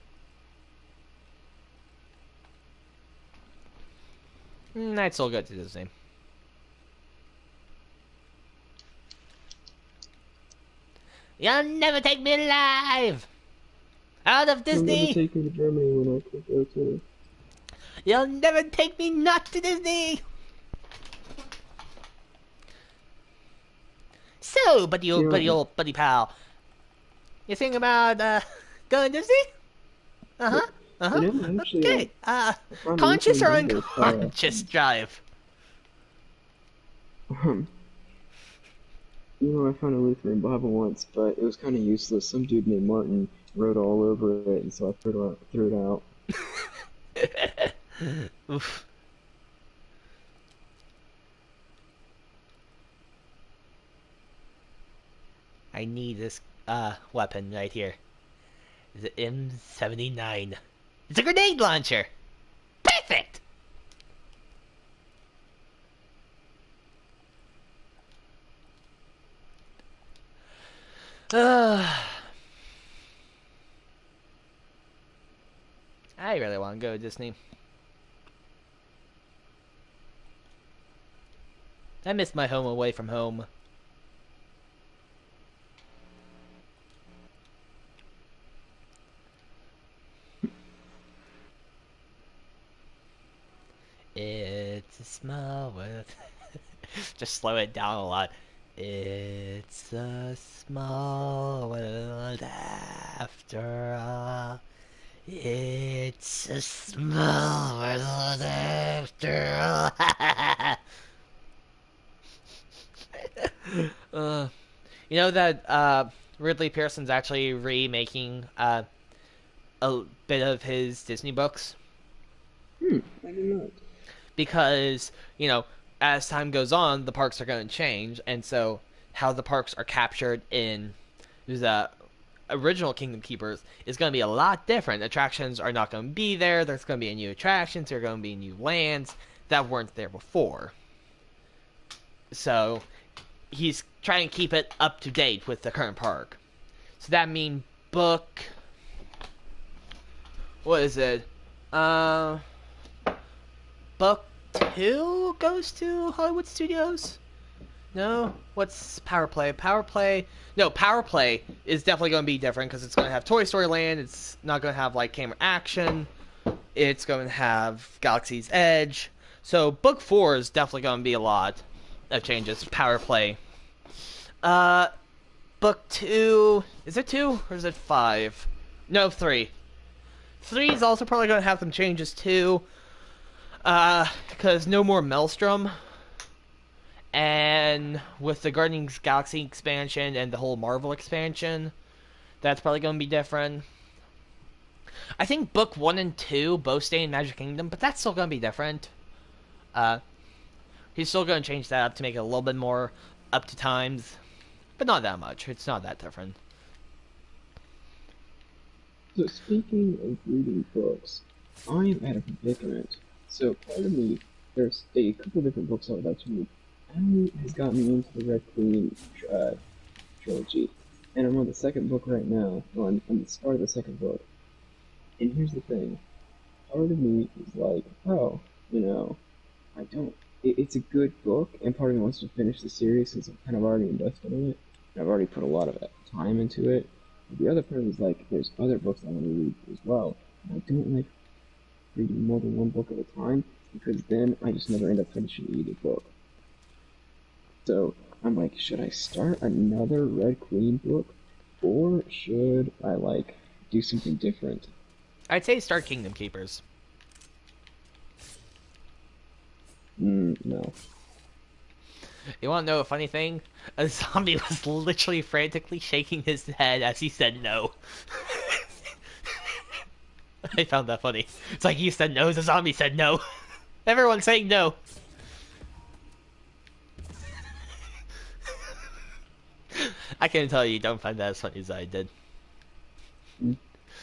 I'd still go to Disney. You'll never take me alive! Out of You'll never Disney! take me to Germany when I could go to. You'll never take me not to Disney! So, buddy pal, you think about going to Disney? Uh-huh. Actually, Okay. I found a Conscious or Lutheran Bible. unconscious drive? I found a Lutheran Bible once, but it was kind of useless. Some dude named Martin wrote all over it, and so I threw it out. Oof. I need this weapon right here. The M79. It's a grenade launcher. Perfect. I really want to go to Disney. I miss my home away from home. It's a small world. Just slow it down a lot. It's a small world after all. It's a small world after all. You know that Ridley Pearson's actually remaking a bit of his Disney books? I do not. Because, as time goes on, the parks are going to change, and so how the parks are captured in the original Kingdom Keepers is going to be a lot different. Attractions are not going to be there. There's going to be new attractions. There are going to be new lands that weren't there before. So he's trying to keep it up to date with the current park. So that means book. What is it? Book 2 goes to Hollywood Studios? No? What's Power Play? Power Play? No, Power Play is definitely going to be different because it's going to have Toy Story Land. It's not going to have, like, camera action. It's going to have Galaxy's Edge. So, Book 4 is definitely going to be a lot of changes. Power Play. Book 2... Is it 2 or is it 5? No, 3. 3 is also probably going to have some changes, too. Because no more Maelstrom. And with the Guardians Galaxy expansion and the whole Marvel expansion, that's probably going to be different. I think Book 1 and 2 both stay in Magic Kingdom, but that's still going to be different. He's still going to change that up to make it a little bit more up to times. But not that much. It's not that different. So speaking of reading books, I'm at a predicament. So part of me, there's a couple different books I would like to read. Emily has gotten me into the Red Queen trilogy, and I'm on the second book right now. Well, I'm on the start of the second book. And here's the thing. Part of me is like, oh, I don't. It's a good book, and part of me wants to finish the series since I'm kind of already invested in it. And I've already put a lot of time into it. But the other part is like, there's other books I want to read as well. And I don't like reading more than one book at a time, because then I just never end up finishing either book. So I'm like, should I start another Red Queen book, or should I do something different? I'd say start Kingdom Keepers. No. You want to know a funny thing? A zombie was literally frantically shaking his head as he said no. I found that funny. It's like you said no, the zombie said no. Everyone's saying no. I can tell you don't find that as funny as I did. And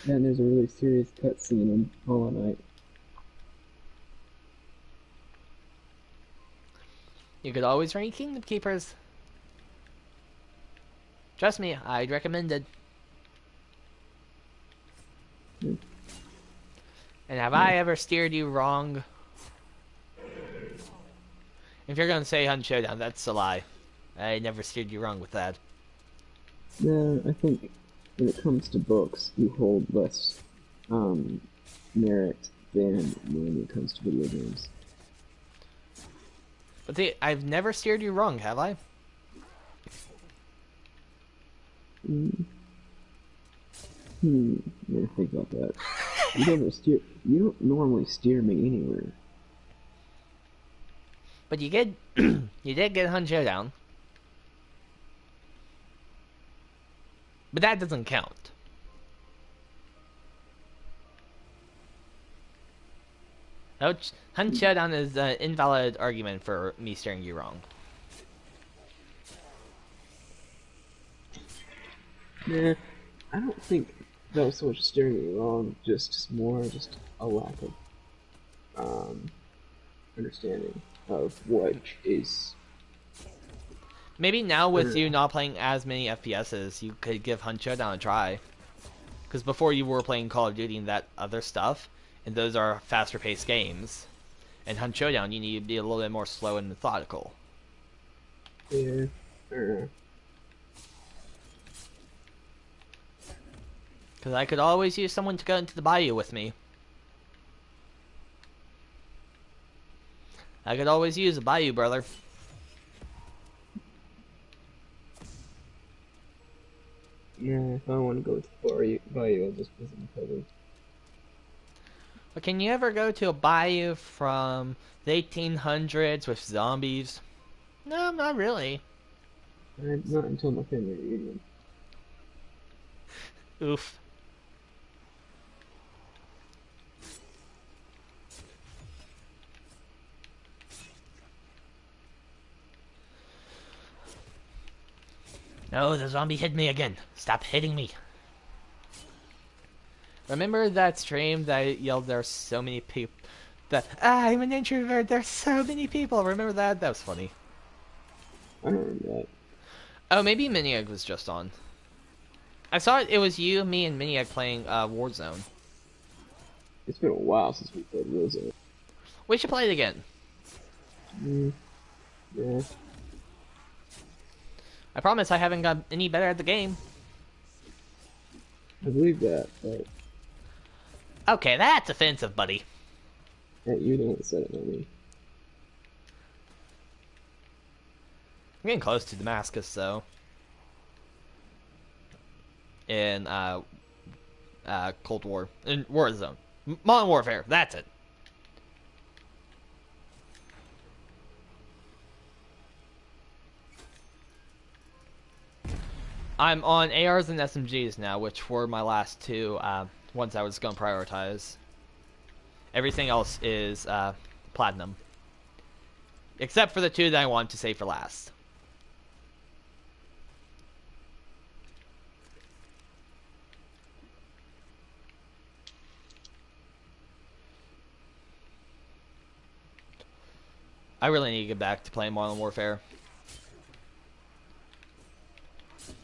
there's a really serious cutscene in Hollow Knight. You could always rank Kingdom Keepers. Trust me, I'd recommend it. And have I ever steered you wrong? If you're gonna say Hunt Showdown, that's a lie. I never steered you wrong with that. No, I think when it comes to books, you hold less merit than when it comes to video games. But I've never steered you wrong, have I? Yeah, think about that. You don't normally steer me anywhere. But you did, you did get Hunt Showdown. But that doesn't count. Hunt Showdown is an invalid argument for me steering you wrong. Nah, I don't think that was so much steering me wrong, just a lack of understanding of what is. Maybe now I with don't you know. not playing as many FPSs, you could give Hunt Showdown a try. Because before you were playing Call of Duty and that other stuff, and those are faster paced games. And Hunt Showdown, you need to be a little bit more slow and methodical. Yeah, I don't know. Because I could always use someone to go into the bayou with me. I could always use a bayou brother. Nah, if I want to go to Bayou, I'll just visit my cousin. But can you ever go to a bayou from the 1800s with zombies? No, not really. Not until my family reunion. Oof. No, the zombie hit me again. Stop hitting me. Remember that stream that I yelled there's so many people that I'm an introvert, there's so many people. Remember that? That was funny. I don't remember that. Oh, maybe Miniag was just on. I saw it was you, me, and Miniag playing Warzone. It's been a while since we played Warzone. We should play it again. Yeah. I promise I haven't got any better at the game. I believe that, but Okay, that's offensive, buddy. you're the one that said it, not me. I'm getting close to Damascus, though. In Cold War, in Warzone, Modern Warfare. That's it. I'm on ARs and SMGs now, which were my last two ones I was going to prioritize. Everything else is platinum, except for the two that I wanted to save for last. I really need to get back to playing Modern Warfare.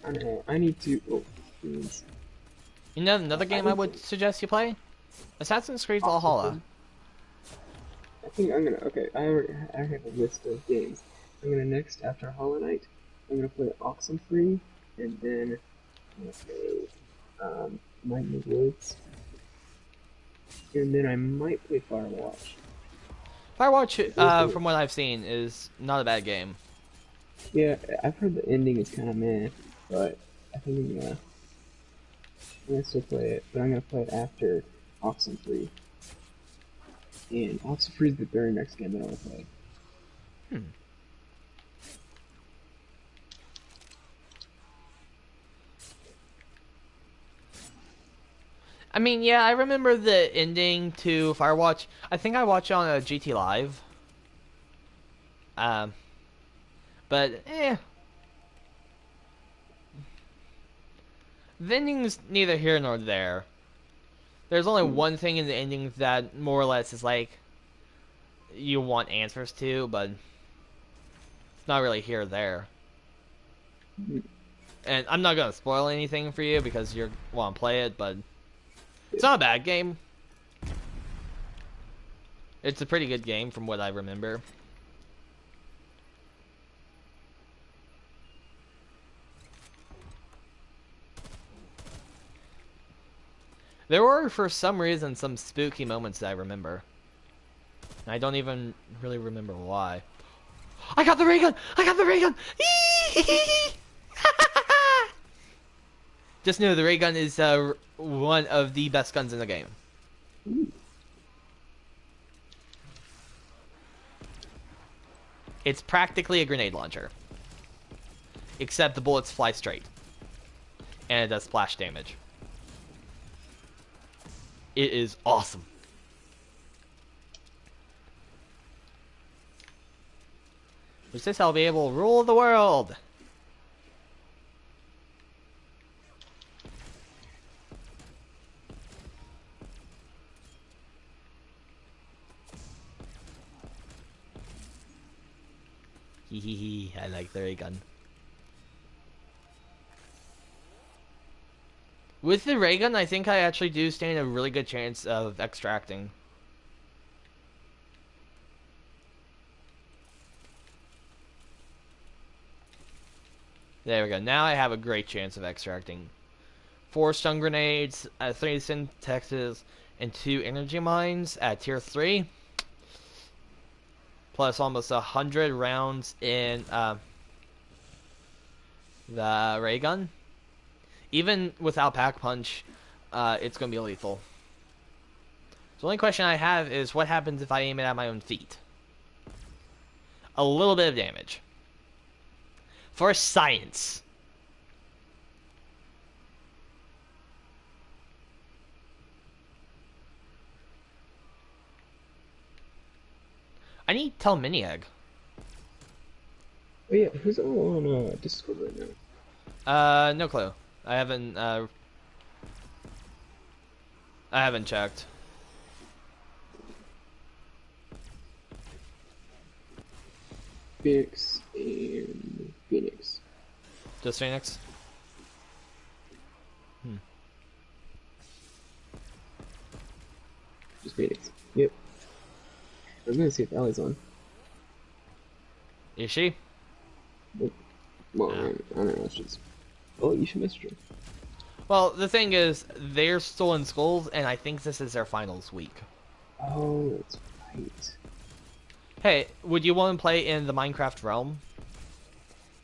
I don't know. I need to. Oh, please. You know another game I would suggest you play? Assassin's Creed Valhalla. I think I'm gonna. Okay, I have a list of games. I'm gonna next after Hollow Knight. I'm gonna play Oxenfree, and then I'm gonna play Night in the Woods, and then I might play Firewatch. Firewatch, from what I've seen, is not a bad game. Yeah, I've heard the ending is kind of meh, but I think I'm gonna still play it. But I'm gonna play it after Oxenfree. And Oxenfree is the very next game that I want to play. I mean, yeah, I remember the ending to Firewatch. I think I watched it on a GT Live. Um, but the ending's neither here nor there. There's only one thing in the ending that more or less is like you want answers to, but it's not really here or there. And I'm not gonna spoil anything for you because you want to play it, but it's not a bad game. It's a pretty good game from what I remember. There were, for some reason, some spooky moments that I remember. And I don't even really remember why. I got the ray gun! I got the ray gun! Just know the ray gun is one of the best guns in the game. It's practically a grenade launcher. Except the bullets fly straight. And it does splash damage. It is awesome. With this, I'll be able to rule the world. Hee hee hee, I like the ray gun. With the ray gun, I think I actually do stand a really good chance of extracting. There we go. Now I have a great chance of extracting. 4 stun grenades, 3 syntexes, and 2 energy mines at tier 3. Plus almost 100 rounds in the ray gun. Even without pack punch, it's going to be lethal. The only question I have is what happens if I aim it at my own feet? A little bit of damage. For science. I need Tell Mini Egg. Oh yeah, who's all on Discord right now? No clue. I haven't checked. Phoenix and Phoenix. Just Phoenix? Just Phoenix. Yep. I was gonna see if Allie's on. Is she? Nope. Well, No. I don't know. She's. Oh, you should message her. Well, the thing is, they're still in schools, and I think this is their finals week. Oh, that's right. Hey, would you want to play in the Minecraft realm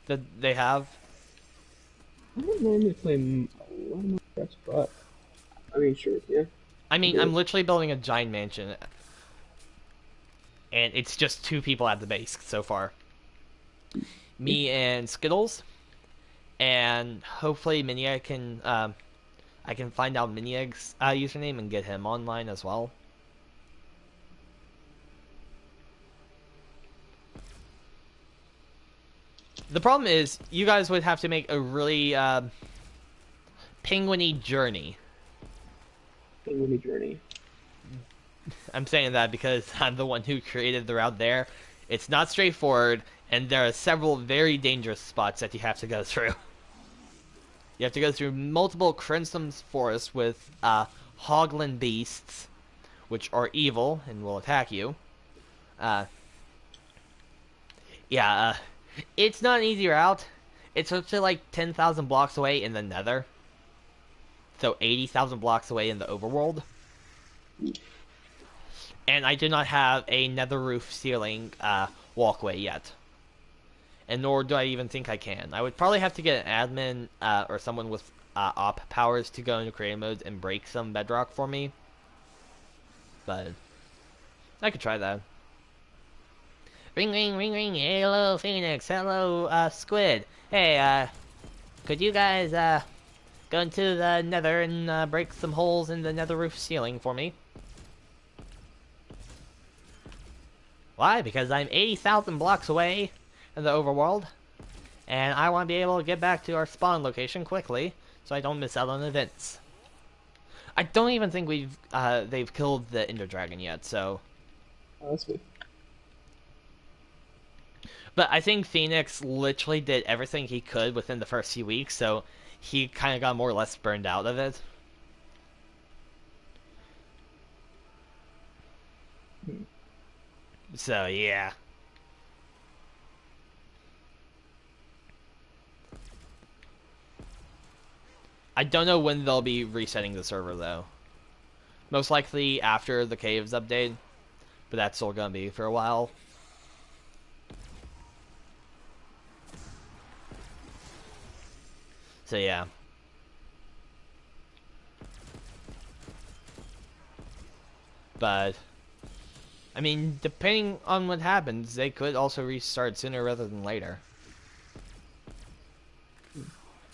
that they have? I don't normally play a lot of Minecraft, but I mean, sure, yeah. I mean, Yeah. I'm literally building a giant mansion, and it's just 2 people at the base so far. Me and Skittles, and hopefully I can find out Minieg's username and get him online as well. The problem is, you guys would have to make a really penguin-y journey. Penguin journey. I'm saying that because I'm the one who created the route there. It's not straightforward, and there are several very dangerous spots that you have to go through. You have to go through multiple Crimson forests with Hoglin beasts, which are evil and will attack you. It's not an easy route. It's actually like 10,000 blocks away in the Nether. So 80,000 blocks away in the overworld. And I do not have a nether roof ceiling walkway yet. And nor do I even think I can. I would probably have to get an admin or someone with op powers to go into creative modes and break some bedrock for me. But I could try that. Ring, ring, ring, ring. Hello, Phoenix. Hello, Squid. Hey, could you guys go into the nether and break some holes in the nether roof ceiling for me? Why? Because I'm 80,000 blocks away in the overworld, and I want to be able to get back to our spawn location quickly, so I don't miss out on events. I don't even think they've killed the Ender Dragon yet, so. Oh, that's good. But I think Phoenix literally did everything he could within the first few weeks, so he kind of got more or less burned out of it. So, yeah. I don't know when they'll be resetting the server, though. Most likely after the Caves update, but that's still gonna be for a while. So, yeah. But I mean, depending on what happens, they could also restart sooner rather than later.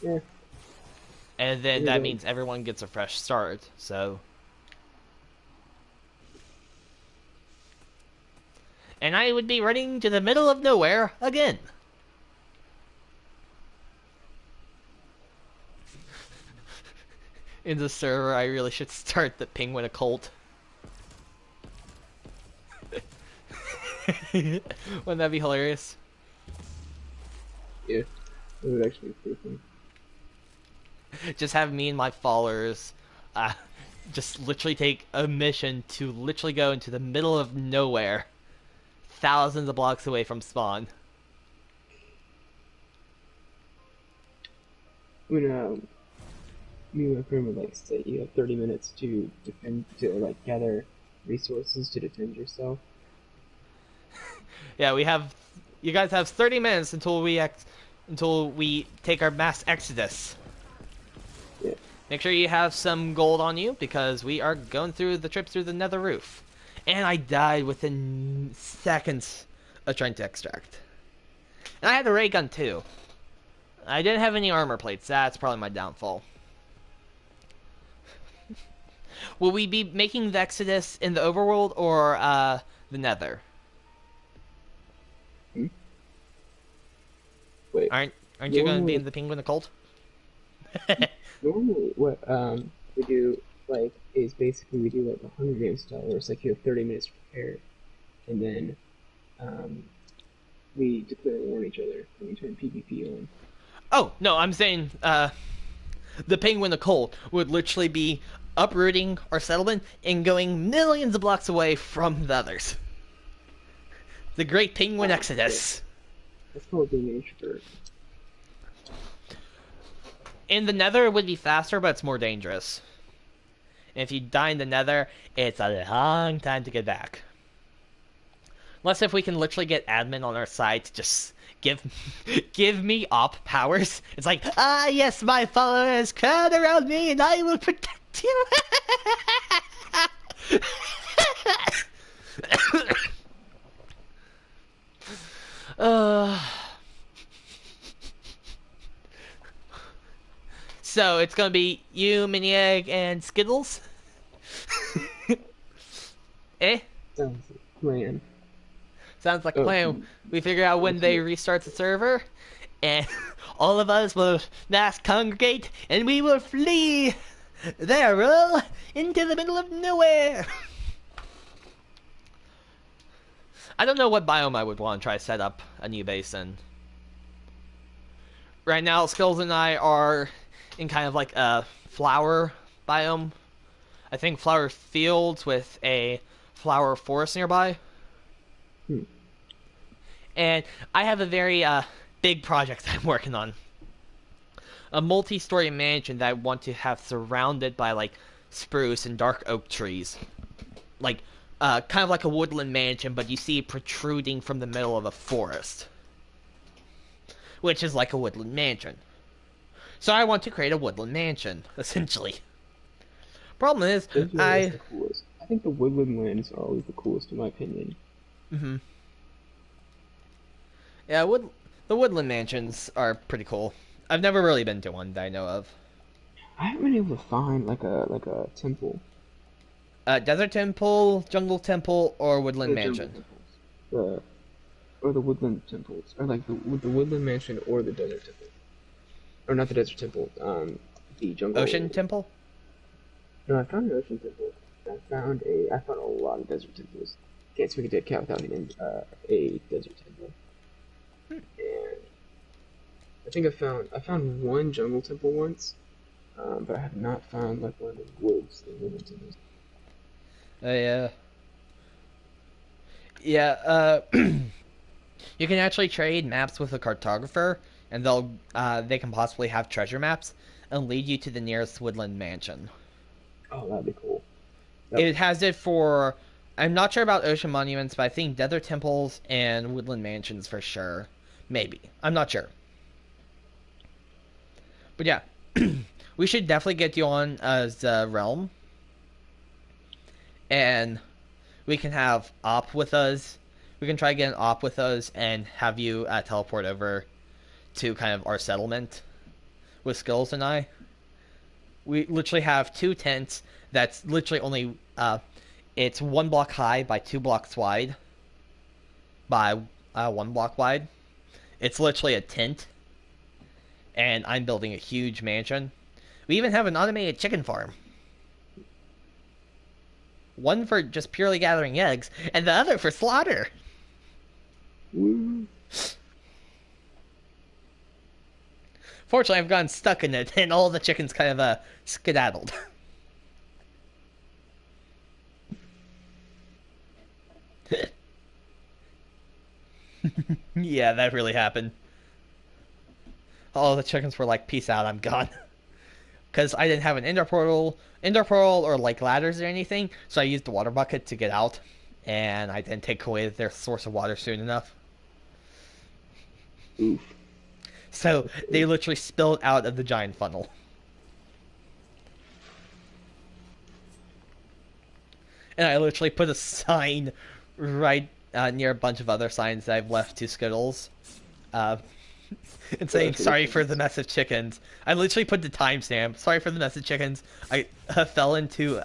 Yeah. And then Yeah, that they- means everyone gets a fresh start, so. And I would be running to the middle of nowhere again. In the server, I really should start the Penguin Occult. Wouldn't that be hilarious? Yeah. It would actually be pretty funny. Just have me and my followers uh, just literally take a mission to literally go into the middle of nowhere, thousands of blocks away from spawn. When me and my friend would like say you have 30 minutes to defend to like gather resources to defend yourself. Yeah, you guys have 30 minutes until we take our mass exodus. Yeah. Make sure you have some gold on you because we are going through the trip through the nether roof. And I died within seconds of trying to extract. And I had a ray gun too. I didn't have any armor plates. That's probably my downfall. Will we be making the exodus in the overworld or the nether? Wait. Aren't you going to be in the penguin occult? Normally, what we do like is basically we do like a Hunger Games style, where it's like you have 30 minutes to prepare, and then we declare war on each other and we turn PvP on. Oh, no, I'm saying the penguin occult would literally be uprooting our settlement and going millions of blocks away from the others. The Great Penguin Exodus. That's called being an introvert. In the nether, it would be faster, but it's more dangerous. And if you die in the nether, it's a long time to get back. Unless if we can literally get admin on our side to just give me op powers. It's like, ah yes, my followers, crowd around me and I will protect you. So it's gonna be you, Mini Egg, and Skittles. Eh? Sounds like a plan. Sounds like a plan. We figure out when they restart the server, and all of us will mass congregate, and we will flee there, roll into the middle of nowhere. I don't know what biome I would want to try to set up a new base in. Right now, Skulls and I are in kind of like a flower biome. I think flower fields with a flower forest nearby. And I have a very big project that I'm working on. A multi-story mansion that I want to have surrounded by like spruce and dark oak trees. Like, kind of like a woodland mansion, but you see it protruding from the middle of a forest. Which is like a woodland mansion. So I want to create a woodland mansion, essentially. Problem is, I think the woodland lands are always the coolest, in my opinion. Mm-hmm. Yeah, the woodland mansions are pretty cool. I've never really been to one that I know of. I haven't been able to find like a temple. Desert temple, jungle temple, or woodland mansion. Or the woodland temples, or like the woodland mansion or the desert temple, or not the desert temple. The jungle. Ocean temple. No, I found an ocean temple. I found a lot of desert temples. Can't speak a dead cat without hitting a desert temple. And I think I found one jungle temple once, but I have not found like one of the woods in woodland temples. Yeah. You can actually trade maps with a cartographer, and they can possibly have treasure maps and lead you to the nearest woodland mansion. Oh, that'd be cool. It has it for. I'm not sure about ocean monuments, but I think desert temples and woodland mansions for sure. Maybe. I'm not sure. But yeah, we should definitely get you on as Realm. And we can have Op with us. We can try to get an Op with us and have you teleport over to kind of our settlement with Skills and I. We literally have 2 tents that's literally only... it's 1 block high by 2 blocks wide. By 1 block wide. It's literally a tent. And I'm building a huge mansion. We even have an automated chicken farm. One for just purely gathering eggs, and the other for slaughter. Woo. Fortunately, I've gotten stuck in it, and all the chickens kind of skedaddled. Yeah, that really happened. All the chickens were like, "Peace out, I'm gone." Because I didn't have an ender pearl, or like ladders or anything, so I used the water bucket to get out, and I didn't take away their source of water soon enough. Oof. So they literally spilled out of the giant funnel. And I literally put a sign right near a bunch of other signs that I've left to Skittles, uh, and saying sorry for the mess of chickens. I literally put the timestamp. Sorry for the mess of chickens. I fell into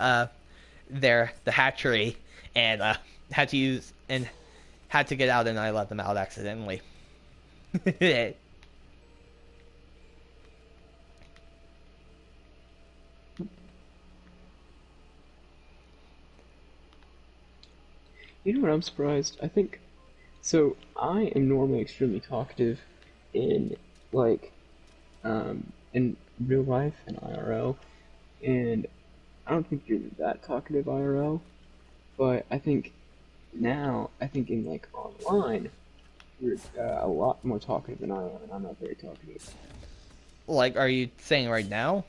the hatchery and had to get out, and I let them out accidentally. You know what? I'm surprised. I think so. I am normally extremely talkative in like in real life and IRL, and I don't think you're that talkative IRL. But I think now, I think in like online, you're a lot more talkative than I am, and I'm not very talkative. Like, are you saying right now?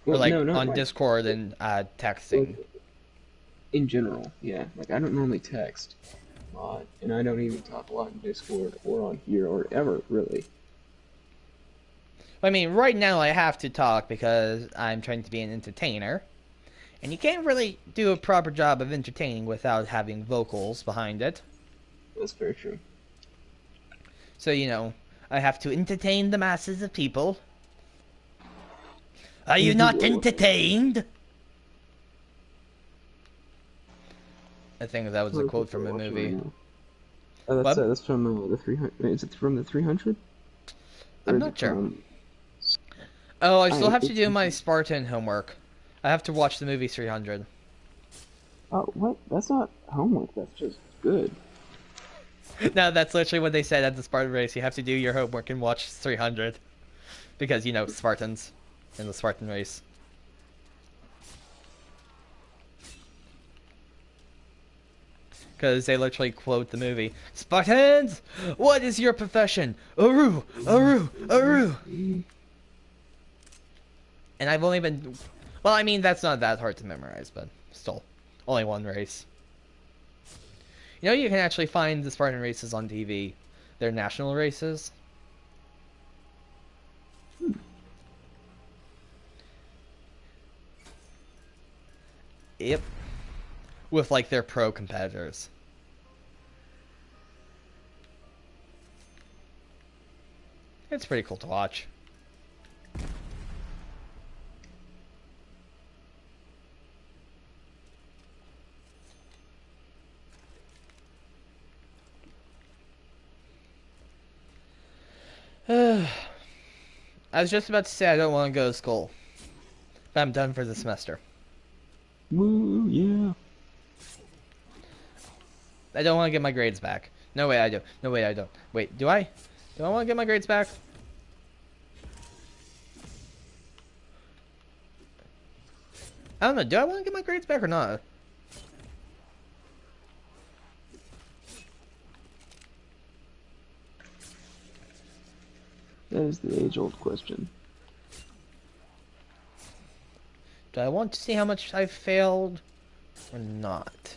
Or Well, like no, not on like, Discord and texting? like in general. Yeah, like I don't normally text a lot, and I don't even talk a lot in Discord or on here or ever really. I mean, right now I have to talk because I'm trying to be an entertainer. And you can't really do a proper job of entertaining without having vocals behind it. That's very true. So, I have to entertain the masses of people. Are you not entertained? I think that was a quote from a movie. Oh, What? that's from the 300. Is it from the 300? I'm not sure. Oh, I still have to do my Spartan homework. I have to watch the movie 300. Oh, what? That's not homework. That's just good. No, that's literally what they said at the Spartan race. You have to do your homework and watch 300. Because, Spartans in the Spartan race. Because they literally quote the movie. Spartans! What is your profession? Aru! Aru! Aru! And I've only been... Well, I mean, that's not that hard to memorize, but still. Only one race. You can actually find the Spartan races on TV. They're national races. Yep. With, like, their pro competitors. It's pretty cool to watch. I was just about to say I don't want to go to school. But I'm done for the semester. Woo, yeah. I don't want to get my grades back. No way I do. No way I don't. Wait, do I? Do I want to get my grades back? I don't know. Do I want to get my grades back or not? That is the age-old question. Do I want to see how much I've failed or not?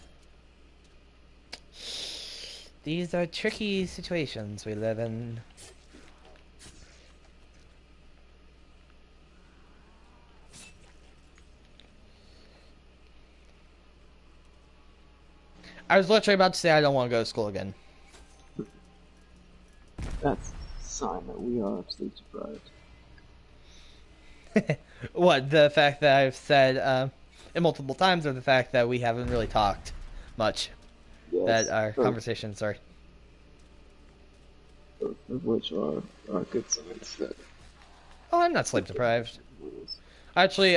These are tricky situations we live in. I was literally about to say I don't want to go to school again. That's a sign that we are sleep deprived. What, the fact that I've said it multiple times, or the fact that we haven't really talked much? Yes, That our conversations are... both of which are good signs that... Oh, I'm not sleep deprived. I actually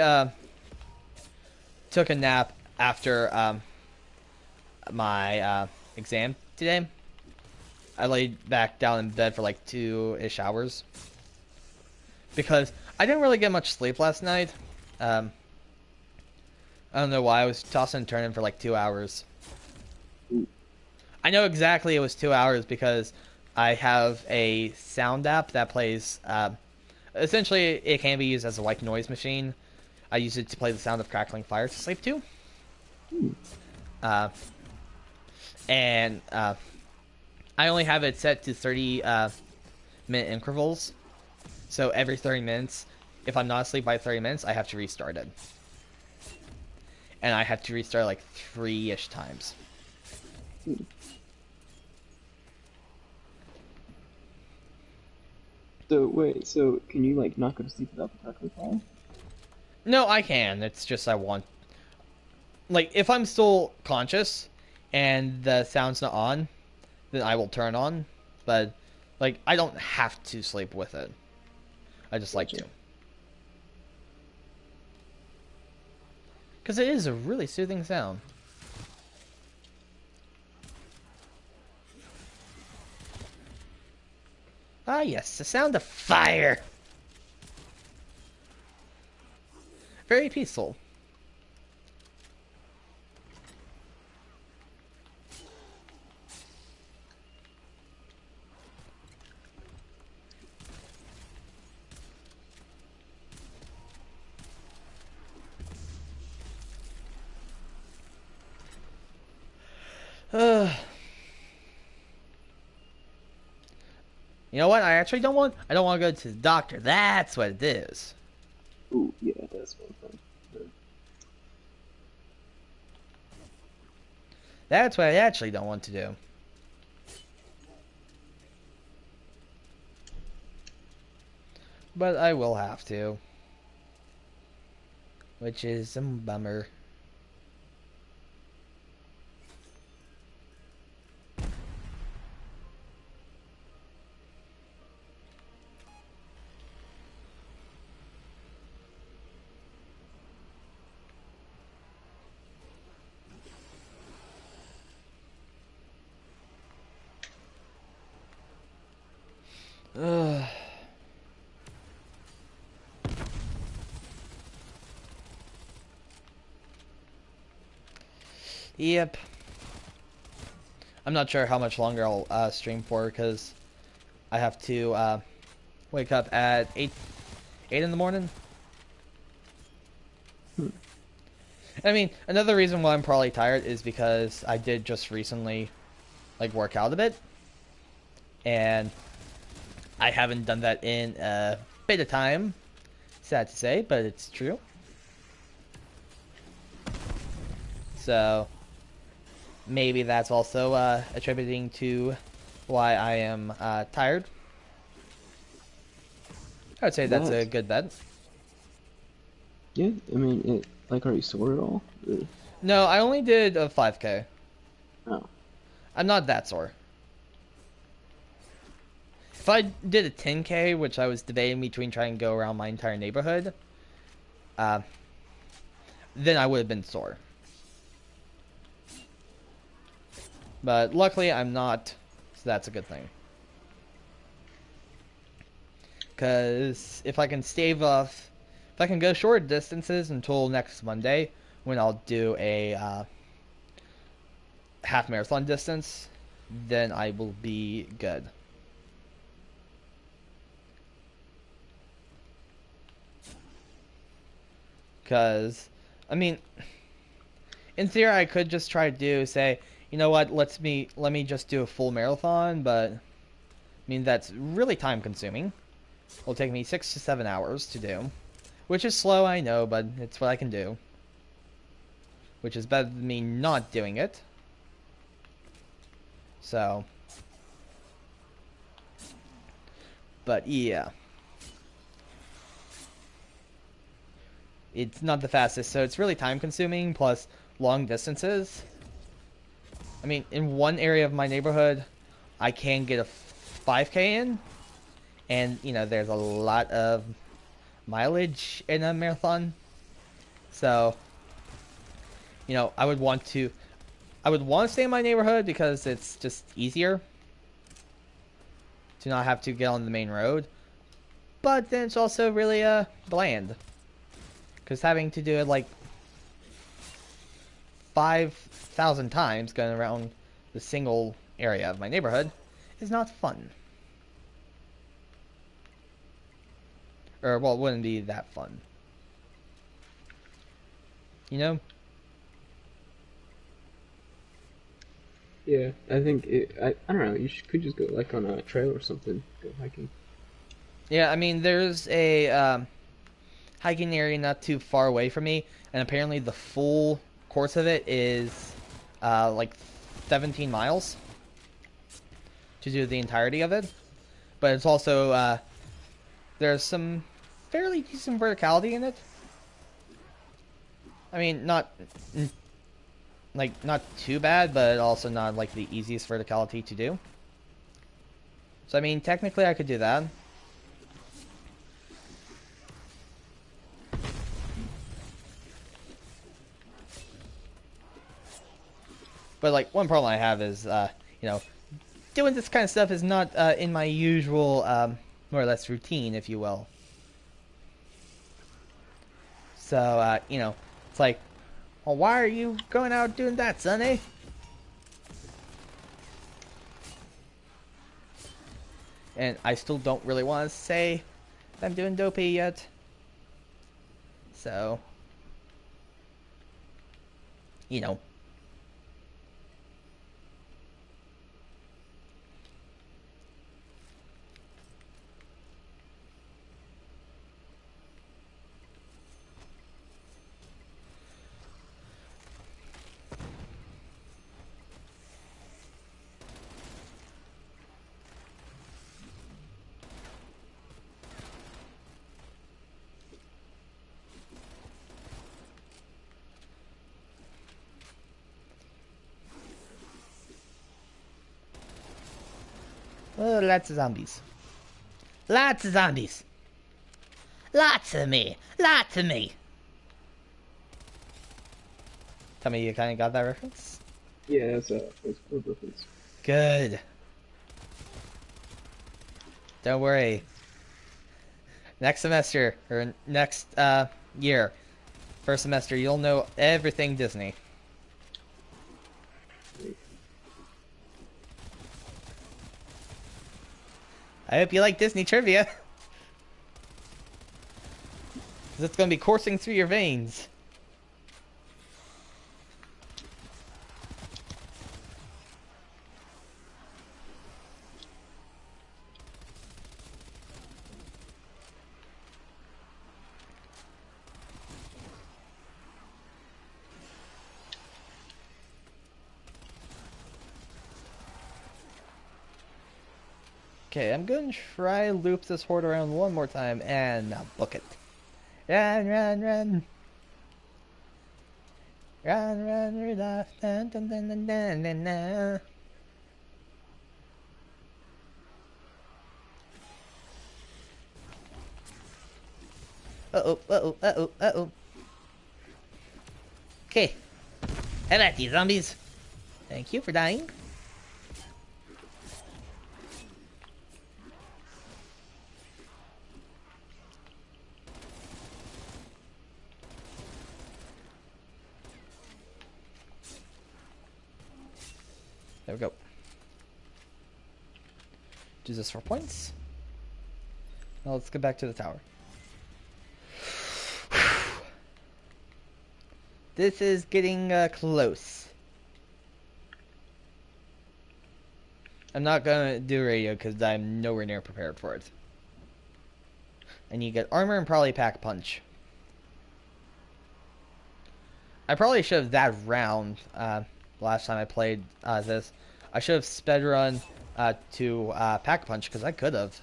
took a nap after my exam today. I laid back down in bed for like 2-ish hours. because I didn't really get much sleep last night. Um, I don't know why. I was tossing and turning for like 2 hours. I know exactly it was 2 hours because I have a sound app that plays. Essentially, it can be used as a white noise machine. I use it to play the sound of crackling fire to sleep to. And I only have it set to 30 minute intervals. So every 30 minutes, if I'm not asleep by 30 minutes, I have to restart it. And I have to restart like 3-ish times. So wait, so can you like not go to sleep without the crackling fire? No, I can. It's just I want... Like, if I'm still conscious and the sound's not on, then I will turn on. But, like, I don't have to sleep with it. I just like to. Because it is a really soothing sound. Ah, yes, the sound of fire. Very peaceful. You know what? I actually don't want... I don't want to go to the doctor. That's what it is. Ooh, yeah, that's one thing. That's what I actually don't want to do. But I will have to. Which is a bummer. Ugh. Yep. I'm not sure how much longer I'll stream for because I have to wake up at 8 in the morning. I mean, another reason why I'm probably tired is because I did just recently like work out a bit. And I haven't done that in a bit of time. Sad to say, but it's true. So maybe that's also attributing to why I am tired. I would say that's a good bet. Yeah, I mean, are you sore at all? No, I only did a 5K. Oh. I'm not that sore. If I did a 10K, which I was debating between trying to go around my entire neighborhood, then I would have been sore. But luckily, I'm not, so that's a good thing. Because if I can stave off, if I can go short distances until next Monday, when I'll do a half marathon distance, then I will be good. Because, I mean, in theory, I could just try to say, you know what, let me just do a full marathon, but, I mean, that's really time consuming. It'll take me 6 to 7 hours to do, which is slow, I know, but it's what I can do. Which is better than me not doing it. So, but yeah. It's not the fastest, so it's really time consuming, plus long distances. I mean, in one area of my neighborhood, I can get a 5K in, and, you know, there's a lot of mileage in a marathon. So, you know, I would want to stay in my neighborhood because it's just easier to not have to get on the main road. but then it's also really bland. Because having to do it like 5,000 times going around the single area of my neighborhood is not fun. Or, well, it wouldn't be that fun. You know? Yeah, I think I don't know. Could just go like on a trail or something. Go hiking. Yeah, I mean, there's a hiking area not too far away from me, and apparently the full course of it is like 17 miles to do the entirety of it. But it's also there's some fairly decent verticality in it. I mean, not not too bad, but also not like the easiest verticality to do. So I mean, technically I could do that. But like one problem I have is you know, doing this kind of stuff is not in my usual more or less routine, if you will. So you know, it's like, well, why are you going out doing that, Sonny? And I still don't really want to say that I'm doing dopey yet. So, you know. Oh, lots of zombies. Lots of zombies. Lots of me. Lots of me. Tell me you kind of got that reference? Yeah, that's cool reference. Good. Don't worry. Next semester, or next year, first semester, you'll know everything Disney. I hope you like Disney trivia. Because it's going to be coursing through your veins. Okay, I'm going to try loop this horde around one more time, and now book it. Run, run, run. Run, run, Rudolph. Dun, dun, dun, dun, dun, dun, dun. Uh-oh, uh-oh, uh-oh, uh-oh. Okay. How about these zombies? Thank you for dying. There we go. Do this for points. Now let's get back to the tower. This is getting close. I'm not gonna do radio because I'm nowhere near prepared for it. And you get armor and probably pack punch. I probably should have that round last time I played this. I should have sped run to pack punch because I could have.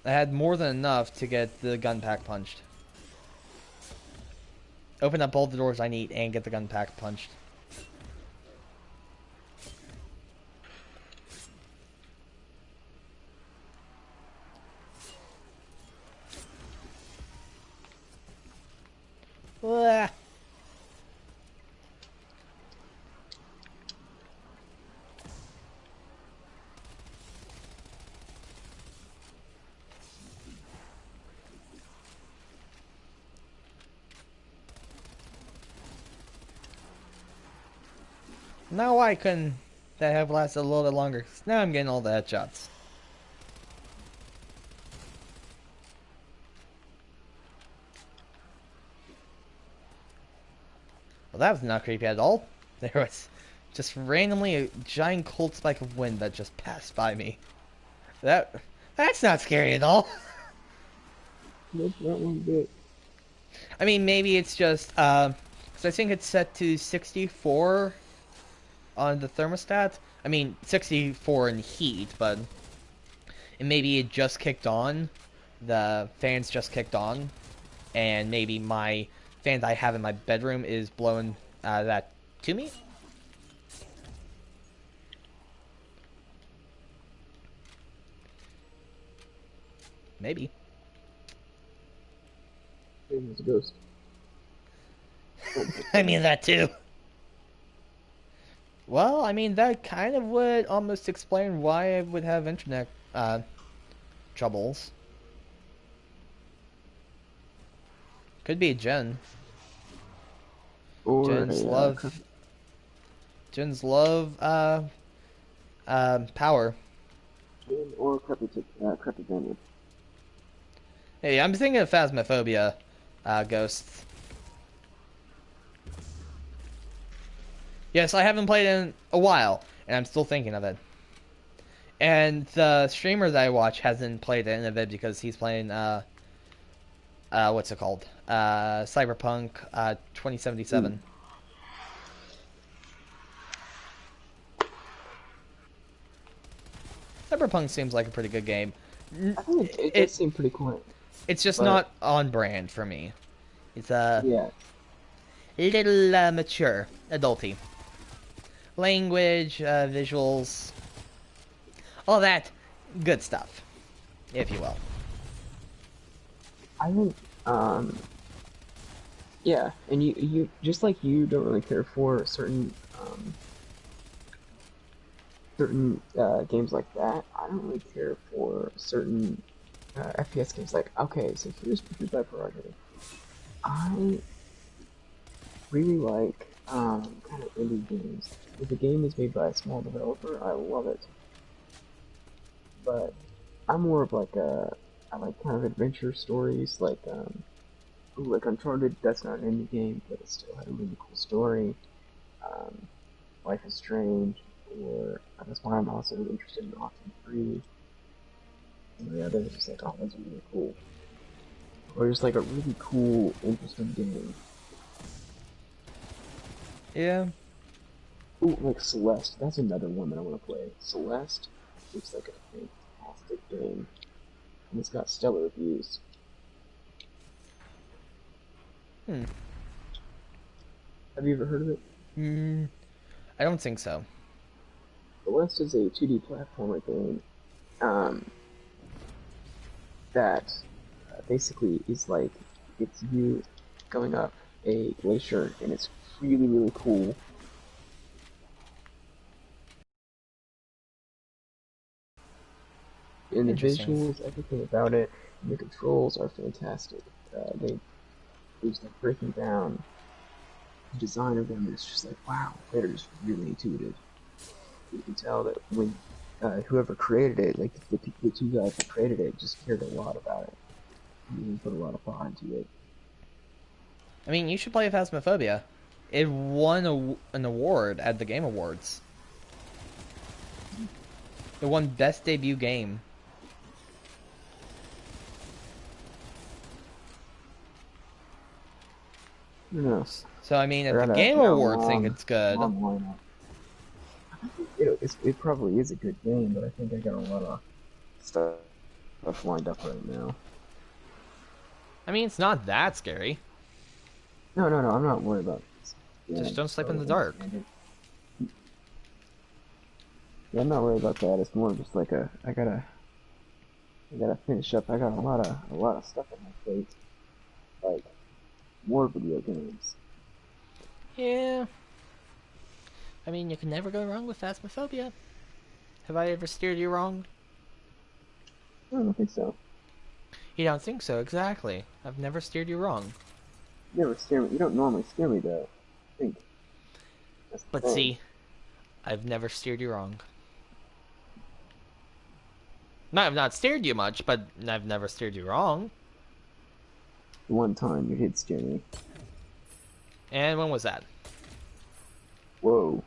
I had more than enough to get the gun pack punched. Open up all the doors I need and get the gun pack punched. Blah. Now why couldn't that have lasted a little bit longer? 'Cause now I'm getting all the headshots. Well, that was not creepy at all. There was just randomly a giant cold spike of wind that just passed by me. That's not scary at all. Nope, not one bit. I mean, maybe it's just because I think it's set to 64 on the thermostat. I mean, 64 in heat, but maybe it just kicked on. The fans just kicked on, and maybe my fan that I have in my bedroom is blowing that to me. Maybe. It was a ghost. I mean that too. Well, I mean that kind of would almost explain why I would have internet troubles. Could be Jen. Or Jen's a love. Jen's love. Power. or crappy Daniel. Hey, I'm thinking of Phasmophobia, ghosts. Yes, I haven't played in a while, and I'm still thinking of it. And the streamer that I watch hasn't played it in a bit because he's playing what's it called? Cyberpunk 2077. Cyberpunk seems like a pretty good game. I think it does seem pretty cool. It's just but- not on brand for me. It's Yeah. a little mature, adulty. Language, visuals, all that good stuff, if you will. I think, yeah, and you just like you don't really care for certain games like that. I don't really care for certain FPS games. Like, okay, so here's my prerogative. I really like kind of indie games. If the game is made by a small developer, I love it. But I'm more of I like kind of adventure stories, like Uncharted. That's not an indie game, but it still had a really cool story. Um, Life is Strange, or that's why I'm also interested in Option 3. And the others, just like, oh, that's really cool. Or just like a really cool, interesting game. Yeah. Ooh, like Celeste. That's another one that I want to play. Celeste looks like a fantastic game. And it's got stellar reviews. Hmm. Have you ever heard of it? I don't think so. Celeste is a 2D platformer game that basically is like it's you going up a glacier, and it's really, really cool. And the Interesting. visuals, everything about it, and the controls are fantastic. There's like breaking down the design of them. It's just like, wow, they're just really intuitive. You can tell that when whoever created it, like the two guys that created it, just cared a lot about it. And put a lot of thought into it. I mean, you should play Phasmophobia. It won an award at the Game Awards. It won Best Debut Game. Who knows? So, I mean, I at the gotta- Game I got a Awards long- think it's good. long lineup. I think it probably is a good game, but I think I got a lot of stuff lined up right now. I mean, it's not that scary. No, I'm not worried about this. Just don't sleep in the dark. Yeah, I'm not worried about that. It's more just like I gotta finish up. I got a lot of stuff on my plate, like more video games. Yeah. I mean, you can never go wrong with Phasmophobia. Have I ever steered you wrong? I don't think so. You don't think so, exactly. I've never steered you wrong. You never scare me. You don't normally scare me though. I think. That's the But thing. see, I've never steered you wrong. No, I've not steered you much, but I've never steered you wrong. One time you did steer me. And when was that? Whoa.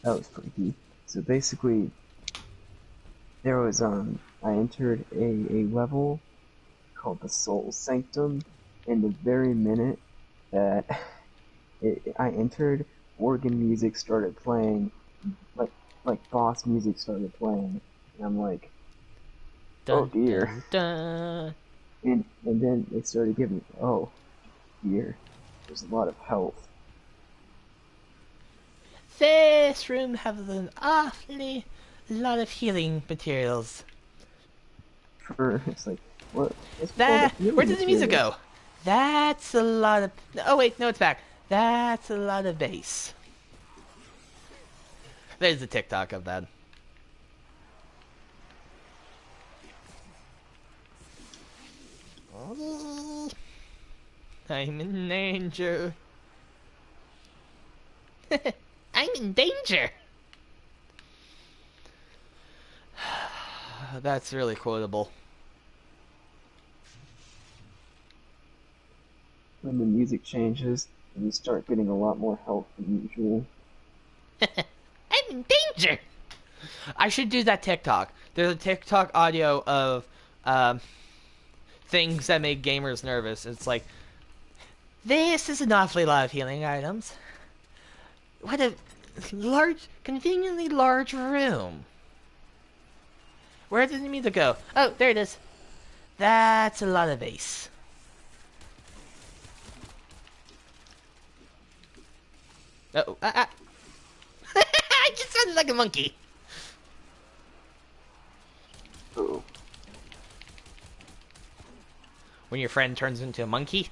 That was freaky. So basically, there was, I entered a level called the Soul Sanctum, and the very minute that I entered, organ music started playing, like boss music started playing, and I'm like, oh Dun, dear. dun, dun. And then they started giving, oh dear, there's a lot of health. This room has an awfully lot of healing materials. It's like, what? Where did the music go? That's a lot of... Oh wait, no, it's back. That's a lot of bass. There's the TikTok of that. I'm in danger. I'm in danger. That's really quotable. When the music changes, and you start getting a lot more health than usual. I'm in danger. I should do that TikTok. There's a TikTok audio of things that make gamers nervous. It's like, this is an awfully lot of healing items. What a conveniently large room. Where did the music go? Oh, there it is. That's a lot of bass. Uh-oh. I just sounded like a monkey. Oh. When your friend turns into a monkey?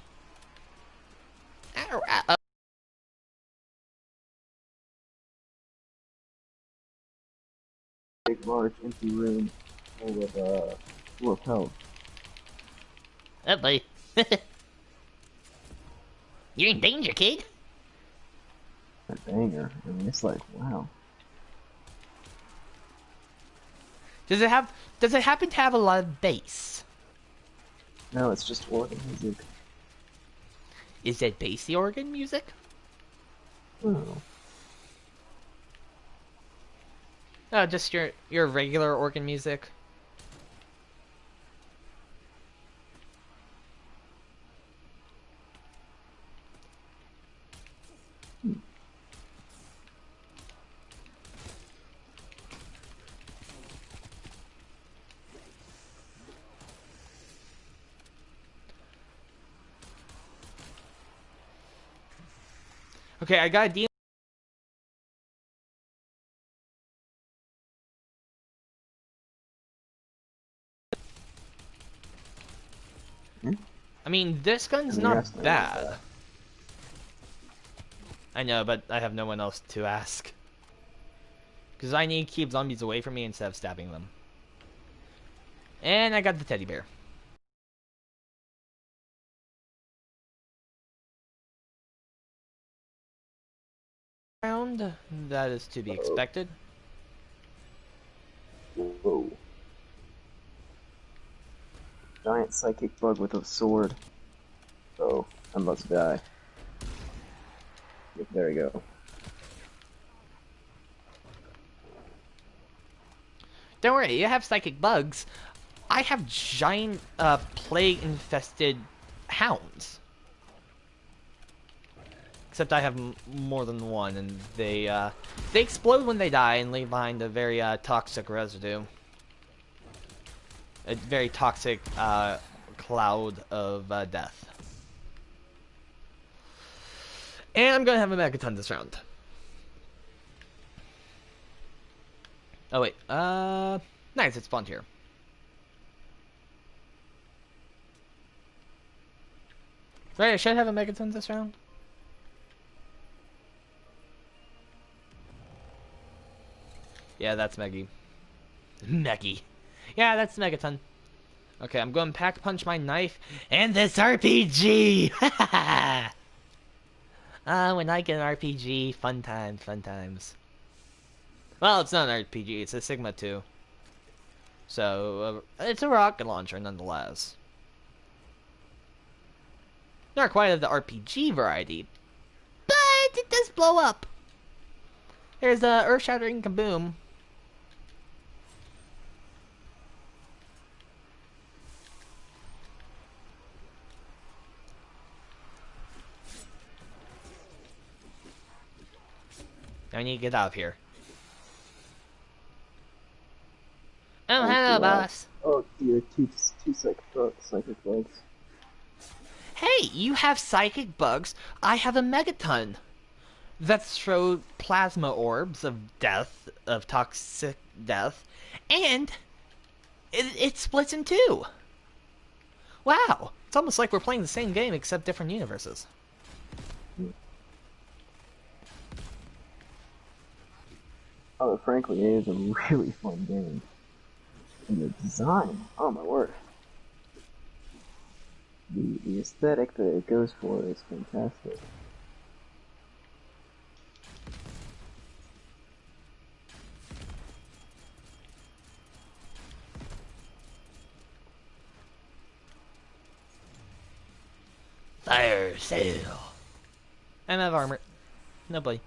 Big, large, empty room full of health. Oh boy. You're in danger, kid. A banger. I mean, it's like, wow. Does it happen to have a lot of bass? No, it's just organ music. Is that bassy organ music? Oh. Oh, just your regular organ music. Okay, I got a demon. I mean, this gun's not bad. I know, but I have no one else to ask. Because I need to keep zombies away from me instead of stabbing them. And I got the teddy bear. That is to be expected. Whoa. Giant psychic bug with a sword. Oh, I must die. Yep, there we go. Don't worry, you have psychic bugs. I have giant plague-infested hounds. Except I have more than one, and they explode when they die and leave behind a very toxic residue. A very toxic cloud of death. And I'm gonna have a megaton this round. Oh wait, nice, it spawned here. Right, I should have a megaton this round. Yeah, that's Meggy. Meggy. Yeah, that's Megaton. Okay, I'm going to pack punch my knife and this RPG! When I get an RPG, fun times, fun times. Well, it's not an RPG, it's a Sigma 2. So, it's a rocket launcher nonetheless. Not quite of the RPG variety, but it does blow up. There's a earth-shattering kaboom. I need to get out of here. Oh, hello, boss. Oh dear, two psychic bugs. Hey, you have psychic bugs. I have a megaton that throw plasma orbs of death, of toxic death, and it splits in two. Wow, it's almost like we're playing the same game except different universes. Oh, frankly, it is a really fun game. And the design, oh my word. The aesthetic that it goes for is fantastic. Fire sale. I'm out of armor. Nobody.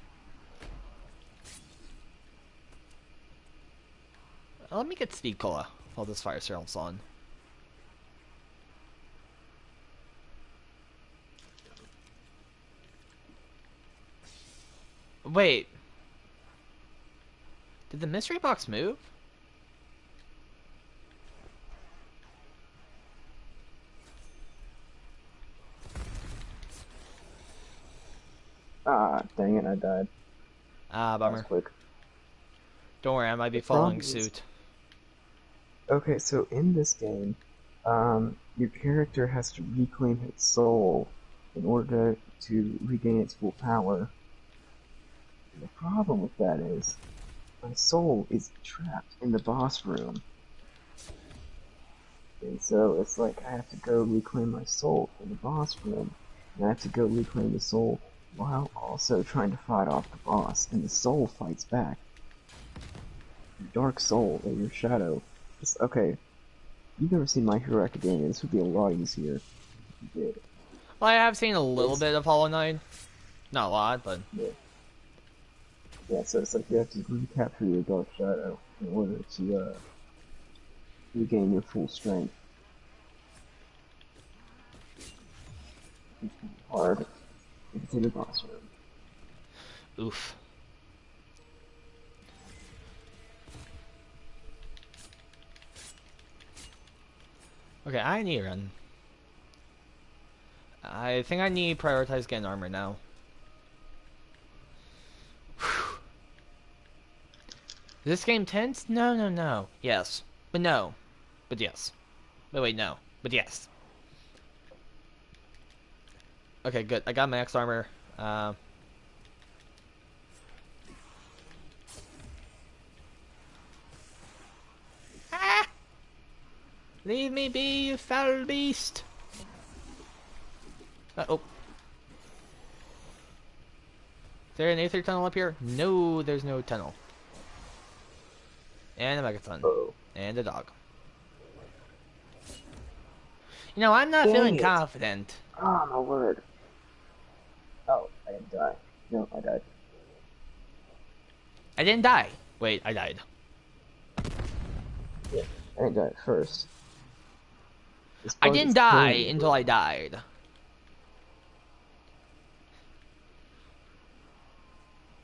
Let me get speed cola while this fire sale's on. Wait. Did the mystery box move? Ah, dang it, I died. Ah, That was bummer. quick. Don't worry, I might be The following problem is- suit. Okay, so in this game, your character has to reclaim its soul in order to regain its full power. And the problem with that is, my soul is trapped in the boss room. And so it's like I have to go reclaim my soul from the boss room, and I have to go reclaim the soul while also trying to fight off the boss, and the soul fights back. Your dark soul, or your shadow. It's, okay, you've never seen My Hero Academia, this would be a lot easier if you did. Well, I have seen a little bit of Hollow Knight. Not a lot, but... Yeah. Yeah, so it's like you have to recapture your dark shadow in order to regain your full strength. It's kind of hard if it's in the boss room. Oof. Okay, I need to run. I think I need to prioritize getting armor now. Whew. Is this game tense? No, no, no. Yes. But no. But yes. But wait, no. But yes. Okay, good. I got max armor. Ah! Leave me be, you foul beast! Uh-oh. Is there an aether tunnel up here? No, there's no tunnel. And a megaton. Uh-oh. And a dog. You know, I'm not Dang feeling it. confident. Ah, my word. Oh, I didn't die. No, I died. I didn't die. Wait, I died. Yeah, I didn't die at first. This I bug didn't is die killing me, until bro. I died.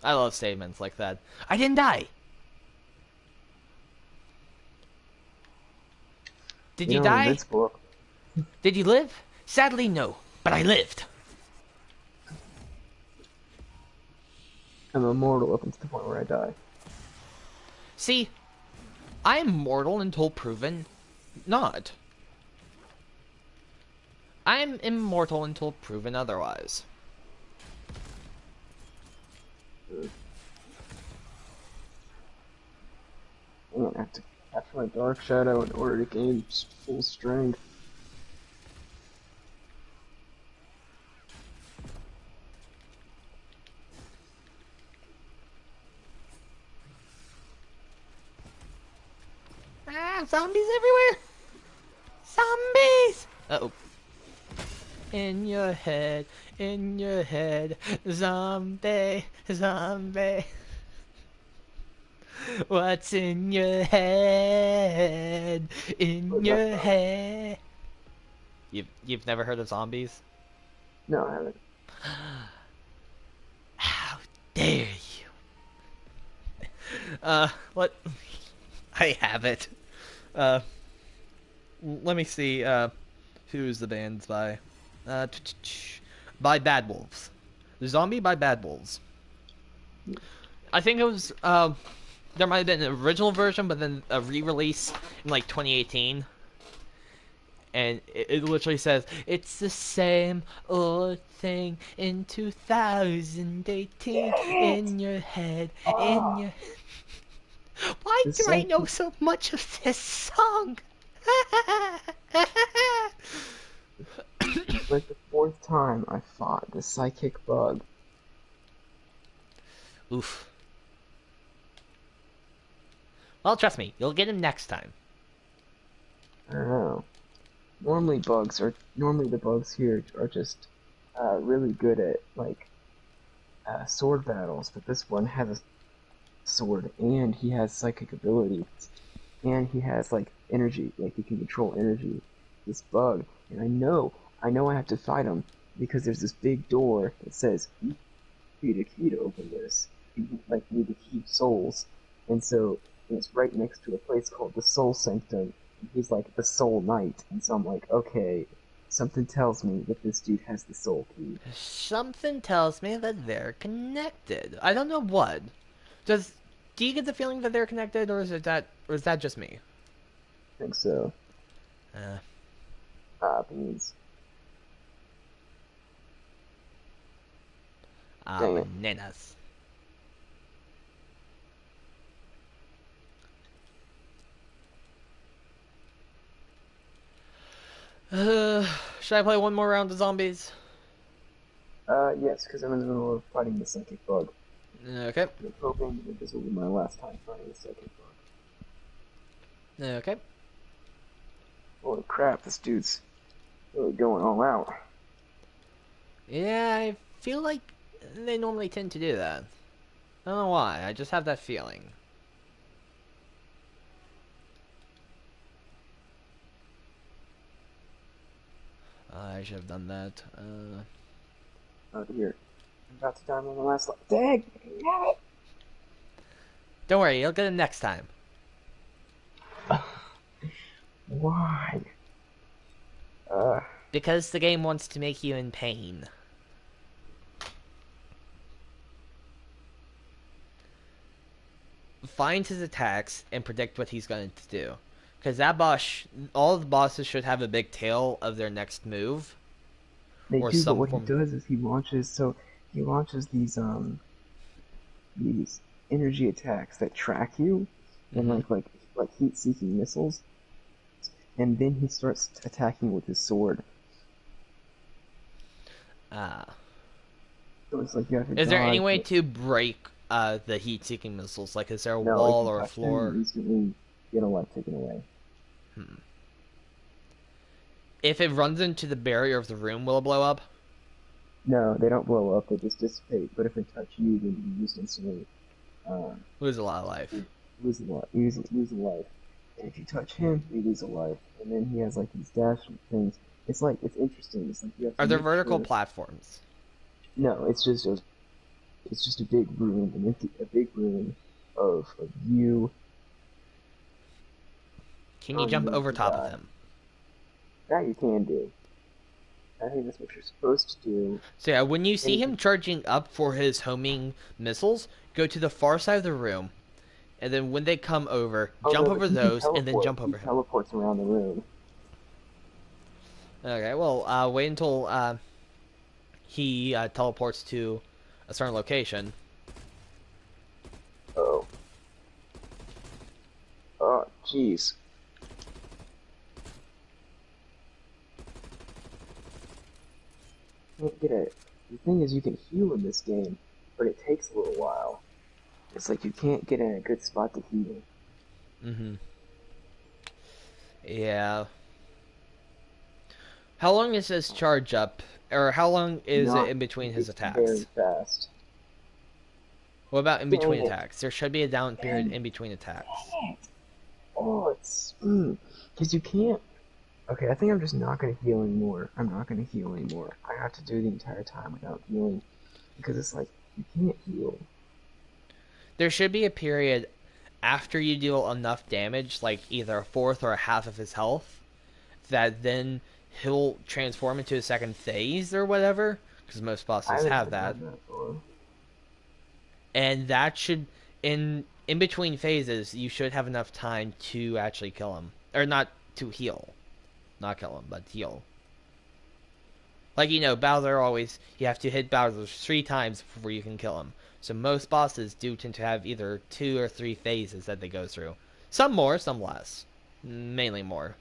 I love statements like that. I didn't die. Did you I'm die? invincible. Did you live? Sadly, no. But I lived. I'm immortal up until the point where I die. See, I'm mortal until proven not. I'm immortal until proven otherwise. I'm gonna have to capture my dark shadow in order to gain full strength. Zombies everywhere! Zombies! Uh-oh. In your head, zombie, zombie. What's in your head? In What's that your from? head. You've never heard of zombies? No, I haven't. How dare you? What? I have it. Uh, let me see. Who's the band's by? By Bad Wolves. The Zombie by Bad Wolves. I think it was. There might have been an original version, but then a re-release in like 2018. And it literally says, it's the same old thing in 2018. Dang it! In your head, in Ah, your... Why the do I know psychic. so much of this song? It's like the fourth time I fought the psychic bug. Oof. Well, trust me, you'll get him next time. I don't know. Normally the bugs here are just really good at like sword battles, but this one has a sword and he has psychic abilities and he has like energy, like he can control energy. This bug, and I know I have to fight him because there's this big door that says you need a key to open this. You like need to keep souls, and so it's right next to a place called the Soul Sanctum. He's like the Soul Knight, and so I'm like, okay, something tells me that this dude has the Soul Key. Something tells me that they're connected. I don't know what. Do you get the feeling that they're connected, or is that just me? I think so. Uh, Beans. ah, Dang it. bananas. Should I play one more round of zombies? Yes, because I'm in the middle of fighting the psychic bug. Okay. I'm hoping that this will be my last time fighting the psychic bug. Okay. Holy crap, this dude's really going all out. Yeah, I feel like they normally tend to do that. I don't know why. I just have that feeling. I should have done that. Oh dear. I'm about to die on the last life. Dang! Damn it! Don't worry, you'll get it next time. Why? Uh, Because the game wants to make you in pain. Find his attacks and predict what he's going to do. Because that boss, all the bosses should have a big tail of their next move. they Or do, but some what he form. does is he launches these energy attacks that track you, and Mm-hmm. like heat-seeking missiles, and then he starts attacking with his sword. Ah. So it's like you have to Is there any dodge. way to break the heat-seeking missiles? Like, is there a No, if wall you or a touch them, you floor? instantly get a life taken away. Hmm. If it runs into the barrier of the room, will it blow up? No, they don't blow up; they just dissipate. But if they touch you, then you just instantly uh, Lose a lot of life. lose a lot, lose a life. And if you touch him, you lose a life. And then he has like these dash things. It's like it's interesting. It's like you have to Are there make vertical sure. platforms? No, it's just a big room, a big room of you Can you jump turning over to top of die. him? That you can do. I think that's what you're supposed to do. So yeah, when you And see him charging up for his homing missiles, go to the far side of the room, and then when they come over, oh jump no, but over he can those, and then teleport. jump He over him. teleports around the room. Okay, well, wait until he teleports to a certain location. Oh, oh, jeez. Can't get it. The thing is, you can heal in this game, but it takes a little while. It's like you can't get in a good spot to heal. Mm-hmm. Yeah. How long is his charge up? Or how long is it Not in between his very attacks? fast. What about in between Dang it. attacks? There should be a down period Dang in between attacks. it. Oh, it's because you can't. Okay, I think I'm just not gonna heal anymore. I'm not gonna heal anymore. I have to do the entire time without healing because it's like you can't heal. There should be a period after you deal enough damage, like either a fourth or a half of his health, that then he'll transform into a second phase or whatever, because most I bosses haven't have ever that. done that for. And that should, in between phases, you should have enough time to actually kill him, or not to heal, not kill him, but heal. Like, Bowser always, you have to hit Bowser 3 times before you can kill him. So most bosses do tend to have either 2 or 3 phases that they go through. Some more, some less. Mainly more.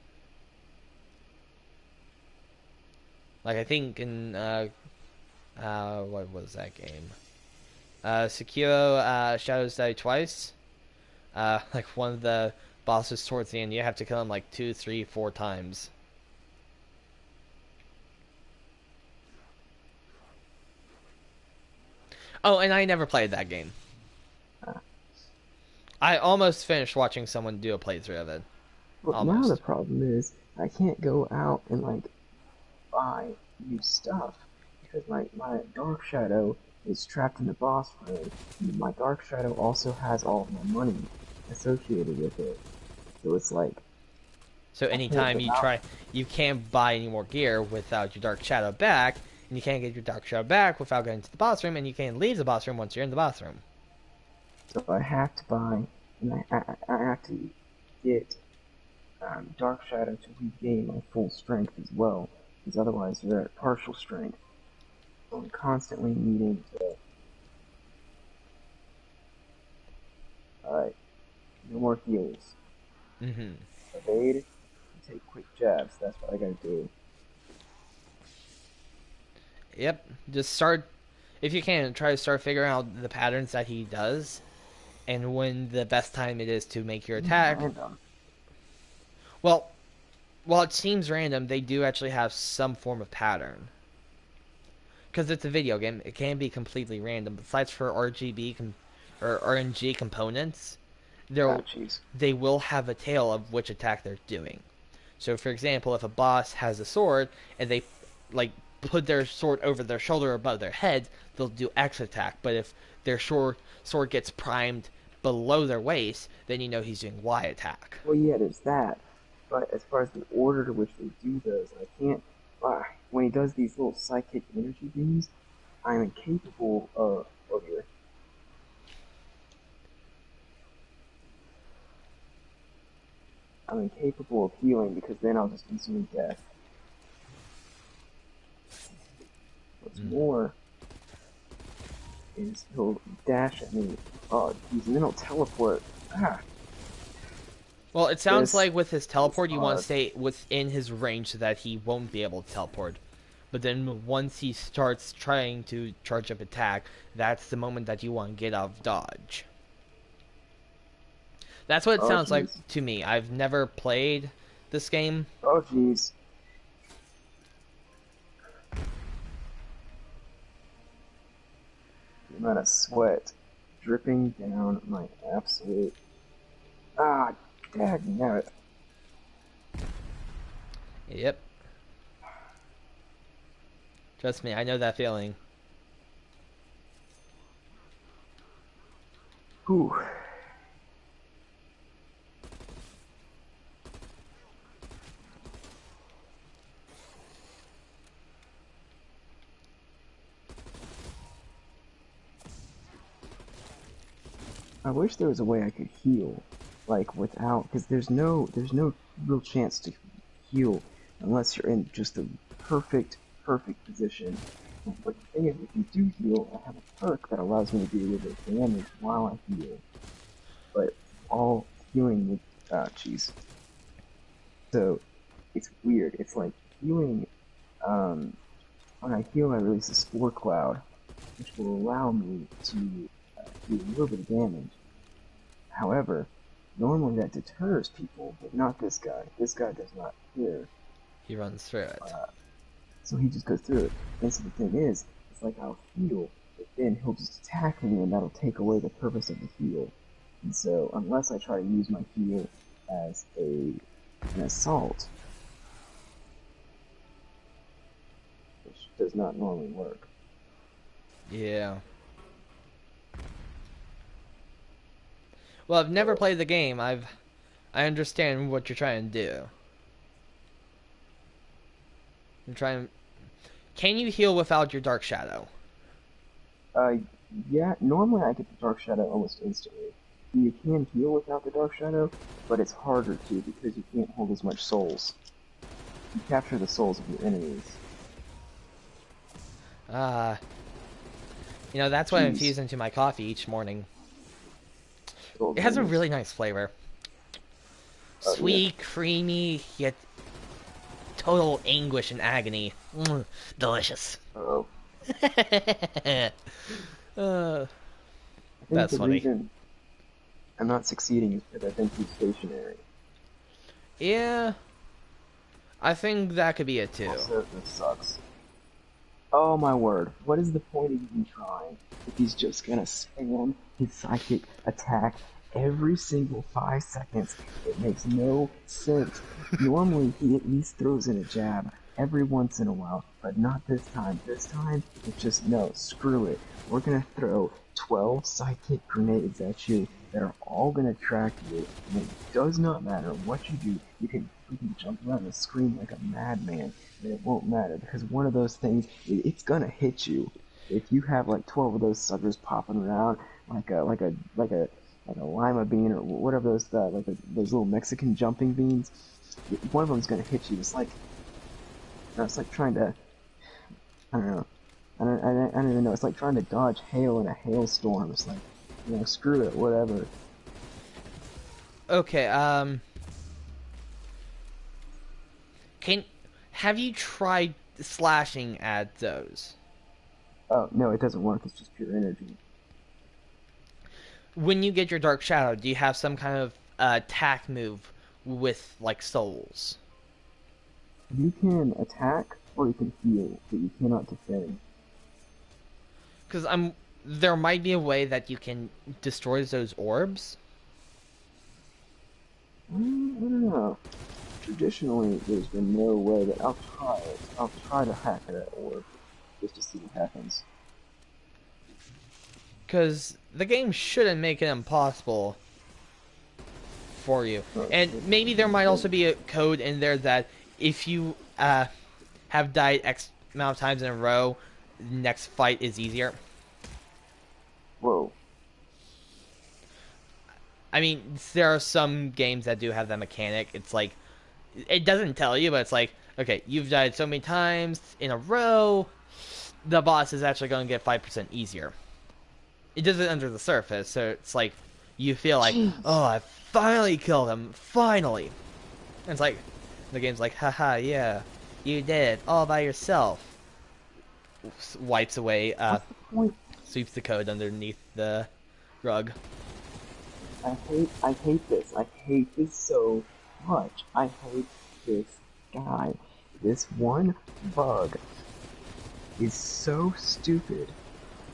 Like, I think in, what was that game? Sekiro, Shadows Die Twice. Like, one of the bosses towards the end, you have to kill him like 2, 3, 4 times. Oh, and I never played that game. I almost finished watching someone do a playthrough of it. But now the Almost. problem is I can't go out and like buy new stuff because my Dark Shadow is trapped in the boss room. And my Dark Shadow also has all of my money associated with it. So it's like So I can't anytime go you out. try, you can't buy any more gear without your Dark Shadow back, and you can't get your Dark Shadow back without going to the boss room, and you can't leave the boss room once you're in the boss room. So I have to buy, and I have to get Dark Shadow to regain my full strength as well, because otherwise you're at partial strength. So I'm constantly needing to. Alright, no more heals. Mm-hmm. Evade and take quick jabs. That's what I gotta do. Yep. Just start, if you can, try to start figuring out the patterns that he does, and when the best time it is to make your attack. Random. Well, while it seems random, they do actually have some form of pattern. Because it's a video game, it can be completely random. Besides for or RNG components, Ah, they'll jeez. they will have a tail of which attack they're doing. So, for example, if a boss has a sword and they like put their sword over their shoulder or above their head, they'll do X attack. But if their sword gets primed below their waist, then you know he's doing Y attack. Well, yeah, there's that. But as far as the order to which they do those, I can't. When he does these little psychic energy beams, I'm incapable of. Oh dear. I'm incapable of healing because then I'll just instantly death. What's more is he'll dash at me. Oh, geez, and then he'll teleport. Ah, Well, it sounds this like with his is teleport, you want to hard. stay within his range so that he won't be able to teleport. But then once he starts trying to charge up attack, that's the moment that you want to get out of dodge. That's what it Oh, sounds like jeez. to me. I've never played this game. Oh, jeez. The amount of sweat dripping down my absolute. Ah, dagnabbit. Yep. Trust me, I know that feeling. Whew. I wish there was a way I could heal, like without, because there's no real chance to heal unless you're in just the perfect position. But the thing is, if you do heal, I have a perk that allows me to do a little bit of damage while I heal. But all healing with, jeez. So it's weird. It's like healing. Um, when I heal, I release a spore cloud, which will allow me to do a little bit of damage. However, Normally that deters people, but not this guy. This guy does not care. He runs through it. So he just goes through it. And so the thing is, it's like I'll heal, but then he'll just attack me, and that'll take away the purpose of the heal. And so unless I try to use my heal as an assault, which does not normally work. Yeah. Well, I've never played the game. I understand what you're trying to do. I'm trying. Can you heal without your Dark Shadow? Uh, yeah, normally I get the Dark Shadow almost instantly. You can heal without the Dark Shadow, but it's harder to because you can't hold as much souls. You capture the souls of your enemies. That's what I Jeez. infuse into my coffee each morning. Gold It has a enemies. really nice flavor. Oh, Sweet, creamy, yet total anguish and agony. Delicious. Uh-oh. uh, I think that's the funny. reason I'm not succeeding is because I think he's stationary. Yeah, I think that could be it too. Also, this sucks. Oh my word, what is the point of even trying if he's just gonna spam his psychic attack every single 5 seconds? It makes no sense. Normally, he at least throws in a jab every once in a while, but not this time. This time, it's just no, screw it. We're gonna throw 12 psychic grenades at you that are all gonna track you, and it does not matter what you do. You can jump around and scream like a madman, and it won't matter because one of those things, it's gonna hit you. If you have like 12 of those suckers popping around, like a lima bean or whatever those those little Mexican jumping beans, one of them's gonna hit you. It's like trying to, I don't know, I don't even know. It's like trying to dodge hail in a hailstorm. It's like, screw it, whatever. Okay, have you tried slashing at those? Oh no, it doesn't work. It's just pure energy. When you get your Dark Shadow, do you have some kind of attack move with like souls? You can attack or you can heal, but you cannot defend. Because there might be a way that you can destroy those orbs. I don't know. Traditionally, there's been no way that I'll try it. I'll try to hack that orb just to see what happens. Because the game shouldn't make it impossible for you. And maybe there might also be a code in there that if you have died X amount of times in a row, next fight is easier. Whoa. I mean, there are some games that do have that mechanic. It's like, it doesn't tell you, but it's like, okay, you've died so many times in a row, the boss is actually going to get 5% easier. It does it under the surface, so it's like, you feel like, Jeez. oh, I finally killed him, finally. And it's like, the game's like, haha, yeah, you did it all by yourself. Wipes away, What's the point? sweeps the code underneath the rug. I hate this. I hate this so much. I hate this guy. This one bug is so stupid.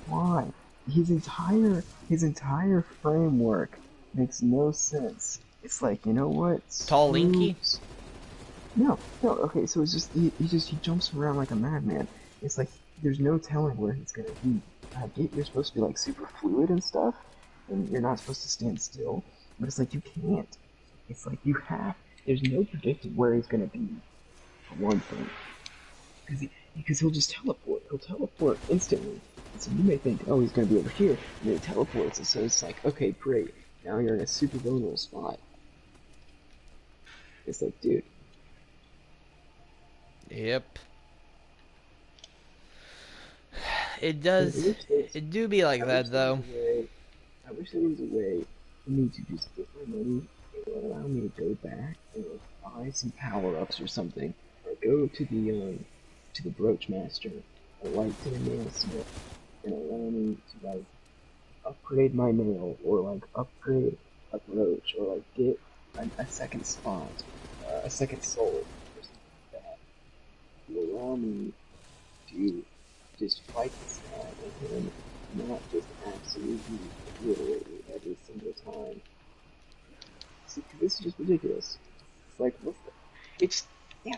Why? His entire framework makes no sense. It's like, you know what? Tall Linky? No, okay, so it's just he jumps around like a madman. It's like there's no telling where he's gonna be. I get you're supposed to be like super fluid and stuff, and you're not supposed to stand still, but it's like you can't. It's like there's no predicting where he's gonna be, for one thing. Because he'll just teleport. He'll teleport instantly. And so you may think, oh, he's gonna be over here, and then he teleports, and so it's like, okay, great. Now you're in a super vulnerable spot. It's like, dude. Yep. It does. It do be like that, though. I wish there was a way for me to just get my money and allow me to go back and buy some power-ups or something, or go to the brooch master, or like to the nailsmith, and allow me to like upgrade my nail, or like upgrade approach or like get a second spot, a second soul, or something like that, to allow me to just fight this guy and him not just absolutely obliterate me every single time. See, this is just ridiculous. It's like,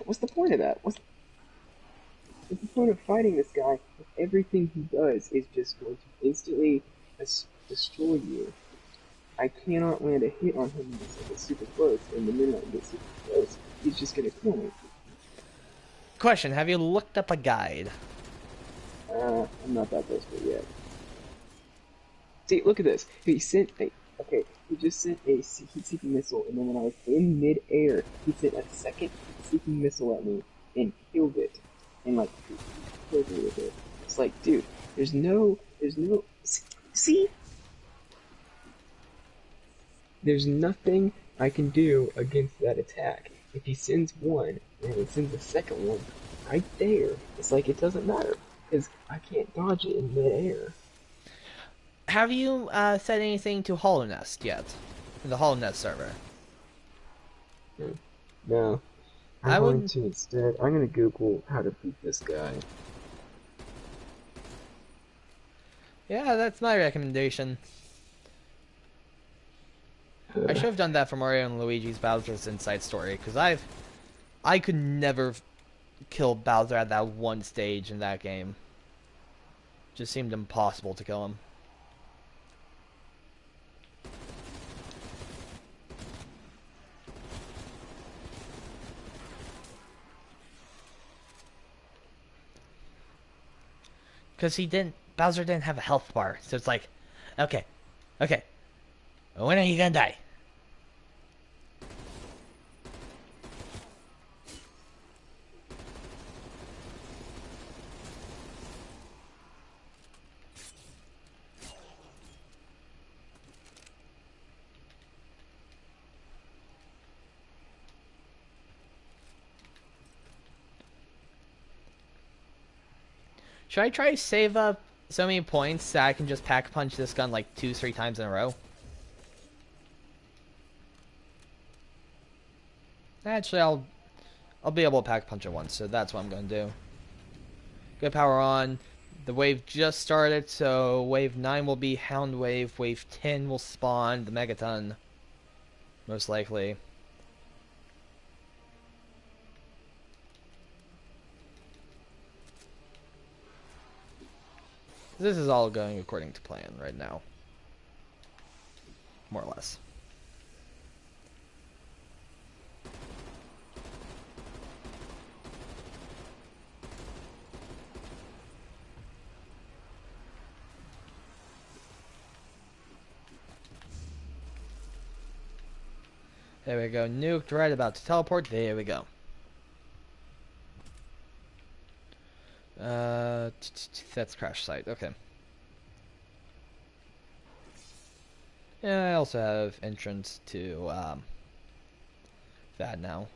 what's the point of that? What's the point of fighting this guy if everything he does is just going to instantly destroy you? I cannot land a hit on him unless I get super close, and the minute I get super close, he's just gonna kill me. Question: have you looked up a guide? I'm not that desperate yet. See, look at this. He sent a, okay, he just sent a heat-seeking missile, and then when I was in mid-air, he sent a second heat-seeking missile at me and killed it, and like killed me with it. It's like, dude, there's no, see, there's nothing I can do against that attack. If he sends one and he sends a second one right there, it's like it doesn't matter because I can't dodge it in mid-air. Have you said anything to Hollow Nest yet? The Hollow Nest server. No. I I'm going would- to instead, I'm going to Google how to beat this guy. Yeah, that's my recommendation. I should have done that for Mario and Luigi's Bowser's Inside Story, because I could never kill Bowser at that one stage in that game. Just seemed impossible to kill him. Because Bowser didn't have a health bar, so it's like, okay, when are you gonna die? Should I try to save up so many points that I can just pack punch this gun like 2-3 times in a row? Actually, I'll be able to pack punch it once, so that's what I'm gonna do. Good power on. The wave just started, so wave 9 will be Hound Wave. Wave 10 will spawn the Megaton, most likely. This is all going according to plan right now. More or less. There we go. Nuked, right about to teleport. There we go. That's crash site. Okay. Yeah, I also have entrance to that now.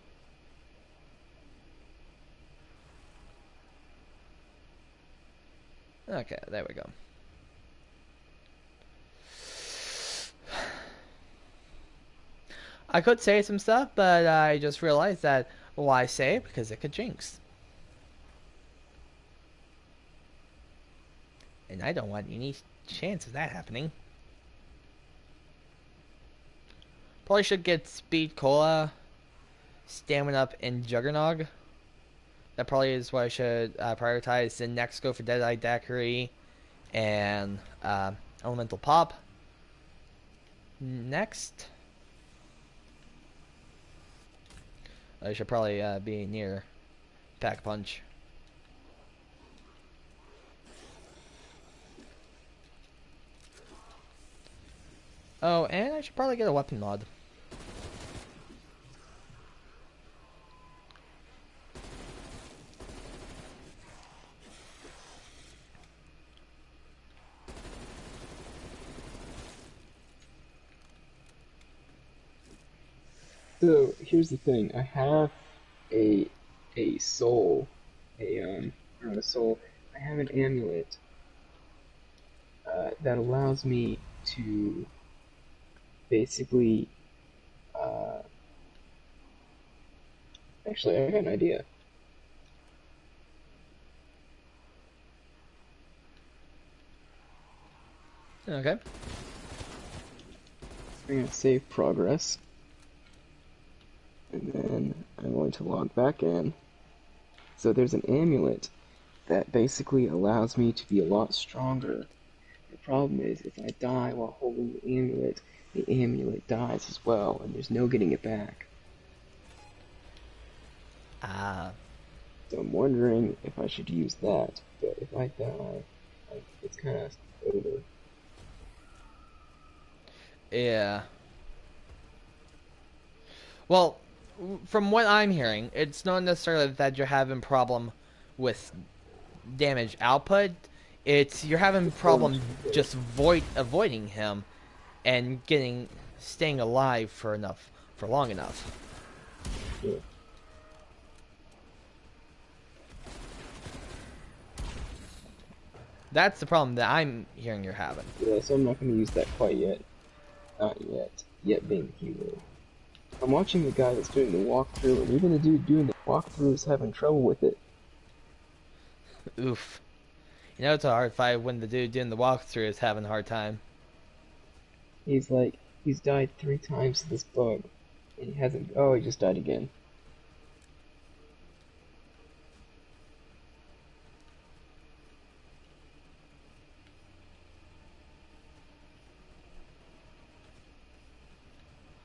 Okay, there we go. I could say some stuff, but I just realized that why say it? Because it could jinx. And I don't want any chance of that happening. Probably should get Speed Cola, Stamina Up, and Juggernog. That probably is what I should prioritize. Then next go for Deadeye Daiquiri and Elemental Pop. Next, I should probably be near Pack Punch. Oh, and I should probably get a weapon mod. So here's the thing. I have a soul, not a soul. I have an amulet that allows me to basically, uh, actually, I got an idea. Okay. I'm gonna save progress, and then I'm going to log back in. So there's an amulet that basically allows me to be a lot stronger. The problem is, if I die while holding the amulet dies as well, and there's no getting it back. Ah. So I'm wondering if I should use that, but if I die, it's kind of over. Yeah. Well, from what I'm hearing, it's not necessarily that you're having problem with damage output. It's you're having problem just avoiding him and staying alive for long enough. Yeah. That's the problem that I'm hearing you're having. Yeah, so I'm not going to use that quite yet. Not yet. Yet being the keyword. I'm watching the guy that's doing the walkthrough, and even the dude doing the walkthrough is having trouble with it. Oof. You know it's a hard fight when the dude doing the walkthrough is having a hard time. He's died 3 times to this bug, and he hasn't. Oh, he just died again.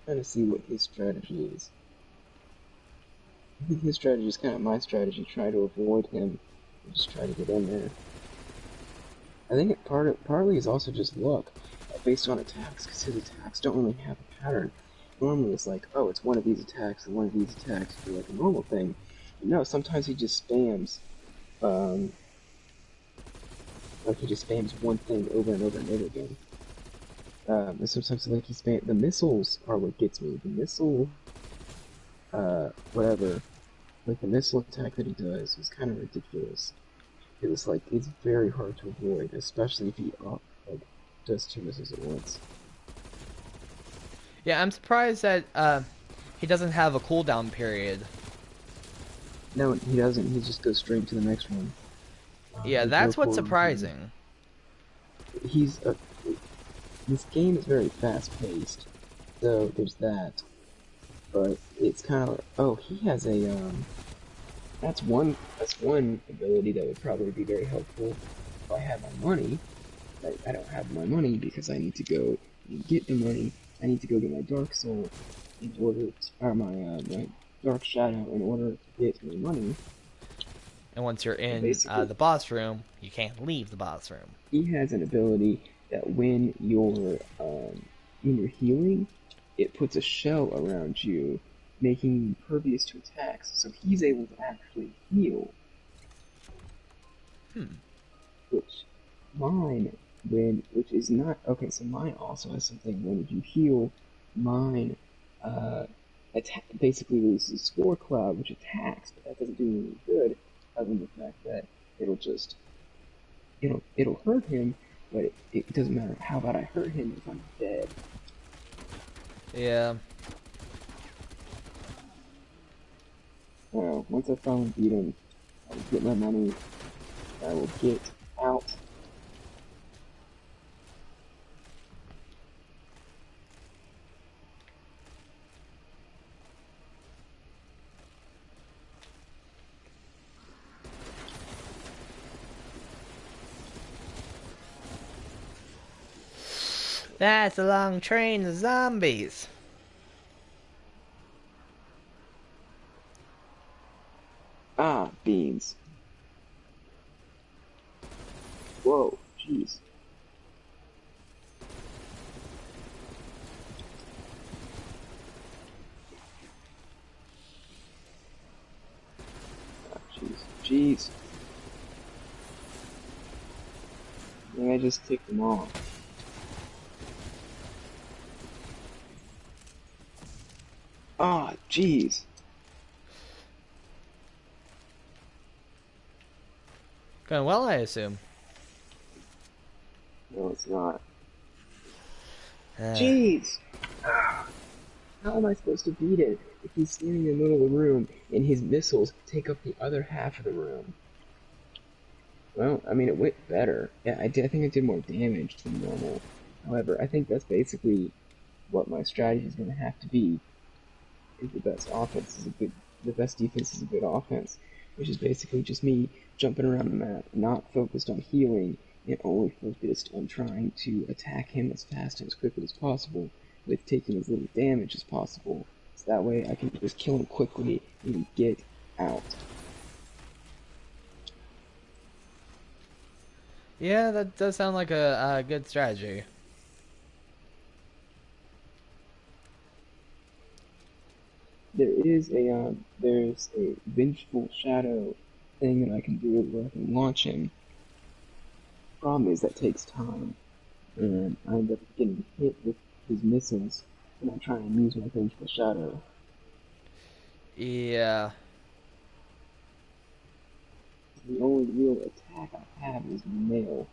Trying to see what his strategy is. I think his strategy is kind of my strategy, try to avoid him and just try to get in there. I think partly is also just luck, based on attacks, because his attacks don't really have a pattern. Normally it's like, oh, it's one of these attacks and one of these attacks for like a normal thing. But no, sometimes he just spams, like he just spams one thing over and over and over again. And sometimes like the missiles are what gets me. The missile, whatever, like the missile attack that he does is kind of ridiculous. It was like, it's very hard to avoid, especially if he like does 2 missiles at once. Yeah, I'm surprised that he doesn't have a cooldown period. No, he doesn't. He just goes straight to the next one. Yeah, There's that's no what's cooldown surprising. period. This game is very fast-paced, so there's that. But it's kind of, oh, he has a that's one ability that would probably be very helpful if I had my money. I don't have my money because I need to go get the money. I need to go get my Dark Soul in order to, or my Dark Shadow in order to get my money. And once you're in Basically, the boss room, you can't leave the boss room. he has an ability that when you're healing, it puts a shell around you, making you impervious to attacks. So he's able to actually heal. Which which is not okay. So mine also has something. When you heal, mine basically releases a spore cloud, which attacks, but that doesn't do any good, other than the fact that it'll hurt him, but it doesn't matter how bad I hurt him if I'm dead. Yeah. So once I finally beat him, I will get my money. I will get out. That's a long train of zombies. Ah, beans. Whoa, jeez. Ah, jeez. Jeez. Maybe I just ticked them off. Ah, jeez. Going well, I assume. No, it's not. Uh, Jeez! How am I supposed to beat it if he's standing in the middle of the room and his missiles take up the other half of the room? Well, I mean, it went better. Yeah, I think I did more damage than normal. However, I think that's basically what my strategy is going to have to be. Is the best offense is a good, the best defense is a good offense, which is basically just me jumping around the map, not focused on healing, and only focused on trying to attack him as fast and as quickly as possible, with taking as little damage as possible. So that way I can just kill him quickly and get out. Yeah, that does sound like a good strategy. There's a vengeful shadow thing that I can do where I can launch him. Problem is that takes time, and I end up getting hit with his missiles when I try and use my vengeful shadow. Yeah. The only real attack I have is mail.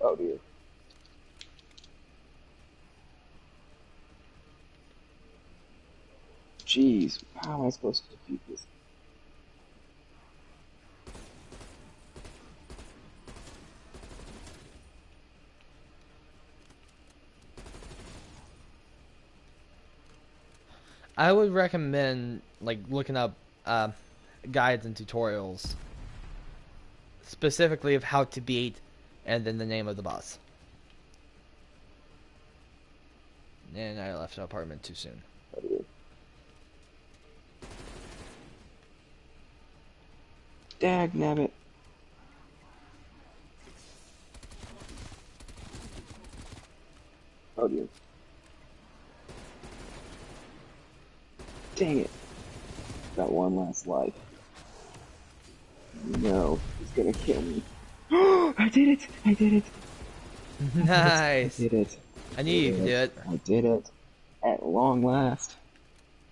Oh dear. Jeez, how am I supposed to defeat this? I would recommend like looking up guides and tutorials specifically of how to beat and then the name of the boss. And I left the apartment too soon. Oh dear. Dag nabbit. Oh dear. Dang it. Got one last life. No, he's gonna kill me. I did it! I did it! Nice. I did it. I knew you could do it. I did it. At long last.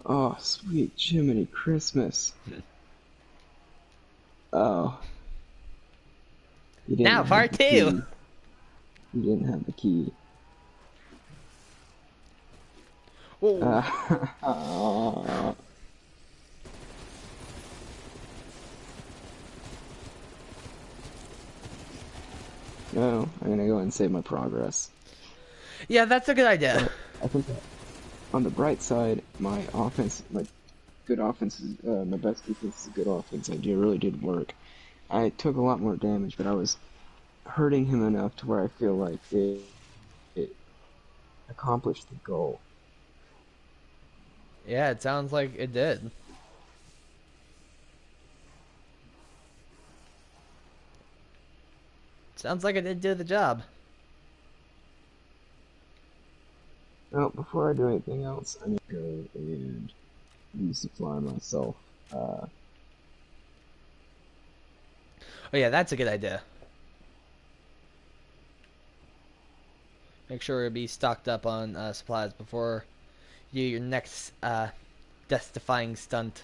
Oh, sweet Jiminy Christmas. Oh. You didn't Now have part the two. key. You didn't have the key. Whoa. No, I'm gonna go and save my progress. Yeah, that's a good idea. But I think that on the bright side, my offense, my good offense, my best defense is a good offense. Really did work. I took a lot more damage, but I was hurting him enough to where I feel like it accomplished the goal. Yeah, it sounds like it did. Sounds like it did do the job. Well, before I do anything else, I need to go and resupply myself. Oh yeah, that's a good idea. Make sure to be stocked up on supplies before you do your next death-defying stunt.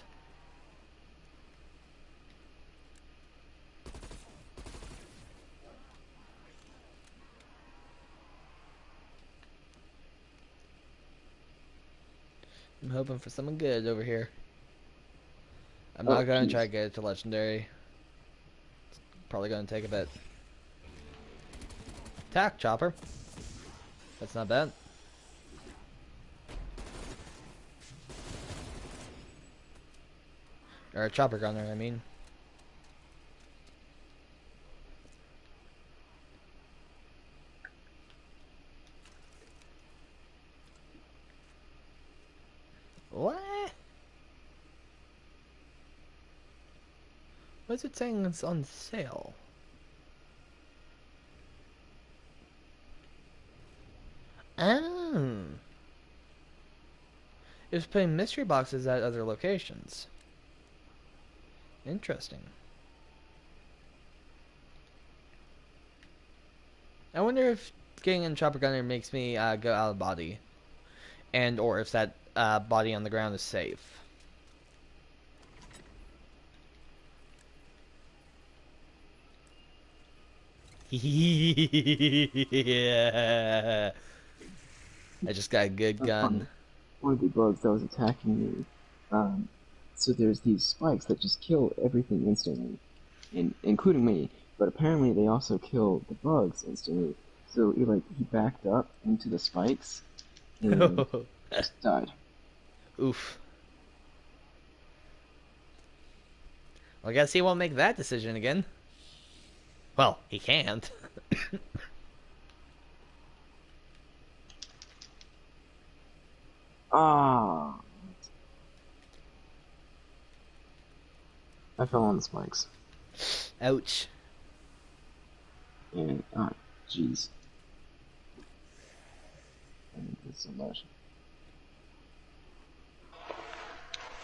I'm hoping for something good over here. I'm not going to try to get it to legendary. It's probably going to take a bit. Attack, chopper. That's not bad. Or a chopper gunner, I mean. What? What's it saying it's on sale? Oh. It was putting mystery boxes at other locations. Interesting. I wonder if getting in chopper gunner makes me go out of body, and or if that body on the ground is safe. Yeah. I just got a good gun. One of the bugs that was attacking me. So there's these spikes that just kill everything instantly, including me. But apparently they also kill the bugs instantly. So he backed up into the spikes and just died. Oof. Well, I guess he won't make that decision again. Well, he can't. Ah, I fell on the spikes. Ouch. And jeez, I hate this so much.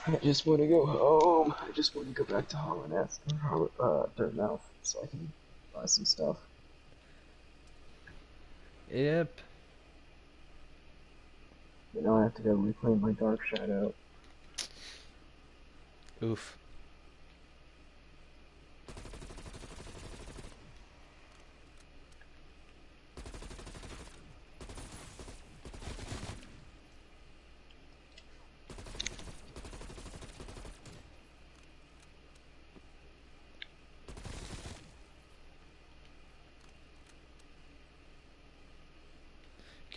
I just want to go home. I just want to go back to Hollow Nest or Dirtmouth so I can buy some stuff. Yep. But now I have to go reclaim my Dark Shadow. Oof.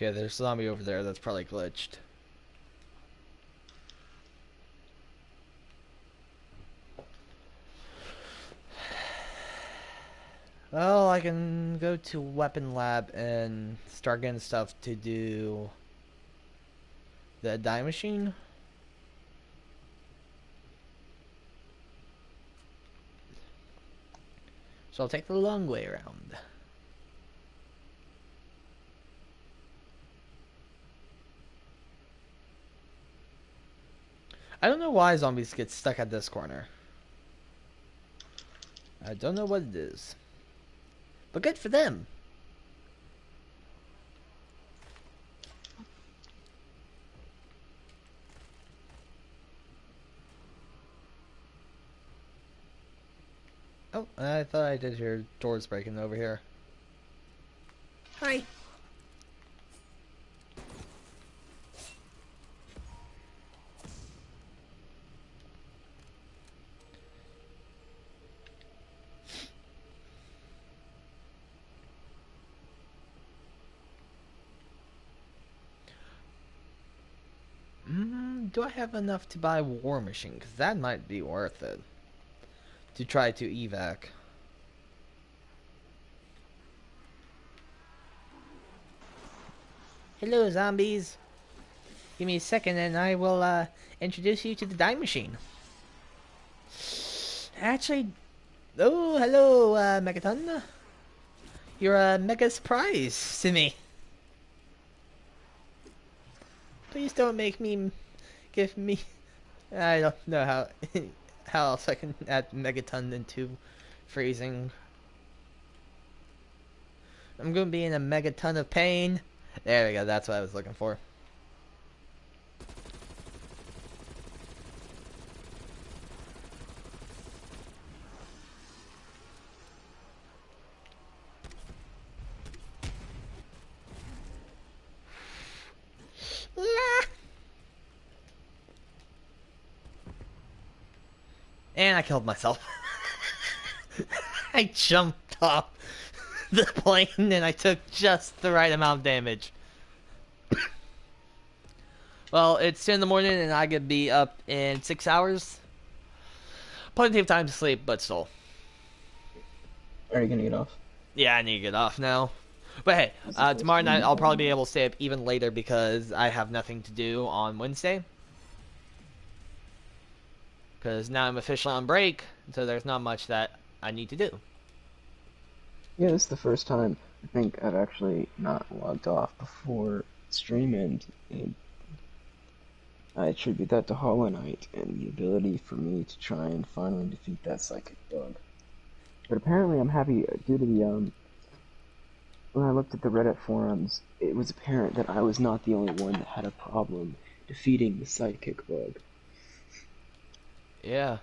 Okay, there's a zombie over there that's probably glitched. Well, I can go to Weapon Lab and start getting stuff to do the dye machine. So I'll take the long way around. I don't know why zombies get stuck at this corner. I don't know what it is. But good for them. Oh, I thought I did hear doors breaking over here. Hi. Do I have enough to buy a war machine? Because that might be worth it. To try to evac. Hello, zombies. Give me a second and I will introduce you to the dye machine. Actually, oh, hello, Megaton. You're a mega surprise to me. Please don't make me give me. I don't know how how else I can add Megaton into phrasing. I'm gonna be in a megaton of pain. There we go. That's what I was looking for. And I killed myself. I jumped off the plane and I took just the right amount of damage. Well, it's 2 in the morning and I could be up in 6 hours. Plenty of time to sleep, but still. Are you gonna get off? Yeah, I need to get off now. But hey, tomorrow night I'll probably be able to stay up even later because I have nothing to do on Wednesday. Because now I'm officially on break, so there's not much that I need to do. Yeah, this is the first time I think I've actually not logged off before stream end, and I attribute that to Hollow Knight and the ability for me to try and finally defeat that psychic bug. But apparently I'm happy due to the when I looked at the Reddit forums, it was apparent that I was not the only one that had a problem defeating the psychic bug. Yeah.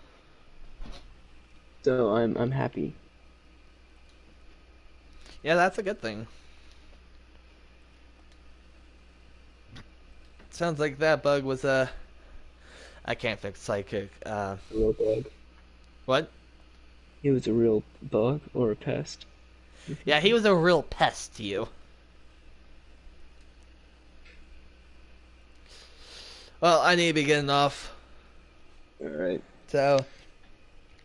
So I'm happy. Yeah, that's a good thing. Sounds like that bug was I can't fix psychic. A real bug. What? It was a real bug or a pest. Yeah, he was a real pest to you. Well, I need to be getting off. Alright. So,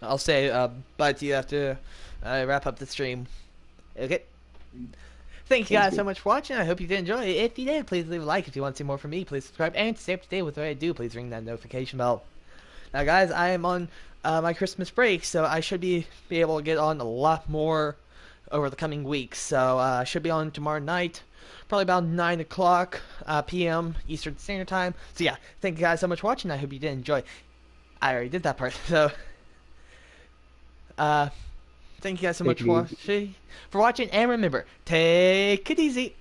I'll say bye to you after I wrap up the stream. Okay? Thank you Sounds guys good. so much for watching. I hope you did enjoy it. If you did, please leave a like. If you want to see more from me, please subscribe. And to stay up to date with what I do, please ring that notification bell. Now, guys, I am on my Christmas break, so I should be able to get on a lot more over the coming weeks. So, I should be on tomorrow night, probably about 9 o'clock p.m. Eastern Standard Time. So, yeah, thank you guys so much for watching. I hope you did enjoy. I already did that part. So, thank you guys so much Take it easy. for watching. And remember, take it easy.